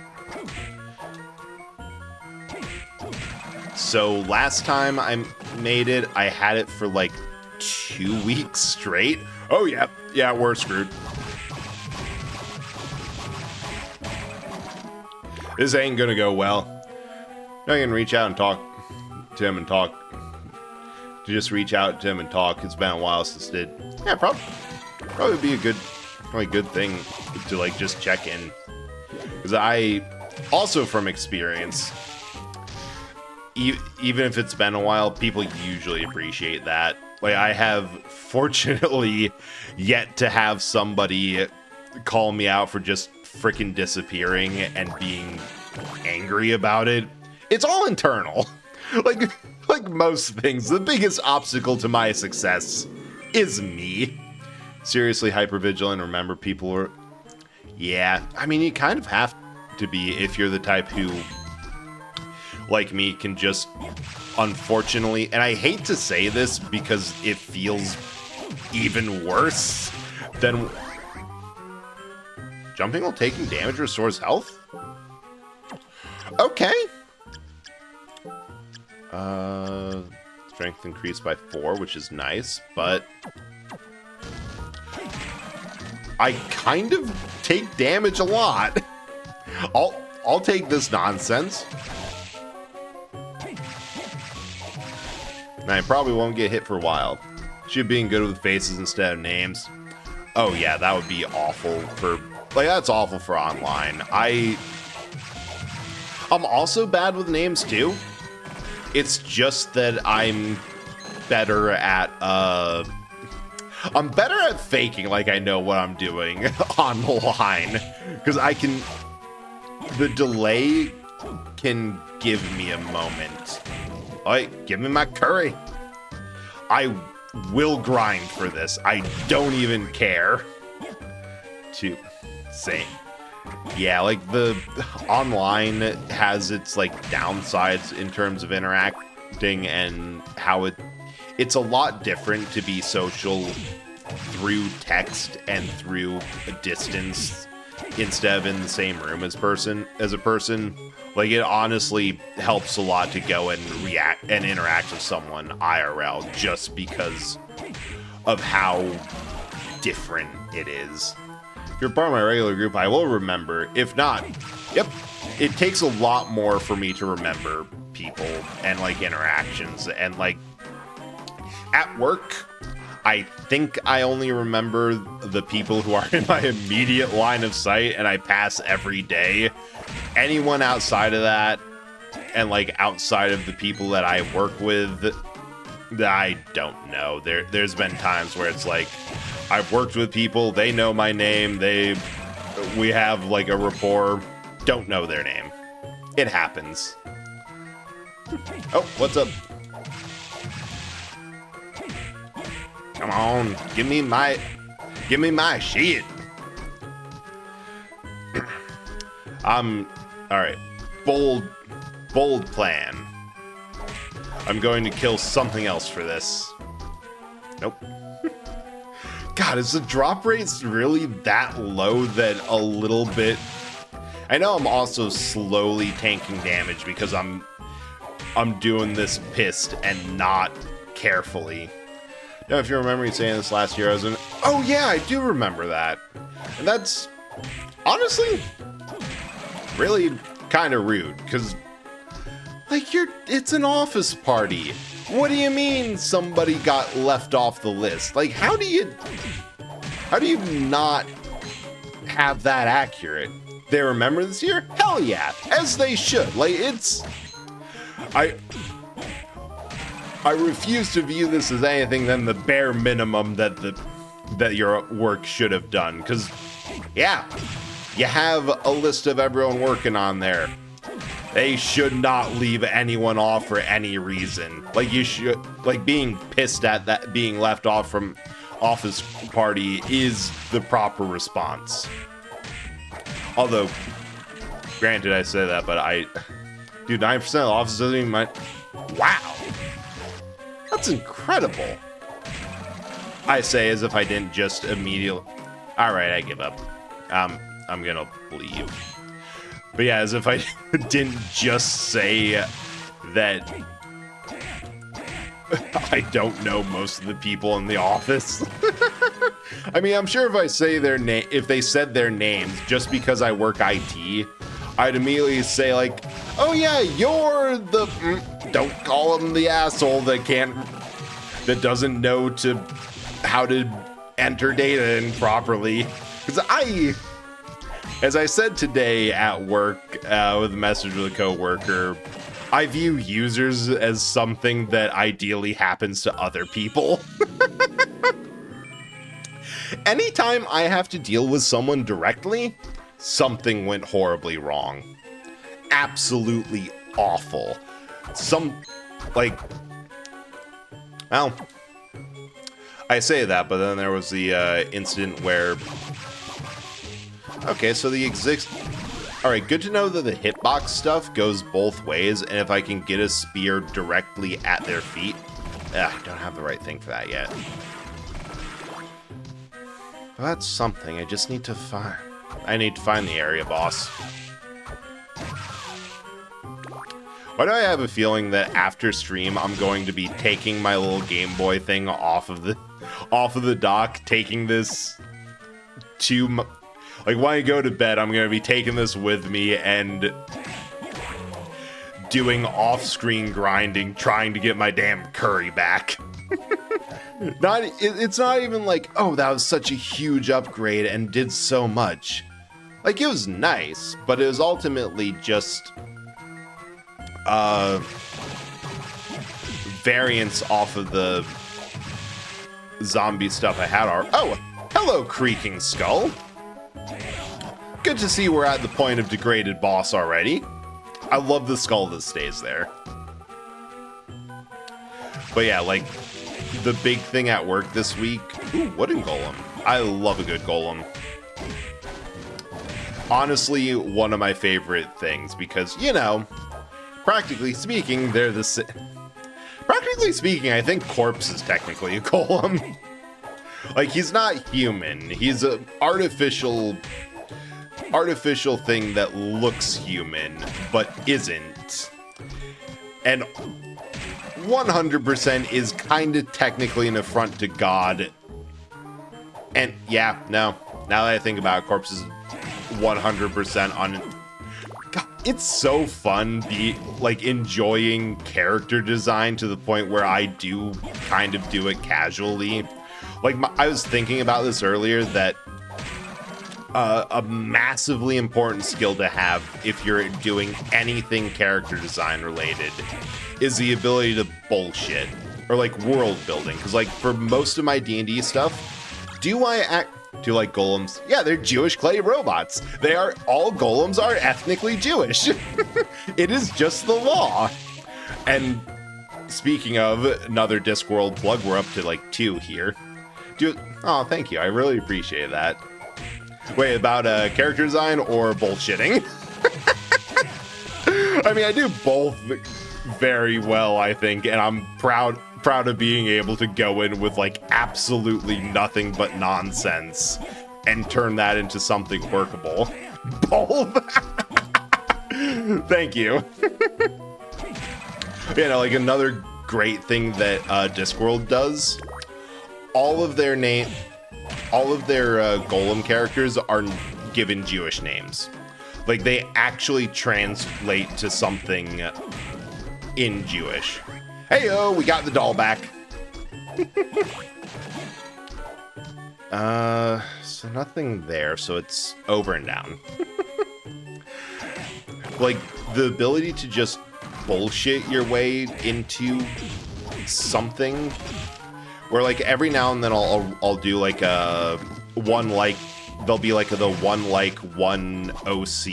So last time I made it, I had it for like 2 weeks straight. Oh yeah, we're screwed. This ain't gonna go well. I can reach out and talk to him and talk. To just reach out to him and talk. It's been a while since did. Yeah, probably be a good thing to like just check in. Because I also from experience, even if it's been a while, people usually appreciate that. Like I have fortunately yet to have somebody call me out for just freaking disappearing and being angry about it. It's all internal. Like most things, the biggest obstacle to my success is me. Seriously hypervigilant. Remember, people are... Yeah, I mean, you kind of have to be if you're the type who, like me, can just, unfortunately... And I hate to say this because it feels even worse than... Jumping while taking damage restores health? Okay. Strength increased by 4, which is nice, but I kind of take damage a lot. I'll take this nonsense. And I probably won't get hit for a while. Should being good with faces instead of names. Oh yeah, that would be awful for... Like, that's awful for online. I'm also bad with names, too. It's just that I'm better at, I'm better at faking like I know what I'm doing online. Because I can... The delay can give me a moment. Alright, give me my curry. I will grind for this. I don't even care. To say... Yeah, like the online has its like downsides in terms of interacting and how it's a lot different to be social through text and through a distance instead of in the same room as a person. Like it honestly helps a lot to go and react and interact with someone IRL just because of how different it is. If you're part of my regular group, I will remember. If not, yep, it takes a lot more for me to remember people and like interactions. And like at work, I think I only remember the people who are in my immediate line of sight and I pass every day. Anyone outside of that and like outside of the people that I work with, I don't know. There's been times where it's like, I've worked with people, they know my name, we have like a rapport, don't know their name. It happens. Oh, what's up? Come on, give me my shit. Alright. Bold plan. I'm going to kill something else for this. Nope. God, is the drop rate really that low that a little bit... I know I'm also slowly tanking damage because I'm doing this pissed and not carefully. Now, if you remember me saying this last year, I was in... Oh yeah, I do remember that. And that's honestly really kind of rude because like it's an office party. What do you mean somebody got left off the list? Like, how do you not have that accurate? They remember this year? Hell yeah, as they should. Like, it's... I refuse to view this as anything than the bare minimum that your work should have done. Because, yeah, you have a list of everyone working on there. They should not leave anyone off for any reason. Like, you should, like, being pissed at that being left off from office party is the proper response. Although, granted, I say that, but dude, 9% of the office doesn't even mind. Wow. That's incredible. I say as if I didn't just immediately... Alright, I give up. I'm gonna leave. But yeah, as if I didn't just say that I don't know most of the people in the office. I mean, I'm sure if I say their name, if they said their names just because I work IT, I'd immediately say like, oh yeah, you're the, don't call him the asshole that doesn't know how to enter data in properly. Because as I said today at work with a message with a coworker, I view users as something that ideally happens to other people. Anytime I have to deal with someone directly, something went horribly wrong. Absolutely awful. Well, I say that, but then there was the incident where... Okay, so Alright, good to know that the hitbox stuff goes both ways, and if I can get a spear directly at their feet... I don't have the right thing for that yet. But that's something, I just need to find... I need to find the area boss. Why do I have a feeling that after stream, I'm going to be taking my little Game Boy thing off of the dock, taking this to... Like, when I go to bed, I'm going to be taking this with me and doing off-screen grinding, trying to get my damn curry back. It's not even like, oh, that was such a huge upgrade and did so much. Like, it was nice, but it was ultimately just variants off of the zombie stuff I had. Oh, hello, Creaking Skull. Good to see we're at the point of degraded boss already. I love the skull that stays there. But yeah, like, the big thing at work this week... Ooh, wooden golem. I love a good golem. Honestly, one of my favorite things, because, you know, practically speaking, they're the... Practically speaking, I think Corpse is technically a golem. Like, he's not human. He's an artificial thing that looks human, but isn't. And 100% is kind of technically an affront to God. And yeah, no. Now that I think about it, Corpse is 100% on... God, it's so fun, enjoying character design to the point where I do kind of do it casually. Like, I was thinking about this earlier, that a massively important skill to have if you're doing anything character design related is the ability to bullshit, or like world building. Because like for most of my D&D stuff, do you like golems? Yeah, they're Jewish clay robots. All golems are ethnically Jewish. It is just the law. And speaking of another Discworld plug, we're up to like 2 here. Oh, thank you. I really appreciate that. Wait, about character design or bullshitting? I mean, I do both very well, I think, and I'm proud of being able to go in with like absolutely nothing but nonsense and turn that into something workable. Both. Thank you. You know, like another great thing that Discworld does. All of their golem characters are given Jewish names. Like, they actually translate to something in Jewish. Hey-oh, we got the doll back. So nothing there, so it's over and down. Like, the ability to just bullshit your way into something... Where like every now and then I'll do like a there'll be like the one OC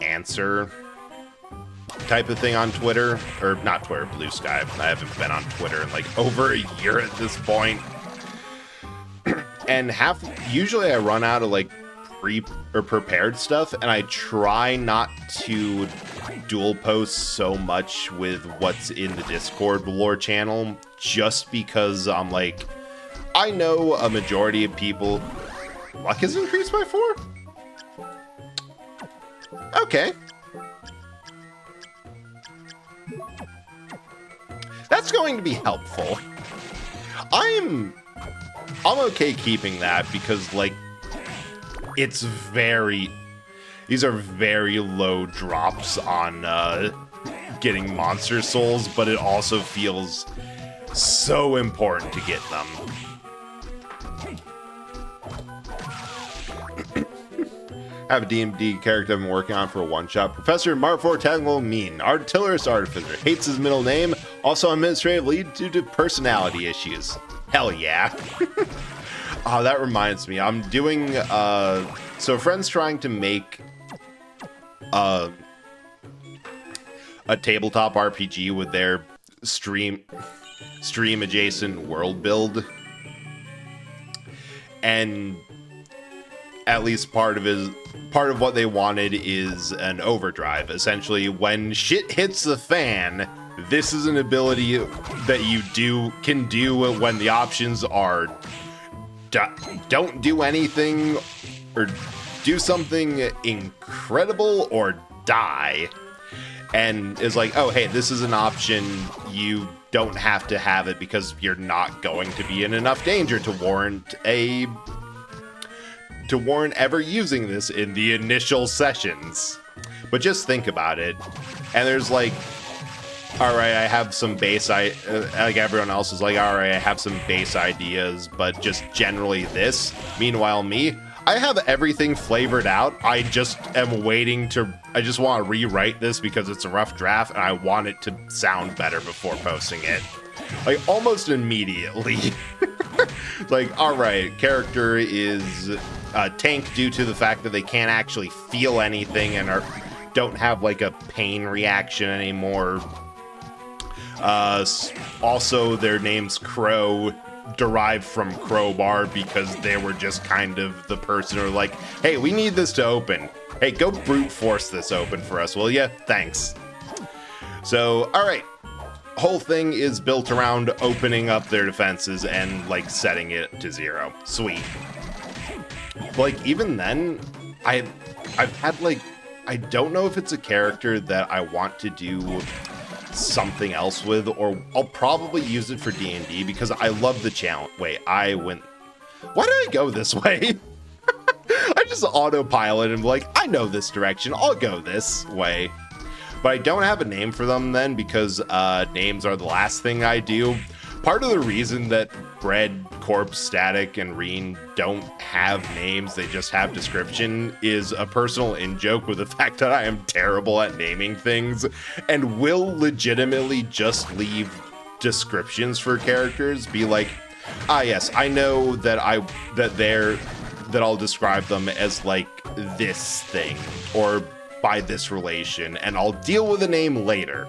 answer type of thing on Twitter, or not Twitter, Blue Sky. I haven't been on Twitter in like over a year at this point. And usually I run out of like prepared stuff, and I try not to dual post so much with what's in the Discord lore channel, just because I'm like, I know a majority of people... Luck has increased by 4? Okay. That's that's going to be helpful. I'm okay keeping that because, like, these are very low drops on getting monster souls, but it also feels so important to get them. I have a D&D character I've been working on for a one-shot. Professor Marfor Tangle Mean, artillerist artificer, hates his middle name, also administrative lead due to personality issues. Hell yeah. Oh, that reminds me, I'm doing, so a friend's trying to make a tabletop RPG with their stream adjacent world build, and at least part of what they wanted is an overdrive. Essentially, when shit hits the fan, this is an ability that you can do when the options are don't do anything or do something incredible or die. And it's like, oh, hey, this is an option. You don't have to have it because you're not going to be in enough danger to warrant ever using this in the initial sessions. But just think about it. And there's like, all right, I have some like everyone else is like, all right, I have some base ideas, but just generally this. Meanwhile, me, I have everything flavored out. I just want to rewrite this because it's a rough draft and I want it to sound better before posting it. Like almost immediately. Like, all right, character is tank due to the fact that they can't actually feel anything and don't have like a pain reaction anymore. Also, their name's Crow, derived from Crowbar because they were just kind of the person who were like, hey, we need this to open. Hey, go brute force this open for us, will ya? Thanks. So, all right. Whole thing is built around opening up their defenses and like setting it to 0. Sweet. But, like, even then, I've had like, I don't know if it's a character that I want to do something else with, or I'll probably use it for D&D because I love the challenge. Wait, I went... Why did I go this way? I just autopilot and like, I know this direction, I'll go this way. But I don't have a name for them then because names are the last thing I do. Part of the reason that Bread, Corpse, Static, and Reen don't have names, they just have description, is a personal in-joke with the fact that I am terrible at naming things and will legitimately just leave descriptions for characters. Be like, ah yes, I know that I'll describe them as like this thing or by this relation, and I'll deal with a name later.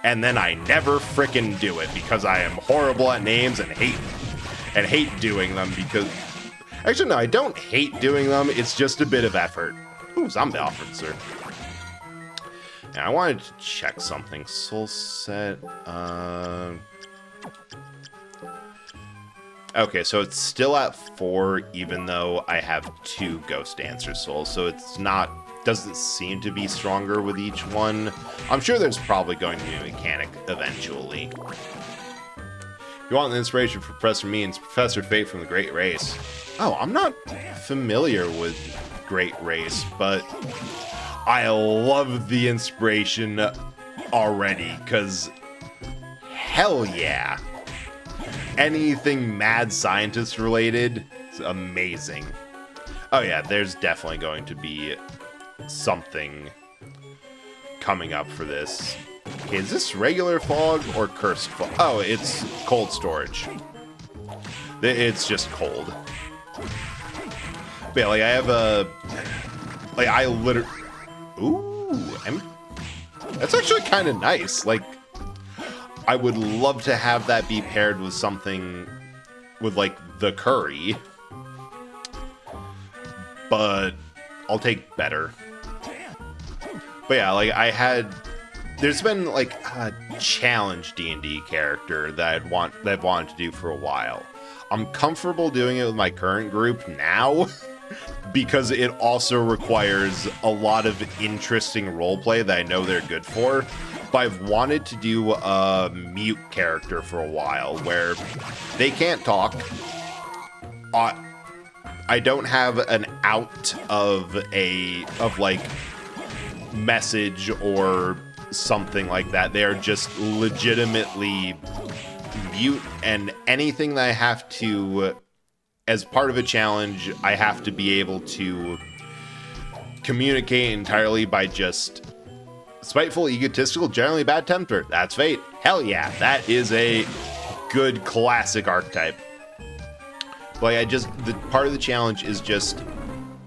And then I never frickin' do it because I am horrible at names and hate doing them because... Actually, no, I don't hate doing them. It's just a bit of effort. Ooh, zombie officer. And I wanted to check something. Soul set... Okay, so it's still at 4, even though I have 2 Ghost Dancer souls. So it's not... doesn't seem to be stronger with each one. I'm sure there's probably going to be a mechanic eventually. If you want the inspiration for Professor Means, Professor Fate from the Great Race. Oh, I'm not familiar with Great Race, but I love the inspiration already, because hell yeah. Anything mad scientist related is amazing. Oh yeah, there's definitely going to be something coming up for this. Okay, is this regular fog or cursed fog? Oh, it's cold storage. It's just cold. But yeah, like I have a... Like I literally... Ooh, that's actually kind of nice. Like, I would love to have that be paired with something with like the curry. But I'll take better. But yeah, like there's been like a challenge D&D character that I've wanted to do for a while. I'm comfortable doing it with my current group now because it also requires a lot of interesting roleplay that I know they're good for. but I've wanted to do a mute character for a while where they can't talk. I don't have an out of like message or something like that. They are just legitimately mute, and anything that I have to, as part of a challenge, I have to be able to communicate entirely by just spiteful, egotistical, generally bad temper. That's fate. Hell yeah, that is a good classic archetype. Like, the part of the challenge is just,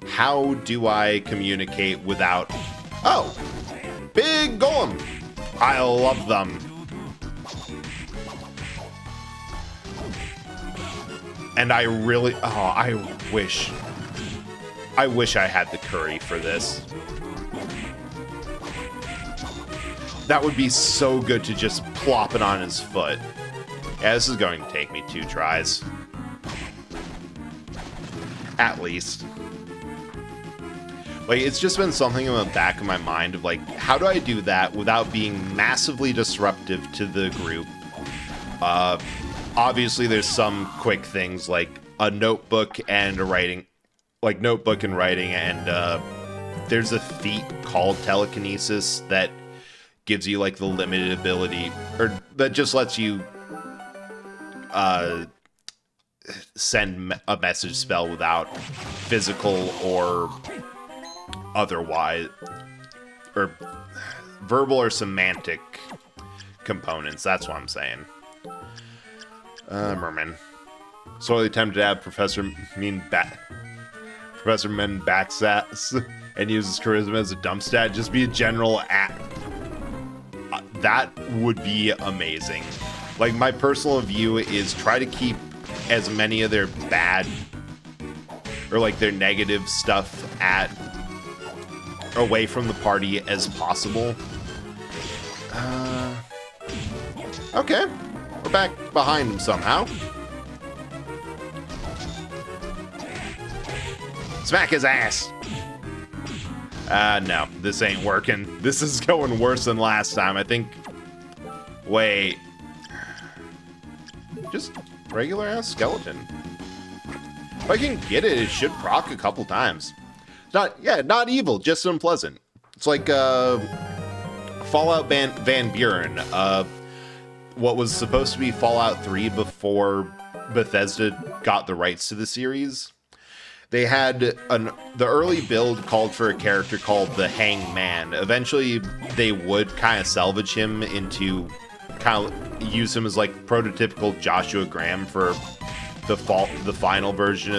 how do I communicate without, oh, big golem. I love them. And I really, I wish I had the curry for this. That would be so good to just plop it on his foot. Yeah, this is going to take me 2 tries. At least. Like, it's just been something in the back of my mind of, like, how do I do that without being massively disruptive to the group? Obviously, there's some quick things, like a notebook and a writing, like notebook and writing, and there's a feat called telekinesis that gives you, like, the limited ability, or that just lets you send a message spell without physical or otherwise, or verbal or semantic components. That's what I'm saying. Merman. Sorely tempted to have Professor Menbaxas and use his charisma as a dump stat. Just be a general that would be amazing. Like, my personal view is try to keep as many of their bad or like their negative stuff away from the party as possible. Okay, we're back behind him somehow. Smack his ass. No, this ain't working. This is going worse than last time, I think. Wait. Just regular ass skeleton. If I can get it, it should proc a couple times. Not evil, just unpleasant. It's like Fallout Van Buren. What was supposed to be Fallout 3 before Bethesda got the rights to the series. They had the early build called for a character called the Hangman. Eventually, they would kind of salvage him into kind of use him as like prototypical Joshua Graham for the final version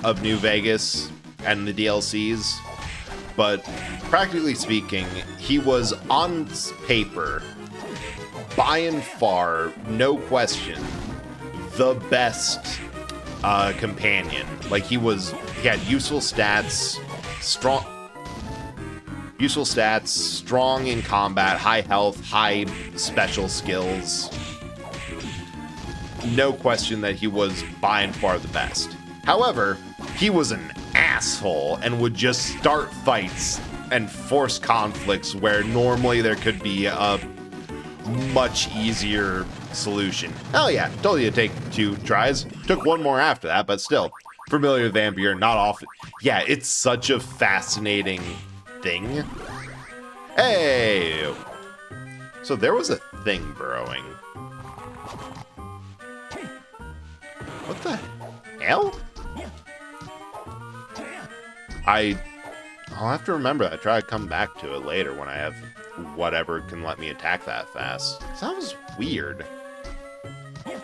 of New Vegas and the DLCs. But practically speaking, he was on paper, by and far, no question, the best companion. Like, he had useful stats, strong in combat, high health, high special skills. No question that he was by and far the best. However, he was an asshole and would just start fights and force conflicts where normally there could be a much easier solution. Hell yeah, told you to take 2 tries. Took 1 more after that, but still. Familiar with Van Buren, not often. Yeah, it's such a fascinating thing. Hey! So there was a thing burrowing. What the hell? I'll have to remember that. Try to come back to it later when I have whatever can let me attack that fast. Sounds weird. But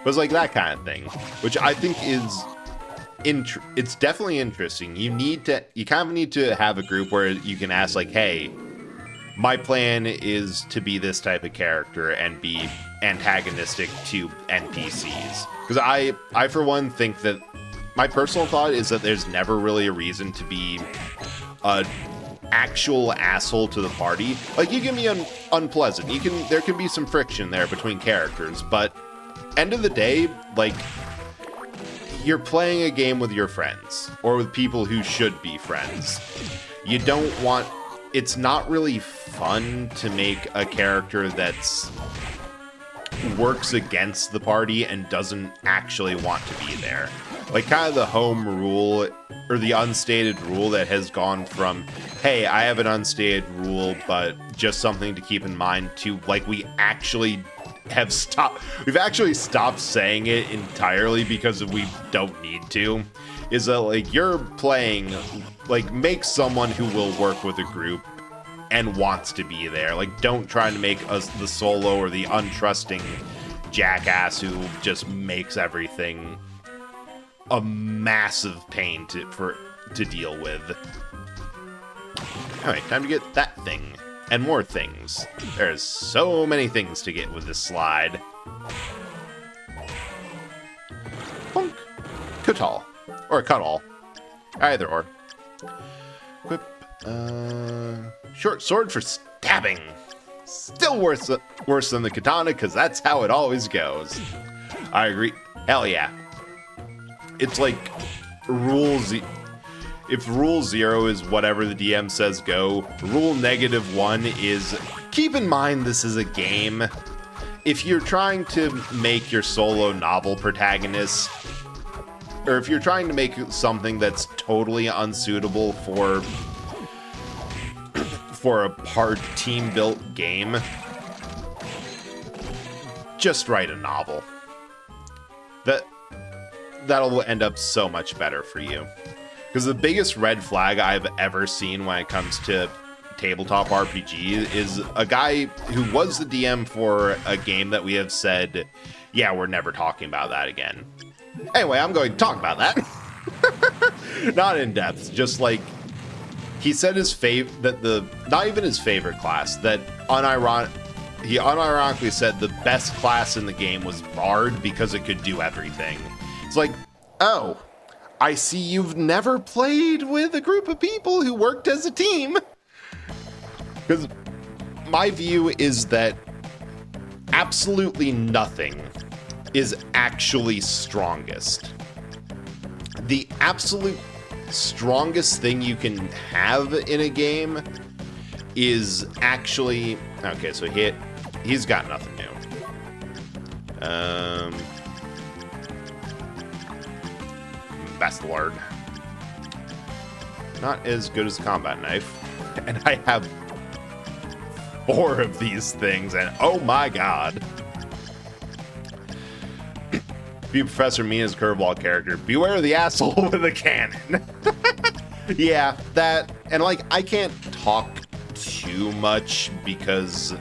it's like that kind of thing, which I think is it's definitely interesting. You kind of need to have a group where you can ask, like, hey, my plan is to be this type of character and be antagonistic to NPCs. Because I for one think that my personal thought is that there's never really a reason to be an actual asshole to the party. Like, you can be unpleasant. There can be some friction there between characters, but end of the day, like, you're playing a game with your friends, or with people who should be friends. you don't want... It's not really fun to make a character that's works against the party and doesn't actually want to be there. Like, kind of the home rule, or the unstated rule that has gone from, hey, I have an unstated rule, but just something to keep in mind, to, like, we've actually stopped saying it entirely because we don't need to, is that, like, you're playing, like, make someone who will work with a group and wants to be there. Like, don't try to make us the solo or the untrusting jackass who just makes everything a massive pain to deal with. Alright, time to get that thing. And more things. There's so many things to get with this slide. Plunk. Cut-all. Or cut-all. Either or. Equip. Short sword for stabbing. Still worse than the katana, because that's how it always goes. I agree. Hell yeah. It's like if rule 0 is whatever the DM says go, rule -1 is keep in mind this is a game. If you're trying to make your solo novel protagonist, or if you're trying to make something that's totally unsuitable for a hard team-built game, just write a novel. That'll end up so much better for you. Because the biggest red flag I've ever seen when it comes to tabletop RPG is a guy who was the DM for a game that we have said, yeah, we're never talking about that again. Anyway, I'm going to talk about that. Not in depth, just like, he said not even his favorite class, that he unironically said the best class in the game was Bard because it could do everything. It's like, oh, I see you've never played with a group of people who worked as a team. Because my view is that absolutely nothing is actually strongest. The absolute strongest thing you can have in a game is actually... Okay, so he's got nothing new. Best Lord. Not as good as a combat knife. And I have 4 of these things, and oh my god. Be Professor Mina's curveball character. Beware the asshole with a cannon. Yeah, that, and like, I can't talk too much because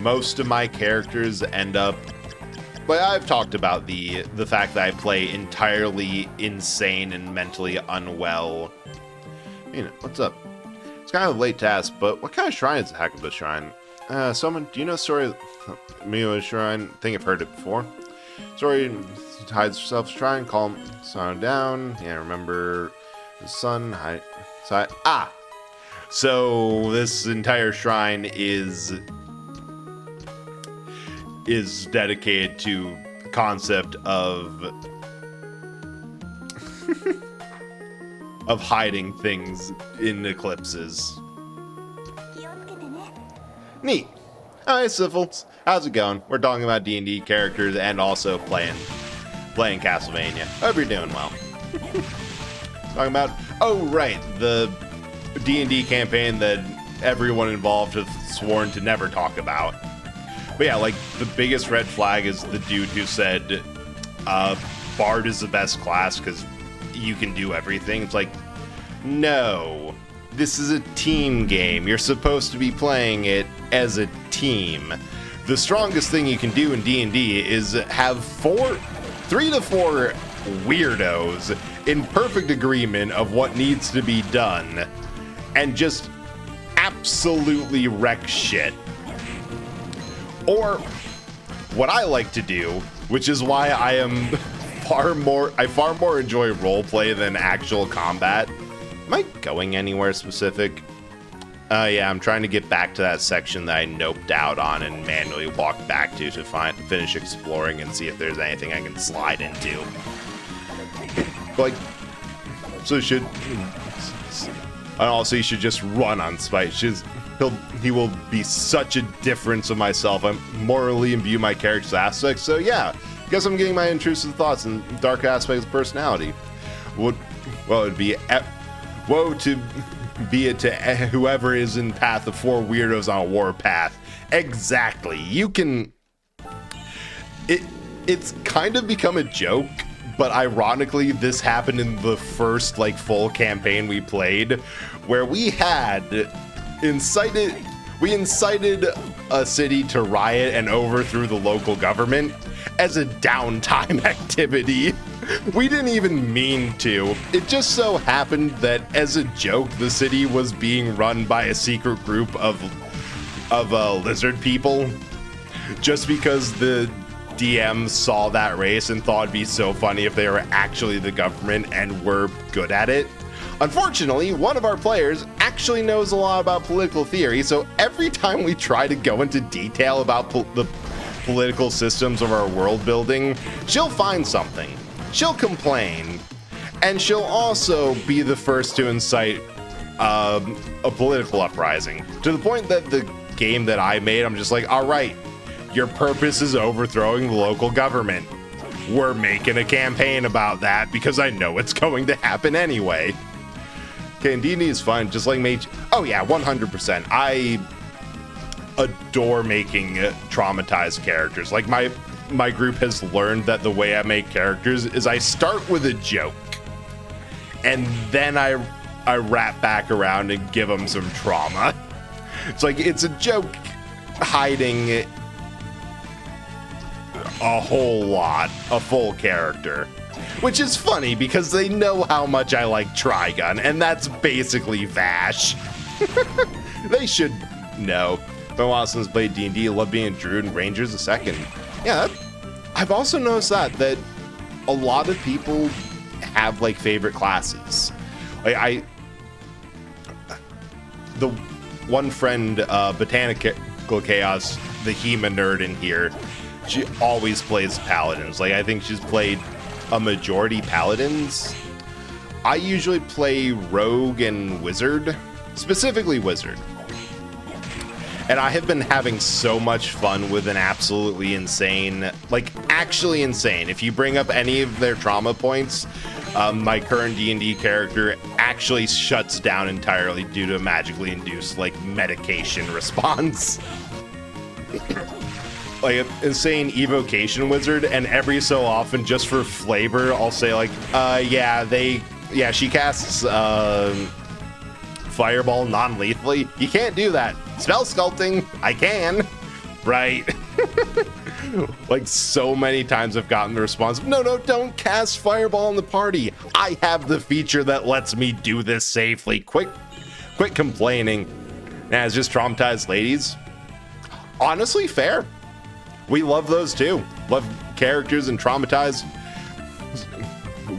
most of my characters end up, but I've talked about the fact that I play entirely insane and mentally unwell. You know, what's up? It's kind of a late task, but what kind of shrine is the Hackabah Shrine? Someone, do you know the story of Mia's Shrine? I think I've heard it before. Story hides herself shrine, calm sun down. Yeah, remember the sun hide. So this entire shrine is dedicated to the concept of of hiding things in eclipses. Neat. Alright, Syphils. How's it going? We're talking about D&D characters and also playing Castlevania. Hope you're doing well. Talking about, oh right, the D&D campaign that everyone involved has sworn to never talk about. But yeah, like, the biggest red flag is the dude who said Bard is the best class because you can do everything. It's like, no, this is a team game. You're supposed to be playing it as a team. The strongest thing you can do in D&D is have 3 to 4 weirdos in perfect agreement of what needs to be done and just absolutely wreck shit. Or what I like to do, which is why I far more enjoy roleplay than actual combat. Am I going anywhere specific? Yeah, I'm trying to get back to that section that I noped out on and manually walked back to finish exploring and see if there's anything I can slide into. But like, also should, and also he should just run on spite. He will be such a difference of myself. I morally imbue my character's aspects. So yeah, guess I'm getting my intrusive thoughts and dark aspects of personality. It'd be woe to be it to whoever is in path of 4 weirdos on a war path. Exactly. You can. It's kind of become a joke, but ironically, this happened in the first full campaign we played, where we incited a city to riot and overthrew the local government as a downtime activity. We didn't even mean to. It just so happened that as a joke, the city was being run by a secret group of lizard people, just because the DM saw that race and thought it'd be so funny if they were actually the government and were good at it. Unfortunately, one of our players actually knows a lot about political theory, so every time we try to go into detail about the political systems of our world building, she'll find something, she'll complain, and she'll also be the first to incite a political uprising, to the point that the game that I made, I'm just like, all right, your purpose is overthrowing the local government. We're making a campaign about that because I know it's going to happen anyway. Okay, and D&D is fun, just like Mage. Oh yeah, 100%. I adore making traumatized characters. Like my group has learned that the way I make characters is I start with a joke, and then I wrap back around and give them some trauma. It's like it's a joke hiding a whole lot, a full character. Which is funny because they know how much I like Trigun, and that's basically Vash. They should know. Been a while since I played D&D. I love being a druid and ranger's a second. Yeah, I've also noticed that a lot of people have favorite classes. The one friend, Botanical Chaos, the Hema nerd in here, she always plays paladins. I think she's played a majority paladins. I usually play rogue and wizard, specifically wizard. And I have been having so much fun with an absolutely insane, actually insane. If you bring up any of their trauma points, my current D&D character actually shuts down entirely due to a magically induced medication response. An insane evocation wizard, and every so often, just for flavor, I'll say she casts fireball non-lethally. You can't do that. Spell sculpting, I can, right? So many times I've gotten the response, no, don't cast fireball in the party. I have the feature that lets me do this safely. Quit complaining. Nah, it's just traumatized ladies. Honestly, fair. We love those too. Love characters and traumatized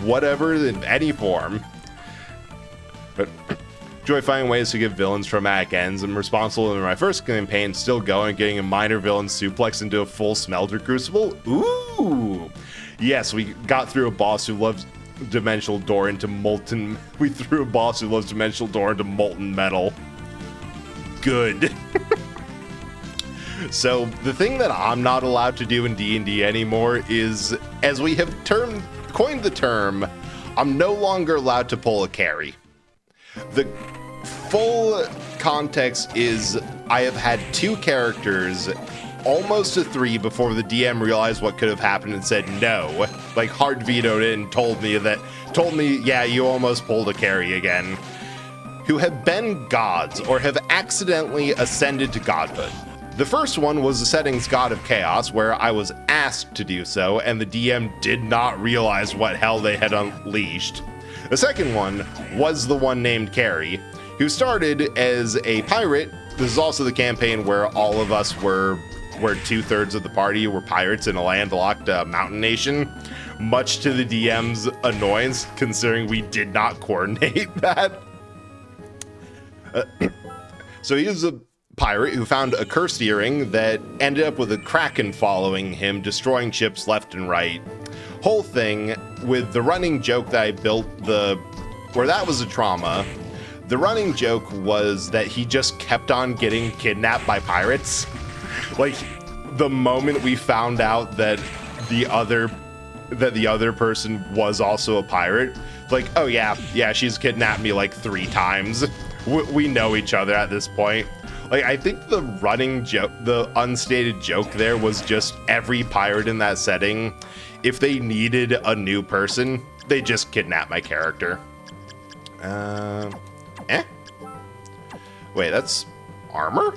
whatever in any form. But enjoy finding ways to give villains traumatic ends. I'm responsible in my first campaign, still going, getting a minor villain suplex into a full smelter crucible. Ooh. Yes, we got through a boss who loves dimensional door into molten. We threw a boss who loves dimensional door into molten metal. Good. So the thing that I'm not allowed to do in D&D anymore is, as we have coined the term, I'm no longer allowed to pull a carry. The full context is I have had 2 characters, almost to 3, before the DM realized what could have happened and said no. Hard vetoed it and told me, yeah, you almost pulled a carry again. Who have been gods or have accidentally ascended to godhood. The first one was the setting's God of Chaos, where I was asked to do so, and the DM did not realize what hell they had unleashed. The second one was the one named Carrie, who started as a pirate. This is also the campaign where all of us were 2/3 of the party were pirates in a landlocked mountain nation, much to the DM's annoyance, considering we did not coordinate that. So he was a pirate who found a cursed earring that ended up with a kraken following him, destroying ships left and right. Whole thing with the running joke that I built the where that was a trauma, the running joke was that he just kept on getting kidnapped by pirates. Like, the moment we found out that the other person was also a pirate, like, oh yeah, she's kidnapped me like 3 times. We know each other at this point. Like, I think the running joke, the unstated joke there was just every pirate in that setting, if they needed a new person, they just kidnap my character. Wait, that's armor?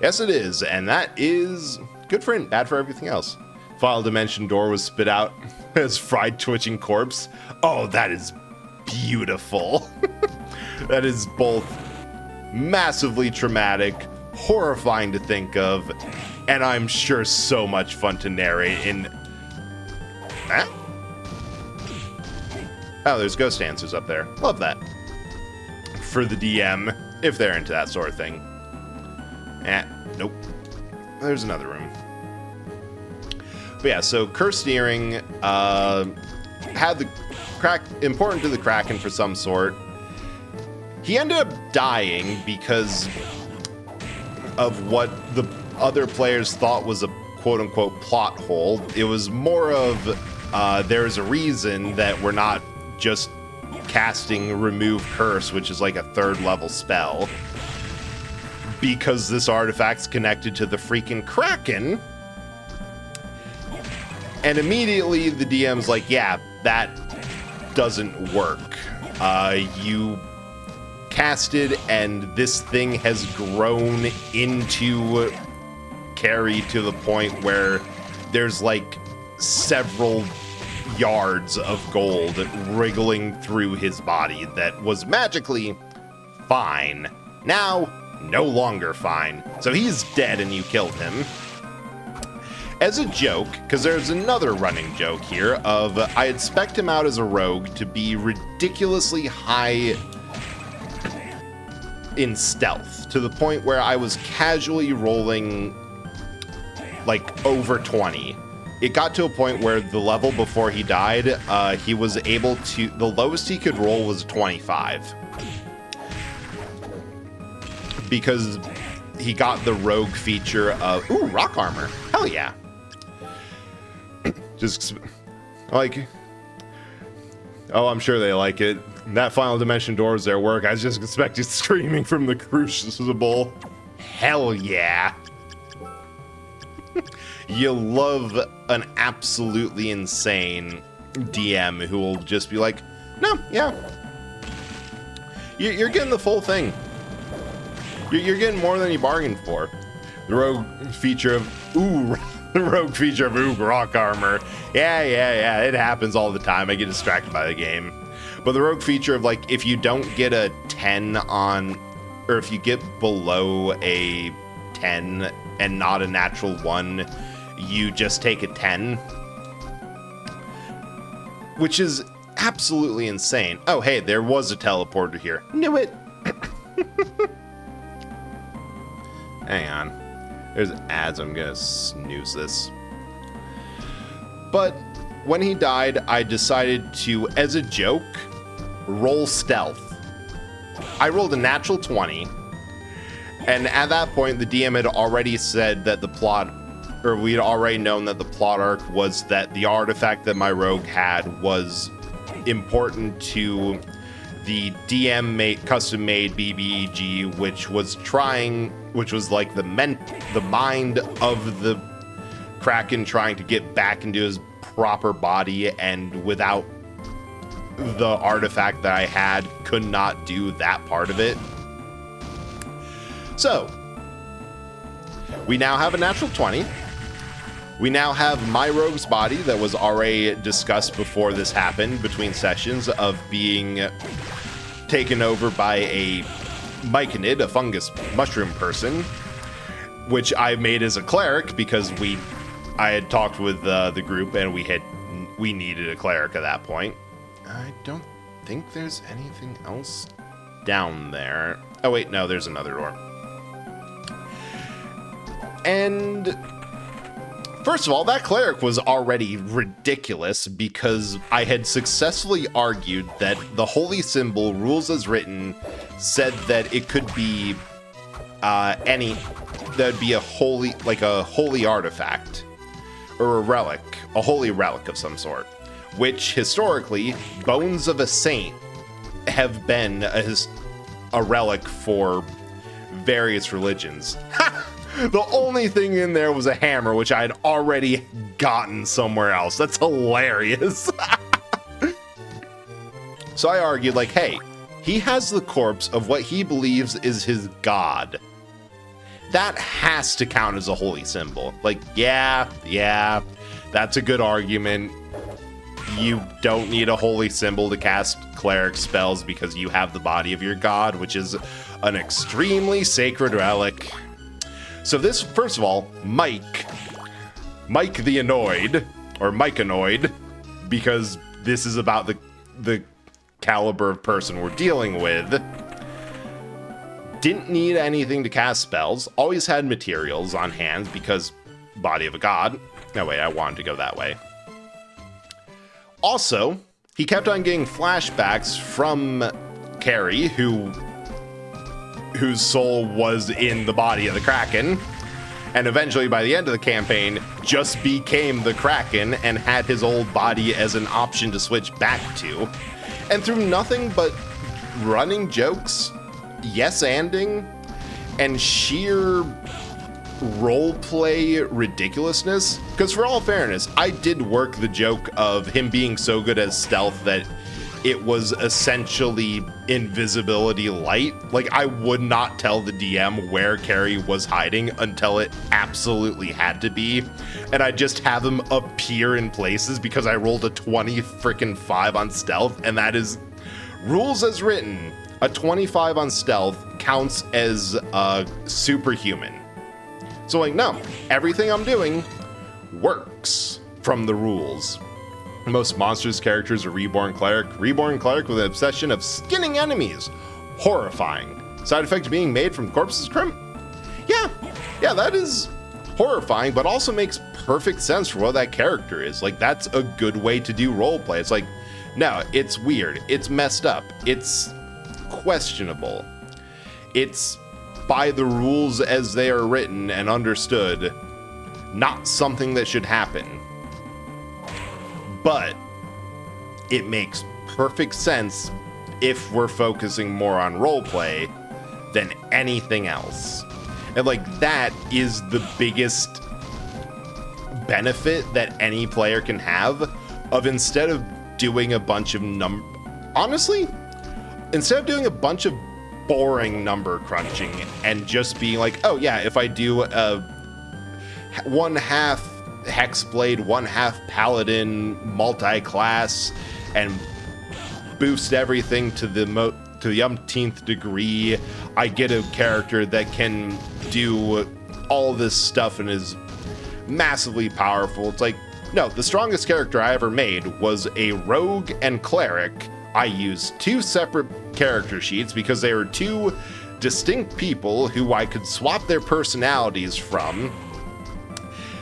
Yes, it is, and that is good for it, bad for everything else. Final dimension door was spit out as fried twitching corpse. Oh, that is beautiful. That is both massively traumatic, horrifying to think of, and I'm sure so much fun to narrate in... Huh? Oh, there's ghost dancers up there. Love that. For the DM, if they're into that sort of thing. Nope. There's another room. But yeah, so Cursed Earring had the important to the Kraken for some sort. He ended up dying because of what the other players thought was a quote-unquote plot hole. It was more of there's a reason that we're not just casting Remove Curse, which is like a 3rd level spell, because this artifact's connected to the freaking Kraken. And immediately the DM's like, yeah, that doesn't work. You casted and this thing has grown into Carrie to the point where there's like several yards of gold wriggling through his body that was magically fine. Now, no longer fine. So he's dead and you killed him. As a joke, because there's another running joke here of I had spec'd him out as a rogue to be ridiculously high in stealth, to the point where I was casually rolling like over 20. It got to a point where the level before he died, he was able to, the lowest he could roll was 25. Because he got the rogue feature of, ooh, rock armor. Hell yeah. Just like, oh, I'm sure they like it. That final dimension door is their work. I just expected screaming from the crucible. Hell yeah. You love an absolutely insane DM who will just be like, no, yeah. You're getting the full thing. You're getting more than you bargained for. The rogue feature of, ooh, the rogue feature of, ooh, rock armor. Yeah, it happens all the time. I get distracted by the game. But the rogue feature of, like, if you don't get a 10 on, or if you get below a 10 and not a natural 1, you just take a 10. Which is absolutely insane. Oh, hey, there was a teleporter here. Knew it. Hang on. There's ads. I'm gonna snooze this. But when he died, I decided to, as a joke, roll stealth. I rolled a natural 20. And at that point, the DM had already said that the plot, or we'd already known that the plot arc was that the artifact that my rogue had was important to the DM custom-made BBEG, which was like the mind of the Kraken trying to get back into his proper body, and without the artifact that I had, could not do that part of it. So, we now have a natural 20. We now have my rogue's body that was already discussed before this happened between sessions of being taken over by a myconid, a fungus mushroom person, which I made as a cleric because I had talked with the group and we needed a cleric at that point. I don't think there's anything else down there. Oh wait, no, there's another door. And First of all, that cleric was already ridiculous because I had successfully argued that the holy symbol, rules as written, said that it could be that'd be a holy artifact or a relic, a holy relic of some sort, which historically bones of a saint have been a relic for various religions. The only thing in there was a hammer, which I had already gotten somewhere else. That's hilarious. So I argued, like, hey, he has the corpse of what he believes is his god. That has to count as a holy symbol. Like, yeah, that's a good argument. You don't need a holy symbol to cast cleric spells because you have the body of your god, which is an extremely sacred relic. So this, first of all, Mike the Annoyed, or Mike Annoyed, because this is about the caliber of person we're dealing with, didn't need anything to cast spells, always had materials on hand because body of a god. No, wait, I wanted to go that way. Also, he kept on getting flashbacks from Carrie, whose soul was in the body of the Kraken, and eventually by the end of the campaign just became the Kraken and had his old body as an option to switch back to. And through nothing but running jokes, yes-anding, and sheer roleplay ridiculousness, because for all fairness, I did work the joke of him being so good at stealth that it was essentially invisibility light. Like, I would not tell the DM where Carrie was hiding until it absolutely had to be, and I'd just have him appear in places because I rolled a 20-5 on stealth, and that is rules as written. A 25 on stealth counts as superhuman. So, like, no, everything I'm doing works from the rules. Most monsters characters are Reborn Cleric. Reborn Cleric with an obsession of skinning enemies. Horrifying. Side effect of being made from corpses crimp? Yeah, that is horrifying, but also makes perfect sense for what that character is. Like, that's a good way to do roleplay. It's like, no, it's weird. It's messed up. It's questionable. It's by the rules as they are written and understood, not something that should happen. But it makes perfect sense if we're focusing more on roleplay than anything else. And like, that is the biggest benefit that any player can have of, instead of doing a bunch of honestly, instead of doing a bunch of boring number crunching and just being like, oh yeah, if I do a 1/2 Hexblade, 1/2 Paladin multi-class and boost everything to the umpteenth degree, I get a character that can do all this stuff and is massively powerful. It's like, no, the strongest character I ever made was a rogue and cleric. I used 2 separate character sheets because they were 2 distinct people who I could swap their personalities from.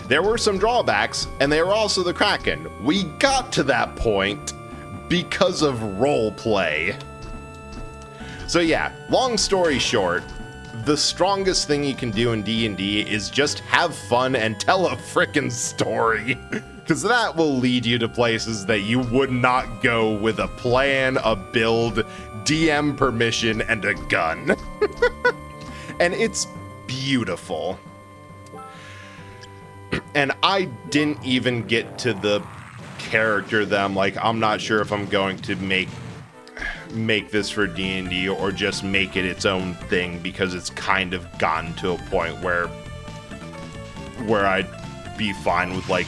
There were some drawbacks, and they were also the Kraken. We got to that point because of roleplay. So yeah, long story short, the strongest thing you can do in D&D is just have fun and tell a frickin' story. Because that will lead you to places that you would not go with a plan, a build, DM permission, and a gun. And it's beautiful. And I didn't even get to the character that I'm like, I'm not sure if I'm going to make this for D&D or just make it its own thing, because it's kind of gotten to a point where I'd be fine with like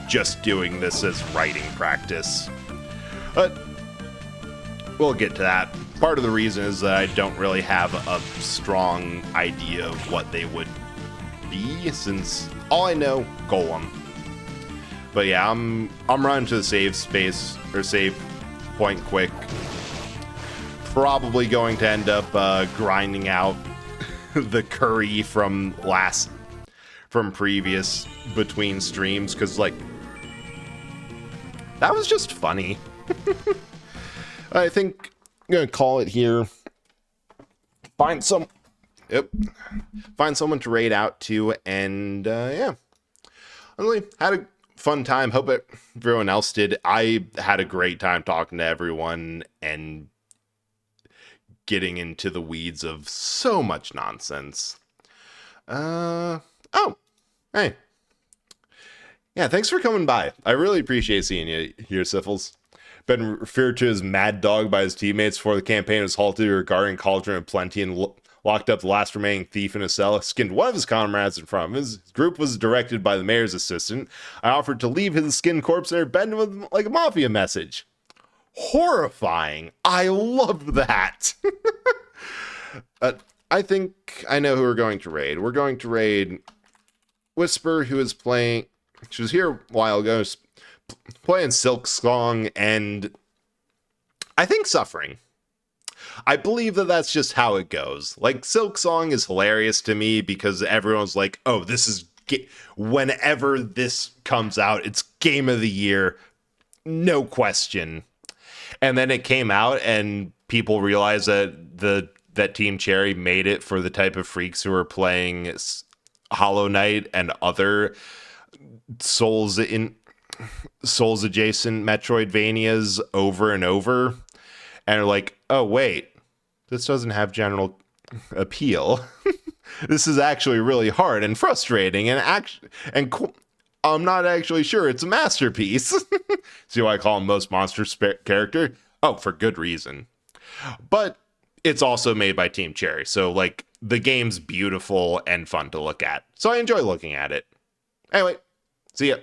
just doing this as writing practice. But we'll get to that. Part of the reason is that I don't really have a strong idea of what they would be, since all I know, Golem. But yeah, I'm running to the save space, or save point quick. Probably going to end up grinding out the curry from from previous between streams, because, like, that was just funny. I think I'm going to call it here. Find someone to raid out to, and, yeah. I really had a fun time. Hope everyone else did. I had a great time talking to everyone and getting into the weeds of so much nonsense. Oh, hey. Yeah, thanks for coming by. I really appreciate seeing you here, Syphils. Been referred to as Mad Dog by his teammates before the campaign was halted regarding Cauldron of Plenty, and locked up the last remaining thief in a cell, skinned one of his comrades in front of him. His group was directed by the mayor's assistant. I offered to leave his skinned corpse there, bend him with like a mafia message. Horrifying. I love that. I think I know who we're going to raid. We're going to raid Whisper, who is playing... She was here a while ago, playing Silk Song, and I think Suffering. I believe that that's just how it goes. Like, Silk Song is hilarious to me because everyone's like, oh, this is... Whenever this comes out, it's game of the year. No question. And then it came out, and people realized that Team Cherry made it for the type of freaks who are playing Hollow Knight and other Souls adjacent Metroidvanias over and over, and are like, oh wait, this doesn't have general appeal. This is actually really hard and frustrating, I'm not actually sure it's a masterpiece. See why I call him most monster character? Oh, for good reason. But it's also made by Team Cherry, so like the game's beautiful and fun to look at. So I enjoy looking at it. Anyway, see ya.